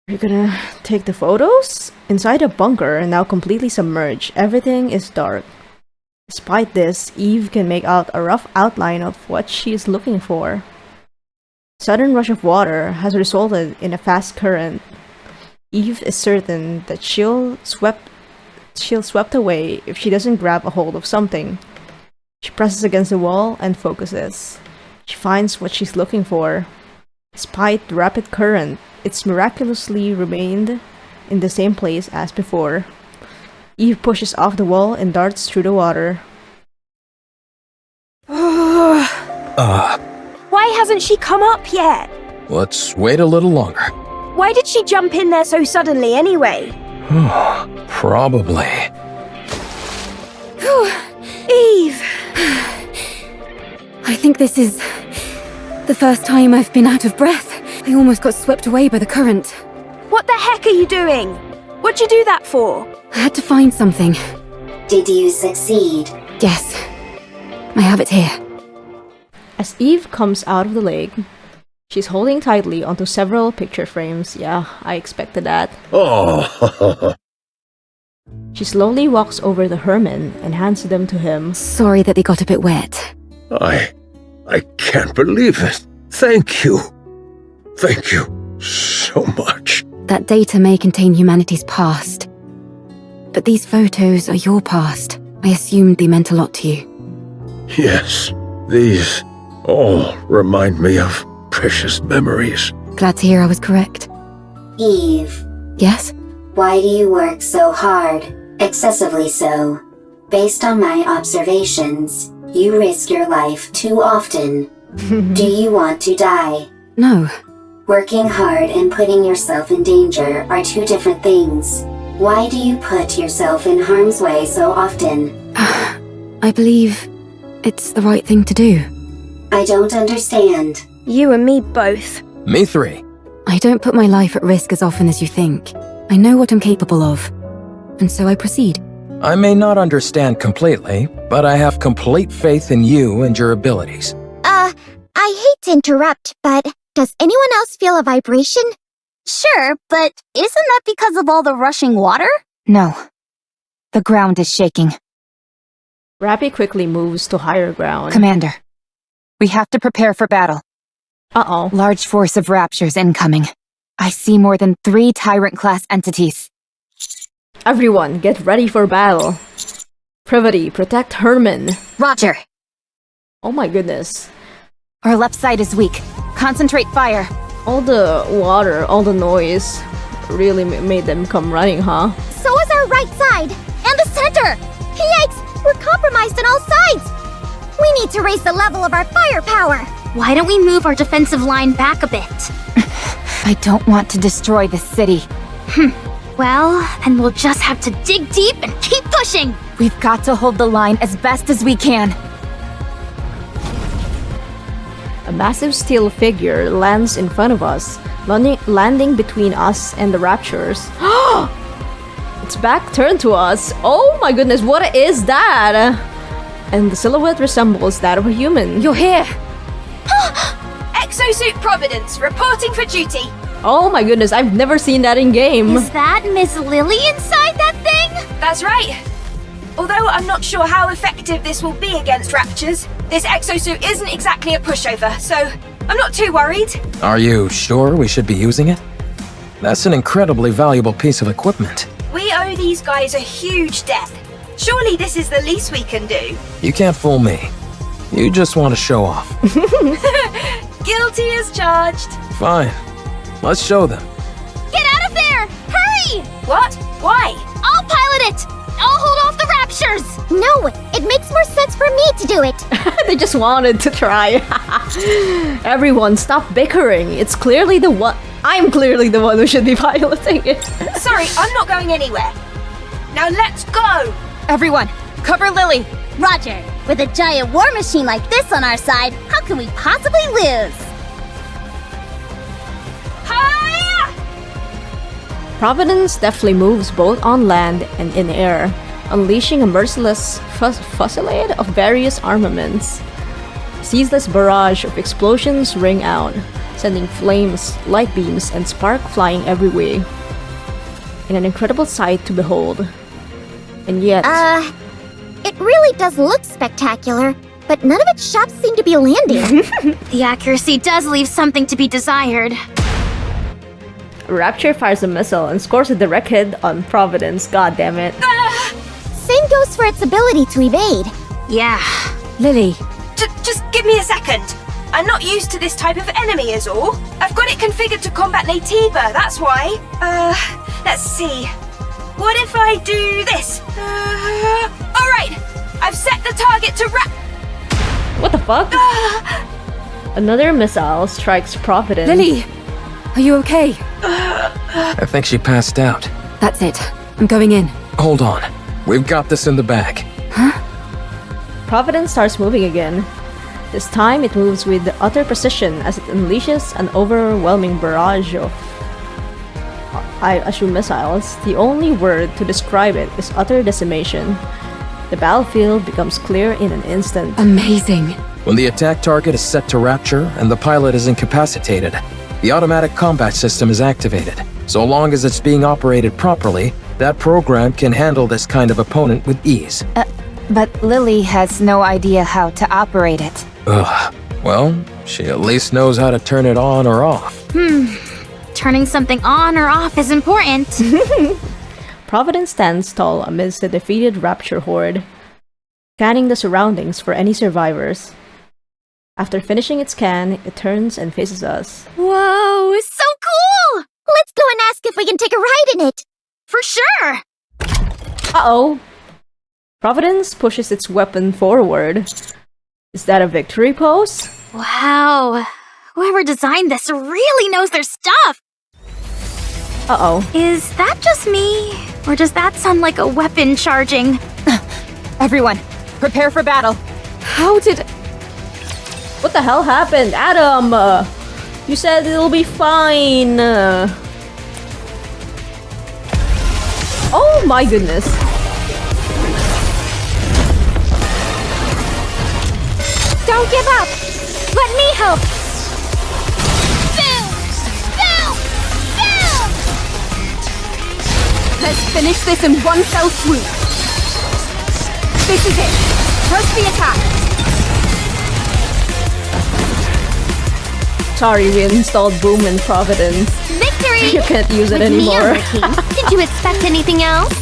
You're gonna take the photos? Inside a bunker, now completely submerged, everything is dark. Despite this, Eve can make out a rough outline of what she is looking for. Sudden rush of water has resulted in a fast current. Eve is certain that she'll swept away if she doesn't grab a hold of something. She presses against the wall and focuses. She finds what she's looking for. Despite the rapid current, it's miraculously remained in the same place as before. Eve pushes off the wall and darts through the water. Why hasn't she come up yet? Let's wait a little longer. Why did she jump in there so suddenly anyway? Probably. Eve! I think this is the first time I've been out of breath. I almost got swept away by the current. What the heck are you doing? What'd you do that for? I had to find something. Did you succeed? Yes. I have it here. As Eve comes out of the lake, she's holding tightly onto several picture frames. Yeah, I expected that. Oh. She slowly walks over to Herman and hands them to him. Sorry that they got a bit wet. I can't believe it. Thank you. Thank you so much. That data may contain humanity's past. But these photos are your past. I assumed they meant a lot to you. Yes, these all remind me of precious memories. Glad to hear I was correct. Eve. Yes? Why do you work so hard? Excessively so. Based on my observations, you risk your life too often. Do you want to die? No. Working hard and putting yourself in danger are two different things. Why do you put yourself in harm's way so often? I believe it's the right thing to do. I don't understand. You and me both. Me three. I don't put my life at risk as often as you think. I know what I'm capable of, and so I proceed. I may not understand completely, but I have complete faith in you and your abilities. I hate to interrupt, but does anyone else feel a vibration? Sure, but isn't that because of all the rushing water? No. The ground is shaking. Rappy quickly moves to higher ground. Commander, we have to prepare for battle. Uh-oh. Large force of raptures incoming. I see more than 3 Tyrant-class entities. Everyone, get ready for battle. Privity, protect Herman. Roger. Oh my goodness. Our left side is weak. Concentrate fire. All the water, all the noise really made them come running, huh? So is our right side! And the center! Yikes! We're compromised on all sides! We need to raise the level of our firepower! Why don't we move our defensive line back a bit? I don't want to destroy the city. Well, then we'll just have to dig deep and keep pushing! We've got to hold the line as best as we can. A massive steel figure lands in front of us, landing between us and the raptures. Its back turned to us. Oh my goodness, what is that? And the silhouette resembles that of a human. You're here! Exosuit Providence, reporting for duty. Oh my goodness, I've never seen that in game. Is that Miss Lily inside that thing? That's right. Although I'm not sure how effective this will be against raptures, this exosuit isn't exactly a pushover, so I'm not too worried. Are you sure we should be using it? That's an incredibly valuable piece of equipment. We owe these guys a huge debt. Surely this is the least we can do. You can't fool me. You just want to show off. Guilty as charged. Fine. Let's show them. Get out of there! Hurry! What? Why? I'll pilot it! I'll hold off the raptures! No, it makes more sense for me to do it. They just wanted to try. Everyone, stop bickering. It's clearly the one. I'm clearly the one who should be piloting it. Sorry, I'm not going anywhere. Now let's go! Everyone, cover Lily! Roger, with a giant war machine like this on our side, how can we possibly lose? Hiya! Providence deftly moves both on land and in air, unleashing a merciless fusillade of various armaments. A ceaseless barrage of explosions ring out, sending flames, light beams, and spark flying every way. In an incredible sight to behold. And yet... It really does look spectacular, but none of its shots seem to be landing. The accuracy does leave something to be desired. Rapture fires a missile and scores a direct hit on Providence. God damn it. Same goes for its ability to evade. Yeah. Lily. Just give me a second. I'm not used to this type of enemy is all. I've got it configured to combat Nativa, that's why. Let's see. What if I do this? Alright, I've set the target to What the fuck? Another missile strikes Providence. Lily! Are you okay? I think she passed out. That's it. I'm going in. Hold on. We've got this in the bag. Providence starts moving again. This time it moves with utter precision as it unleashes an overwhelming barrage of, I assume, missiles. The only word to describe it is utter decimation. The battlefield becomes clear in an instant. Amazing. When the attack target is set to Rapture and the pilot is incapacitated, the automatic combat system is activated. So long as it's being operated properly, that program can handle this kind of opponent with ease. But Lily has no idea how to operate it. Ugh. Well, she at least knows how to turn it on or off. Turning something on or off is important. Providence stands tall amidst the defeated Rapture horde, scanning the surroundings for any survivors. After finishing its scan, it turns and faces us. Whoa, so cool! Let's go and ask if we can take a ride in it. For sure! Uh-oh. Providence pushes its weapon forward. Is that a victory pose? Wow. Whoever designed this really knows their stuff. Uh-oh. Is that just me? Or does that sound like a weapon charging? Everyone, prepare for battle. How did... What the hell happened? Adam! You said it'll be fine. Oh my goodness. Don't give up! Let me help! Boom! Boom! Boom! Let's finish this in one fell swoop. This is it. Press the attack. Sorry, we installed Boom in Providence. Victory! You can't use it With me anymore. on the team. Did you expect anything else?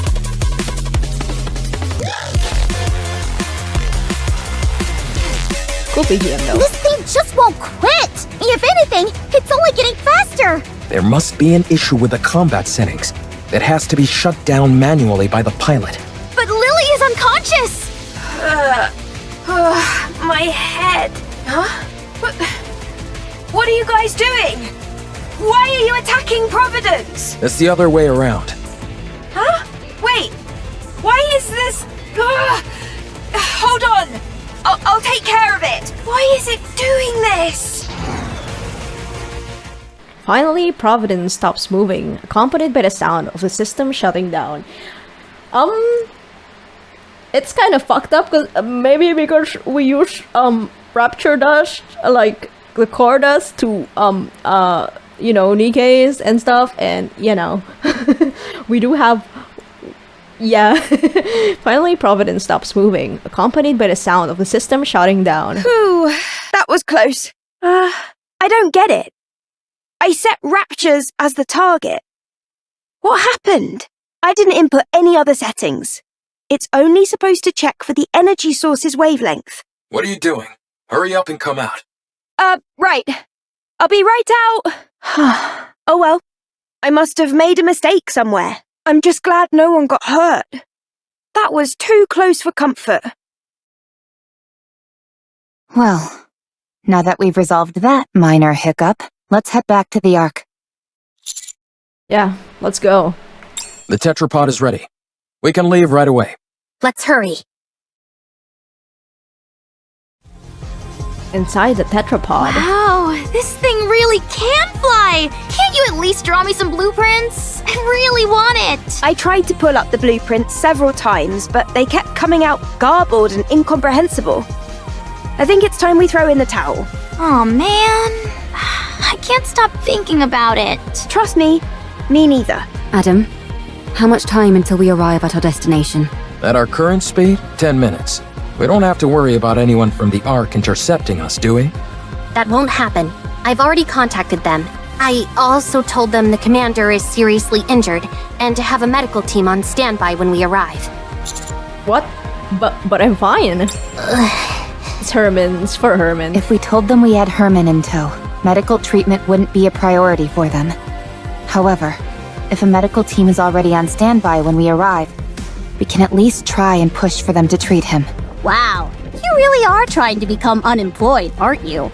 Cool BGM though. This thing just won't quit! If anything, it's only getting faster! There must be an issue with the combat settings that has to be shut down manually by the pilot. But Lily is unconscious! My head. Huh? What are you guys doing? Why are you attacking Providence? It's the other way around. Huh? Wait. Why is this... Hold on. I'll take care of it. Why is it doing this? Finally, Providence stops moving, accompanied by the sound of the system shutting down. It's kind of fucked up because maybe because we use Rapture dust, like the core dust to you know, Nikke's and stuff, and you know, we do have. Yeah. Finally, Providence stops moving, accompanied by the sound of the system shutting down. Whew, that was close. I don't get it. I set Raptures as the target. What happened? I didn't input any other settings. It's only supposed to check for the energy source's wavelength. What are you doing? Hurry up and come out. Right. I'll be right out. Oh well. I must have made a mistake somewhere. I'm just glad no one got hurt. That was too close for comfort. Well, now that we've resolved that minor hiccup, let's head back to the Ark. Yeah, let's go. The tetrapod is ready. We can leave right away. Let's hurry. Inside the tetrapod. Wow, this thing really can fly! Can't you at least draw me some blueprints? I really want it! I tried to pull up the blueprints several times, but they kept coming out garbled and incomprehensible. I think it's time we throw in the towel. Oh man, I can't stop thinking about it. Trust me, me neither. Adam, how much time until we arrive at our destination? At our current speed, 10 minutes. We don't have to worry about anyone from the Ark intercepting us, do we? That won't happen. I've already contacted them. I also told them the commander is seriously injured and to have a medical team on standby when we arrive. What? But I'm fine. It's Herman. It's for Herman. If we told them we had Herman in tow, medical treatment wouldn't be a priority for them. However, if a medical team is already on standby when we arrive, we can at least try and push for them to treat him. Wow, you really are trying to become unemployed, aren't you?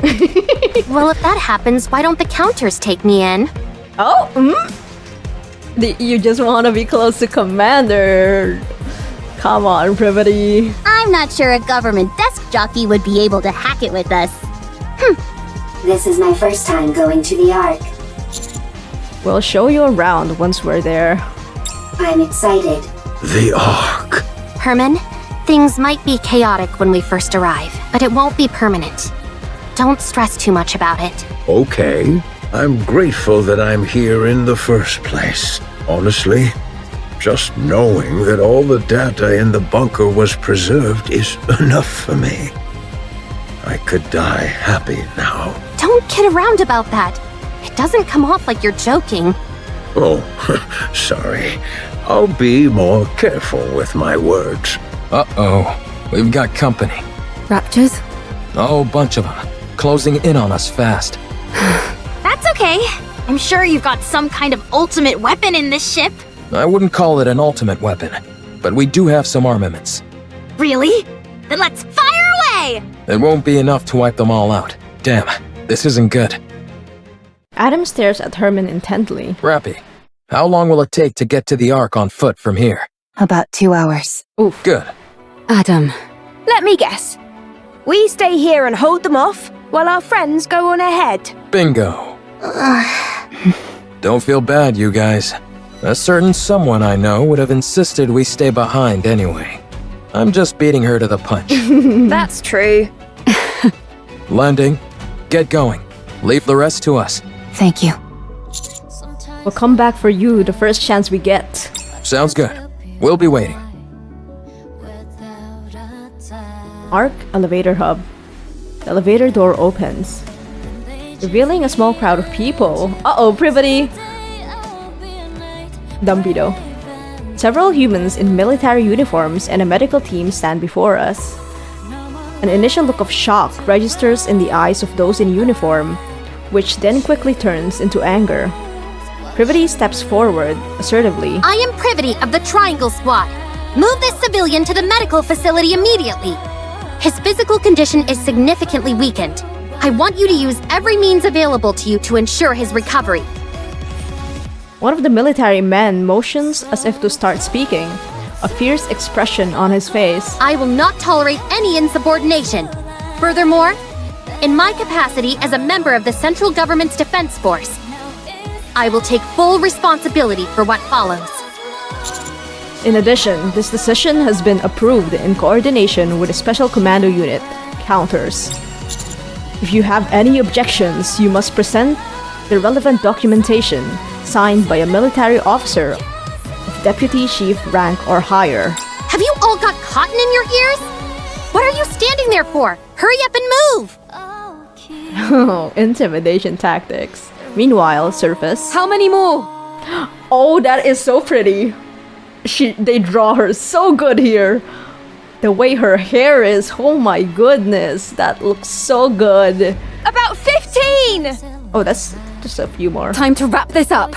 Well, if that happens, why don't the counters take me in? Oh, you just want to be close to Commander. Come on, Privity. I'm not sure a government desk jockey would be able to hack it with us. This is my first time going to the Ark. We'll show you around once we're there. I'm excited. The Ark. Herman, things might be chaotic when we first arrive, but it won't be permanent. Don't stress too much about it. Okay. I'm grateful that I'm here in the first place. Honestly, just knowing that all the data in the bunker was preserved is enough for me. I could die happy now. Don't kid around about that. It doesn't come off like you're joking. Oh, sorry. I'll be more careful with my words. Uh-oh. We've got company. Raptors? A whole bunch of them. Closing in on us fast. That's okay. I'm sure you've got some kind of ultimate weapon in this ship. I wouldn't call it an ultimate weapon, but we do have some armaments. Really? Then let's fire away! It won't be enough to wipe them all out. Damn, this isn't good. Adam stares at Herman intently. Rappy, how long will it take to get to the Ark on foot from here? About 2 hours. Oof. Good. Adam. Let me guess. We stay here and hold them off while our friends go on ahead. Bingo. Don't feel bad, you guys. A certain someone I know would have insisted we stay behind anyway. I'm just beating her to the punch. That's true. Landing. Get going. Leave the rest to us. Thank you. We'll come back for you the first chance we get. Sounds good. We'll be waiting. Ark elevator hub. The elevator door opens, revealing a small crowd of people. Uh-oh, Privity! Dumpido. Several humans in military uniforms and a medical team stand before us. An initial look of shock registers in the eyes of those in uniform, which then quickly turns into anger. Privity steps forward, assertively. I am Privity of the Triangle Squad. Move this civilian to the medical facility immediately. His physical condition is significantly weakened. I want you to use every means available to you to ensure his recovery. One of the military men motions as if to start speaking, a fierce expression on his face. I will not tolerate any insubordination. Furthermore, in my capacity as a member of the Central Government's Defense Force, I will take full responsibility for what follows. In addition, this decision has been approved in coordination with a Special Commando Unit, Counters. If you have any objections, you must present the relevant documentation signed by a military officer of Deputy Chief rank or higher. Have you all got cotton in your ears? What are you standing there for? Hurry up and move! Oh, intimidation tactics. Meanwhile, surface. How many more? Oh, that is so pretty. They draw her so good here. The way her hair is, oh my goodness, that looks so good. About 15! Oh, that's just a few more. Time to wrap this up.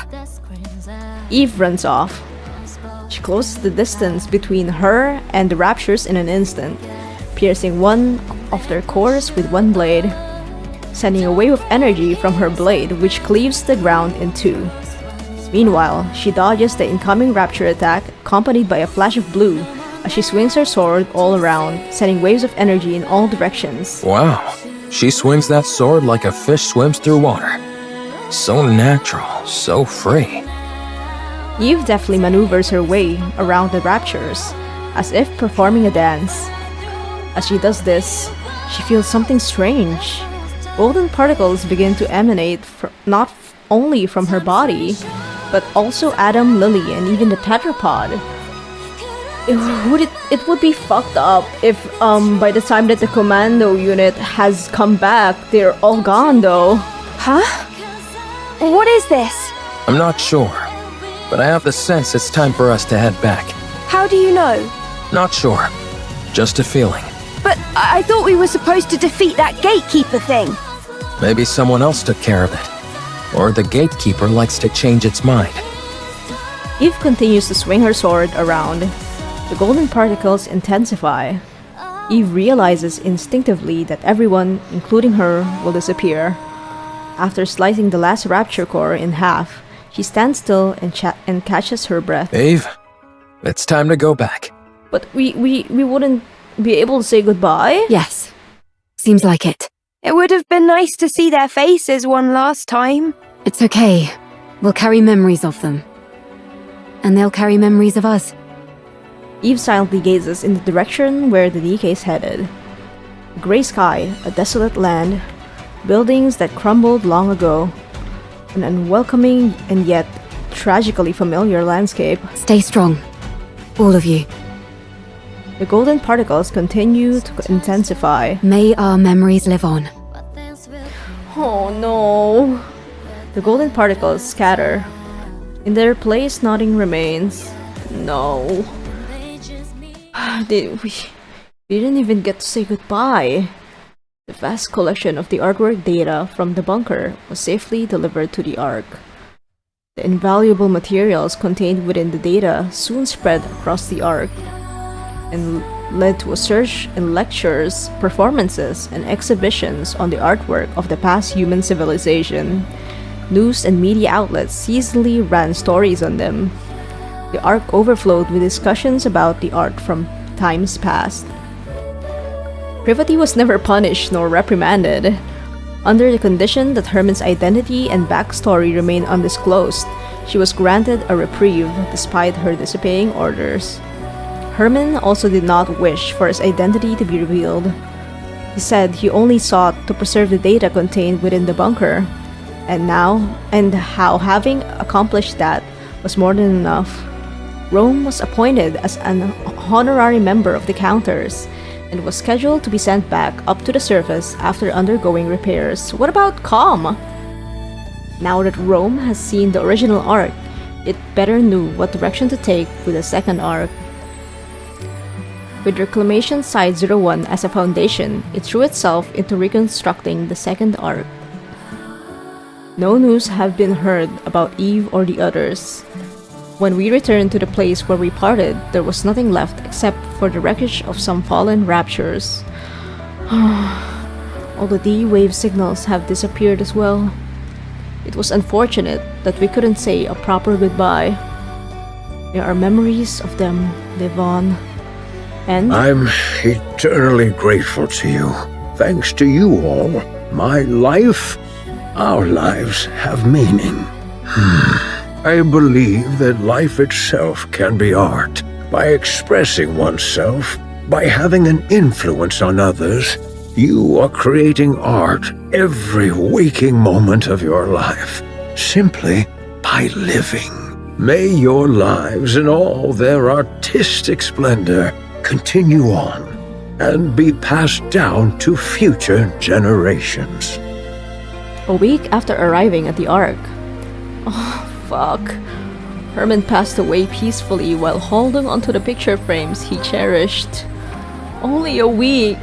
Eve runs off. She closes the distance between her and the Raptures in an instant, piercing one of their cores with one blade, sending a wave of energy from her blade which cleaves the ground in two. Meanwhile, she dodges the incoming Rapture attack, accompanied by a flash of blue, as she swings her sword all around, sending waves of energy in all directions. Wow, she swings that sword like a fish swims through water. So natural, so free. Eve deftly maneuvers her way around the Raptures, as if performing a dance. As she does this, she feels something strange. Golden particles begin to emanate not only from her body, but also Adam, Lily, and even the tetrapod. it would be fucked up if by the time that the commando unit has come back, they're all gone though. Huh? What is this? I'm not sure, but I have the sense it's time for us to head back. How do you know? Not sure. Just a feeling. But I thought we were supposed to defeat that gatekeeper thing. Maybe someone else took care of it. Or the gatekeeper likes to change its mind. Eve continues to swing her sword around. The golden particles intensify. Eve realizes instinctively that everyone, including her, will disappear. After slicing the last rapture core in half, she stands still and catches her breath. Eve, it's time to go back. But we wouldn't be able to say goodbye? Yes. Seems like it. It would have been nice to see their faces one last time. It's okay. We'll carry memories of them. And they'll carry memories of us. Eve silently gazes in the direction where the Nikke is headed. A gray sky, a desolate land, buildings that crumbled long ago, an unwelcoming and yet tragically familiar landscape. Stay strong, all of you. The golden particles continue to intensify. May our memories live on. Oh no. The golden particles scatter. In their place, nothing remains. No. We didn't even get to say goodbye. The vast collection of the artwork data from the bunker was safely delivered to the Ark. The invaluable materials contained within the data soon spread across the Ark and led to a surge in lectures, performances, and exhibitions on the artwork of the past human civilization. News and media outlets easily ran stories on them. The Ark overflowed with discussions about the art from times past. Privity was never punished nor reprimanded. Under the condition that Hermann's identity and backstory remain undisclosed, she was granted a reprieve despite her disobeying orders. Hermann also did not wish for his identity to be revealed. He said he only sought to preserve the data contained within the bunker, and how having accomplished that was more than enough. Rome was appointed as an honorary member of the Counters, and was scheduled to be sent back up to the surface after undergoing repairs. What about Com? Now that Rome has seen the original Ark, it better knew what direction to take with the second Ark. With Reclamation Site 01 as a foundation, it threw itself into reconstructing the second Ark. No news have been heard about Eve or the others. When we returned to the place where we parted, there was nothing left except for the wreckage of some fallen raptures. All the D-wave signals have disappeared as well. It was unfortunate that we couldn't say a proper goodbye. There are memories of them live on. And I'm eternally grateful to you. Thanks to you all, my life, our lives have meaning. I believe that life itself can be art. By expressing oneself, by having an influence on others, you are creating art every waking moment of your life, simply by living. May your lives in all their artistic splendor continue on and be passed down to future generations. a week after arriving at the Ark. Oh, fuck. Hermann passed away peacefully while holding onto the picture frames he cherished. Only a week.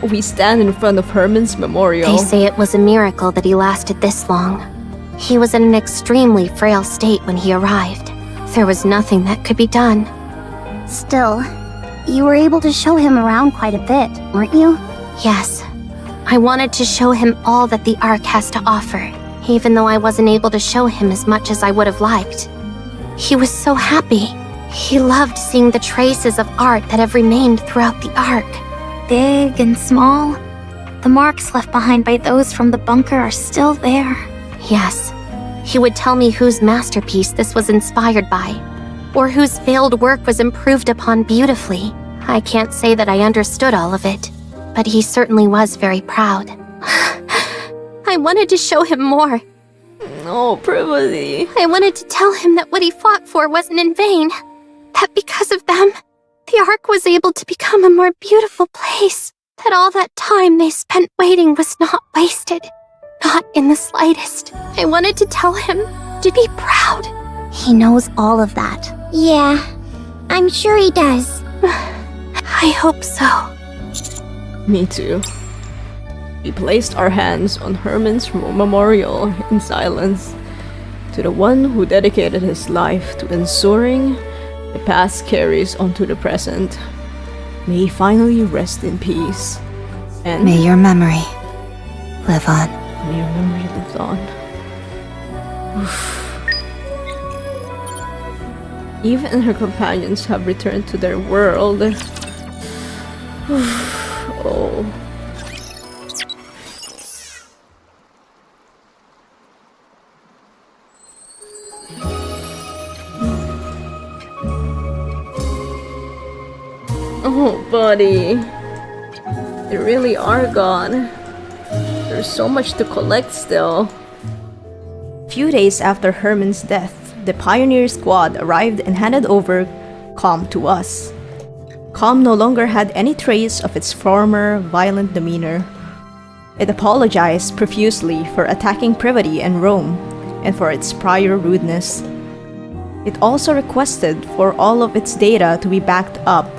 We stand in front of Hermann's memorial. They say it was a miracle that he lasted this long. He was in an extremely frail state when he arrived. There was nothing that could be done. Still, you were able to show him around quite a bit, weren't you? Yes. I wanted to show him all that the Ark has to offer, even though I wasn't able to show him as much as I would have liked. He was so happy. He loved seeing the traces of art that have remained throughout the Ark. Big and small. The marks left behind by those from the bunker are still there. Yes. He would tell me whose masterpiece this was inspired by, or whose failed work was improved upon beautifully. I can't say that I understood all of it, but he certainly was very proud. I wanted to show him more. Oh, Privity. I wanted to tell him that what he fought for wasn't in vain. That because of them, the Ark was able to become a more beautiful place. That all that time they spent waiting was not wasted. Not in the slightest. I wanted to tell him to be proud. He knows all of that. Yeah, I'm sure he does. I hope so. Me too. We placed our hands on Hermann's memorial in silence to the one who dedicated his life to ensuring the past carries onto the present. May he finally rest in peace. And may your memory live on. May your memory live on. Eve and her companions have returned to their world. Oh. Oh, buddy. They really are gone. There's so much to collect still. Few days after Hermann's death, the Pioneer Squad arrived and handed over Com to us. Com no longer had any trace of its former violent demeanor. It apologized profusely for attacking Privity and Rome, and for its prior rudeness. It also requested for all of its data to be backed up.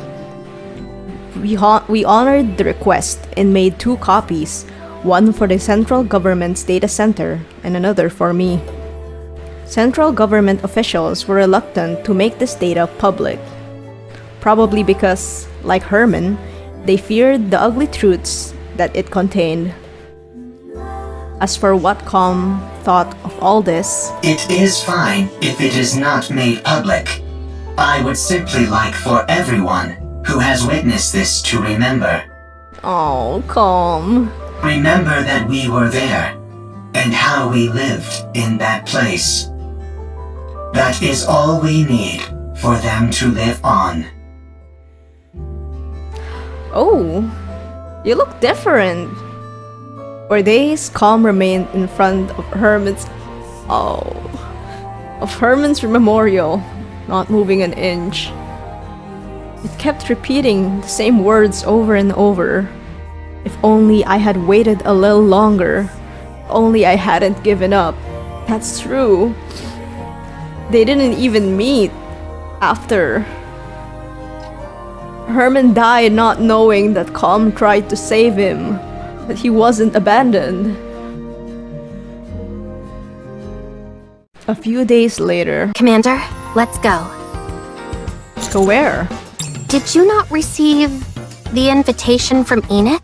We honored the request and made 2 copies, one for the central government's data center and another for me. Central government officials were reluctant to make this data public, probably because, like Hermann, they feared the ugly truths that it contained. As for what Com thought of all this, it is fine if it is not made public. I would simply like for everyone who has witnessed this to remember. Oh, Com. Remember that we were there, and how we lived in that place. That is all we need for them to live on. Oh, you look different. For days, Com remained in front of Hermann's memorial, not moving an inch. It kept repeating the same words over and over. If only I had waited a little longer. Only I hadn't given up. That's true. They didn't even meet after. Hermann died not knowing that Com tried to save him, that he wasn't abandoned. A few days later... Commander, let's go. Go where? Did you not receive the invitation from Enoch?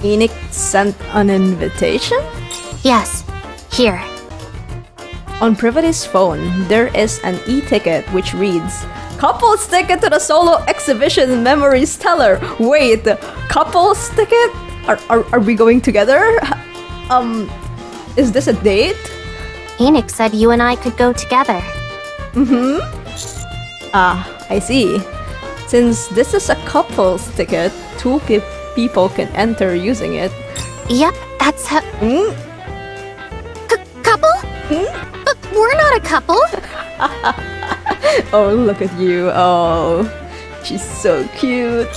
Enoch sent an invitation? Yes. Here. On Privity's phone, there is an e-ticket which reads, "Couples ticket to the solo exhibition memory stellar." Wait, couples ticket? Are we going together? Is this a date? Enoch said you and I could go together. Mm-hmm. Ah, I see. Since this is a couples ticket, 2 people can enter using it. Yep, that's how... Couple? But we're not a couple. Oh, look at you. Oh, she's so cute.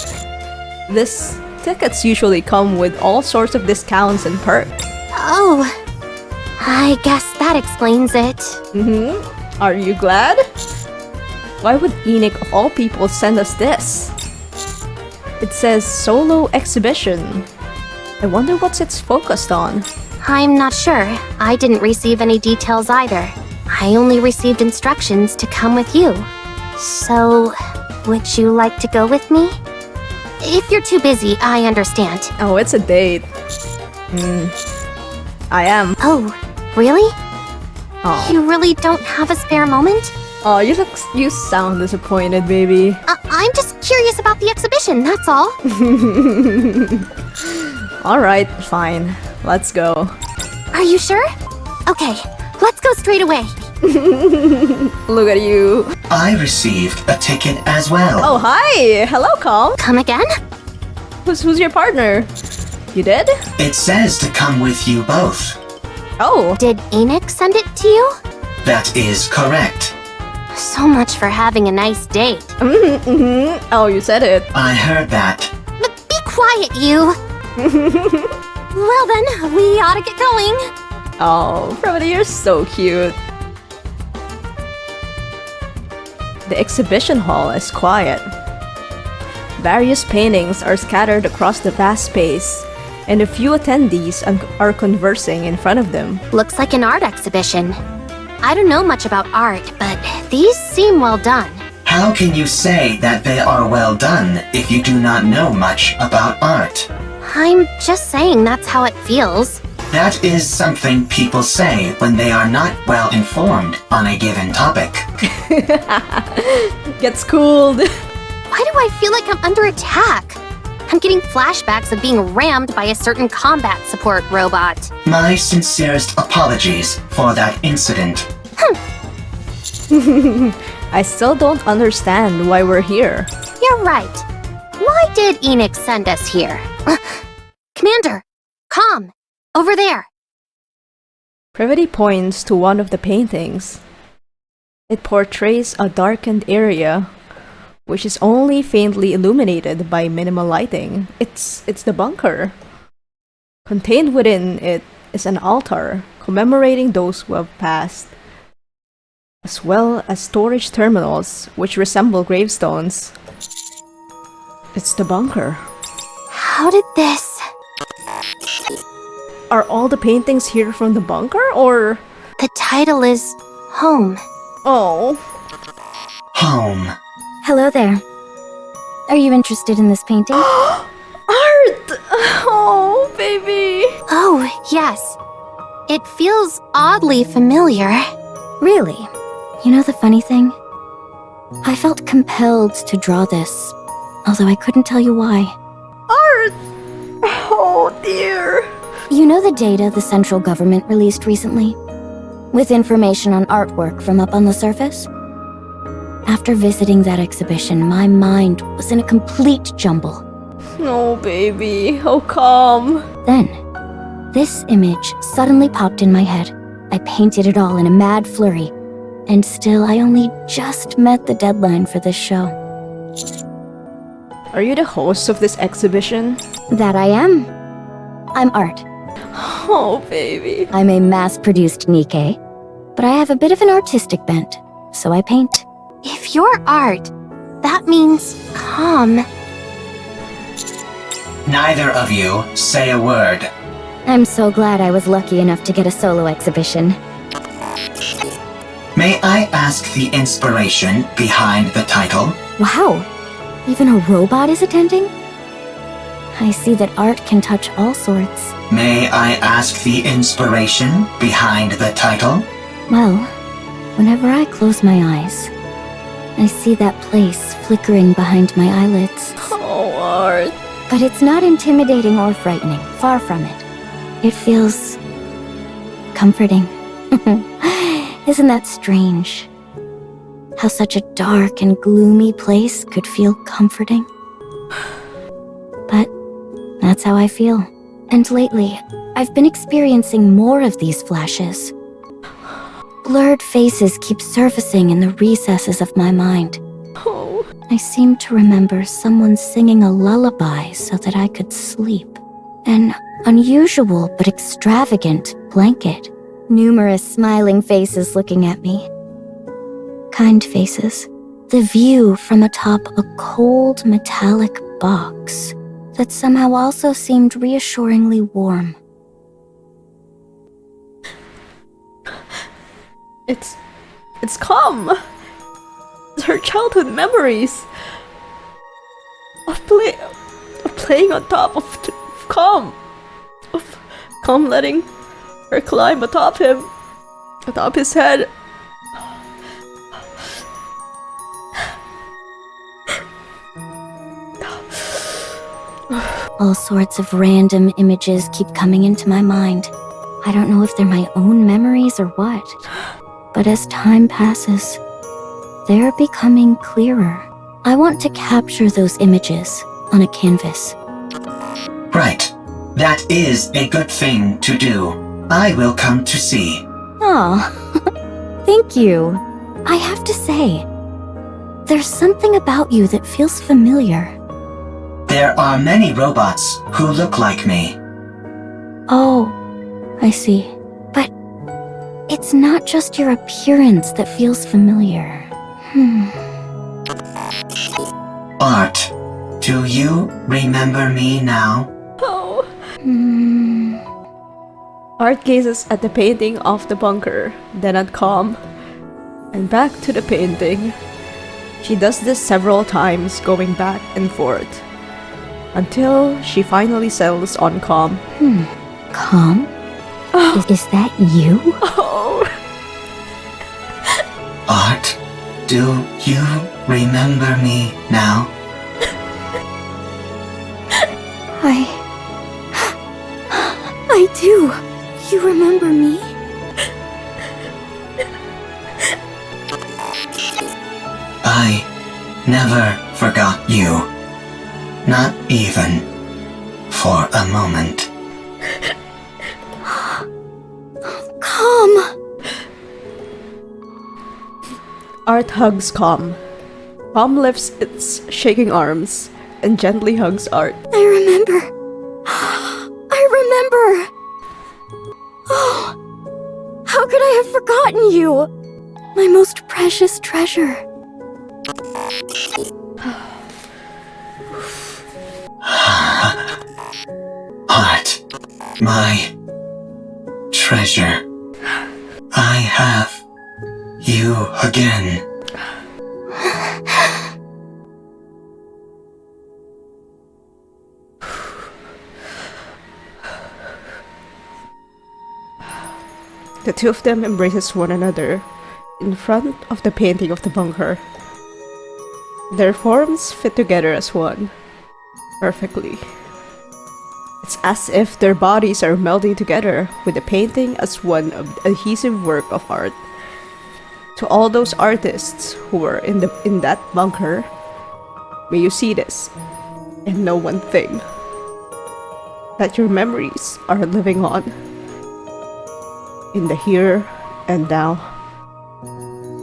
This tickets usually come with all sorts of discounts and perks. Oh, I guess that explains it. Mm-hmm. Are you glad? Why would Enoch of all people send us this? It says solo exhibition. I wonder what it's focused on. I'm not sure. I didn't receive any details either. I only received instructions to come with you. So, would you like to go with me? If you're too busy, I understand. Oh, it's a date. I am. Oh, really? Oh. You really don't have a spare moment? Oh, you sound disappointed, baby. I'm just curious about the exhibition, that's all. Alright, fine. Let's go. Are you sure? Okay, let's go straight away. Look at you. I received a ticket as well. Oh, hi! Hello, Com. Come again? Who's your partner? You did? It says to come with you both. Oh. Did Enoch send it to you? That is correct. So much for having a nice date. Oh, you said it. I heard that. Be quiet, you. Well then, we ought to get going. Oh, Ravennn, you're so cute. The exhibition hall is quiet. Various paintings are scattered across the vast space, and a few attendees are conversing in front of them. Looks like an art exhibition. I don't know much about art, but these seem well done. How can you say that they are well done if you do not know much about art? I'm just saying that's how it feels. That is something people say when they are not well informed on a given topic. Get schooled. Why do I feel like I'm under attack? I'm getting flashbacks of being rammed by a certain combat support robot. My sincerest apologies for that incident. I still don't understand why we're here. You're right. Why did Enoch send us here? Commander, calm. Over there. Privity points to one of the paintings. It portrays a darkened area, which is only faintly illuminated by minimal lighting. It's the bunker. Contained within it is an altar commemorating those who have passed, as well as storage terminals which resemble gravestones. It's the bunker. How did this... Are all the paintings here from the bunker, or...? The title is Home. Oh. Home. Hello there. Are you interested in this painting? Art! Oh, baby! Oh, yes. It feels oddly familiar. Really? You know the funny thing? I felt compelled to draw this, although I couldn't tell you why. Art! Oh, dear. You know the data the central government released recently? With information on artwork from up on the surface? After visiting that exhibition, my mind was in a complete jumble. Oh, baby. How come? Then, this image suddenly popped in my head. I painted it all in a mad flurry, and still I only just met the deadline for this show. Are you the host of this exhibition? That I am. I'm Art. Oh, baby. I'm a mass-produced Nikke, but I have a bit of an artistic bent, so I paint. If you're art, that means calm. Neither of you say a word. I'm so glad I was lucky enough to get a solo exhibition. May I ask the inspiration behind the title? Wow! Even a robot is attending? I see that art can touch all sorts. May I ask the inspiration behind the title? Well, whenever I close my eyes, I see that place flickering behind my eyelids. Oh, Art. But it's not intimidating or frightening, far from it. It feels... comforting. Isn't that strange? How such a dark and gloomy place could feel comforting? But that's how I feel. And lately, I've been experiencing more of these flashes. Blurred faces keep surfacing in the recesses of my mind. Oh. I seem to remember someone singing a lullaby so that I could sleep. An unusual but extravagant blanket. Numerous smiling faces looking at me. Kind faces. The view from atop a cold metallic box that somehow also seemed reassuringly warm. It's calm. It's her childhood memories of playing on top of calm, letting her climb atop him, atop his head. All sorts of random images keep coming into my mind. I don't know if they're my own memories or what. But as time passes, they're becoming clearer. I want to capture those images on a canvas. Right. That is a good thing to do. I will come to see. Aw, thank you. I have to say, there's something about you that feels familiar. There are many robots who look like me. Oh, I see. But it's not just your appearance that feels familiar. Art, do you remember me now? Oh. Art gazes at the painting of the bunker, then at Calm, and back to the painting. She does this several times, going back and forth, until she finally settles on Calm. Calm? Is that you? Oh. Art, do you remember me now? I do. You remember me? I never forgot you. Not even for a moment. Calm. Art hugs Calm. Calm lifts its shaking arms and gently hugs Art. I remember. I remember. Oh, how could I have forgotten you? My most precious treasure. Art, my treasure. I have you again. The two of them embraces one another in front of the painting of the bunker. Their forms fit together as one, perfectly. It's as if their bodies are melding together with the painting as one adhesive work of art. To all those artists who were in that bunker, may you see this and know one thing: that your memories are living on in the here and now.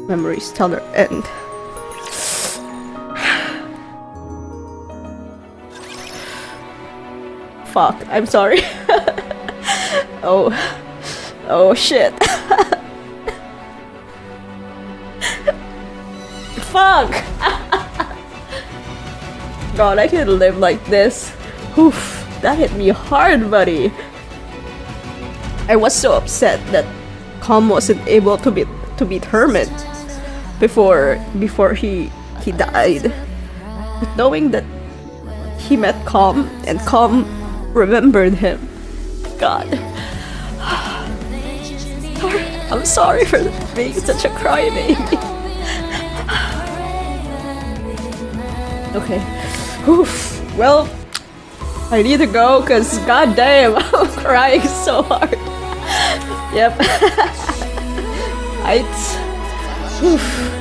Memories till their end. Fuck, I'm sorry. Oh shit. Fuck! God, I can't live like this. Oof, that hit me hard, buddy. I was so upset that Calm wasn't able to beat Hermit before he died. But knowing that he met Calm and Calm remembered him. God. I'm sorry for being such a crybaby. Okay. Oof. Well, I need to go because goddamn, I'm crying so hard. Yep. Oof.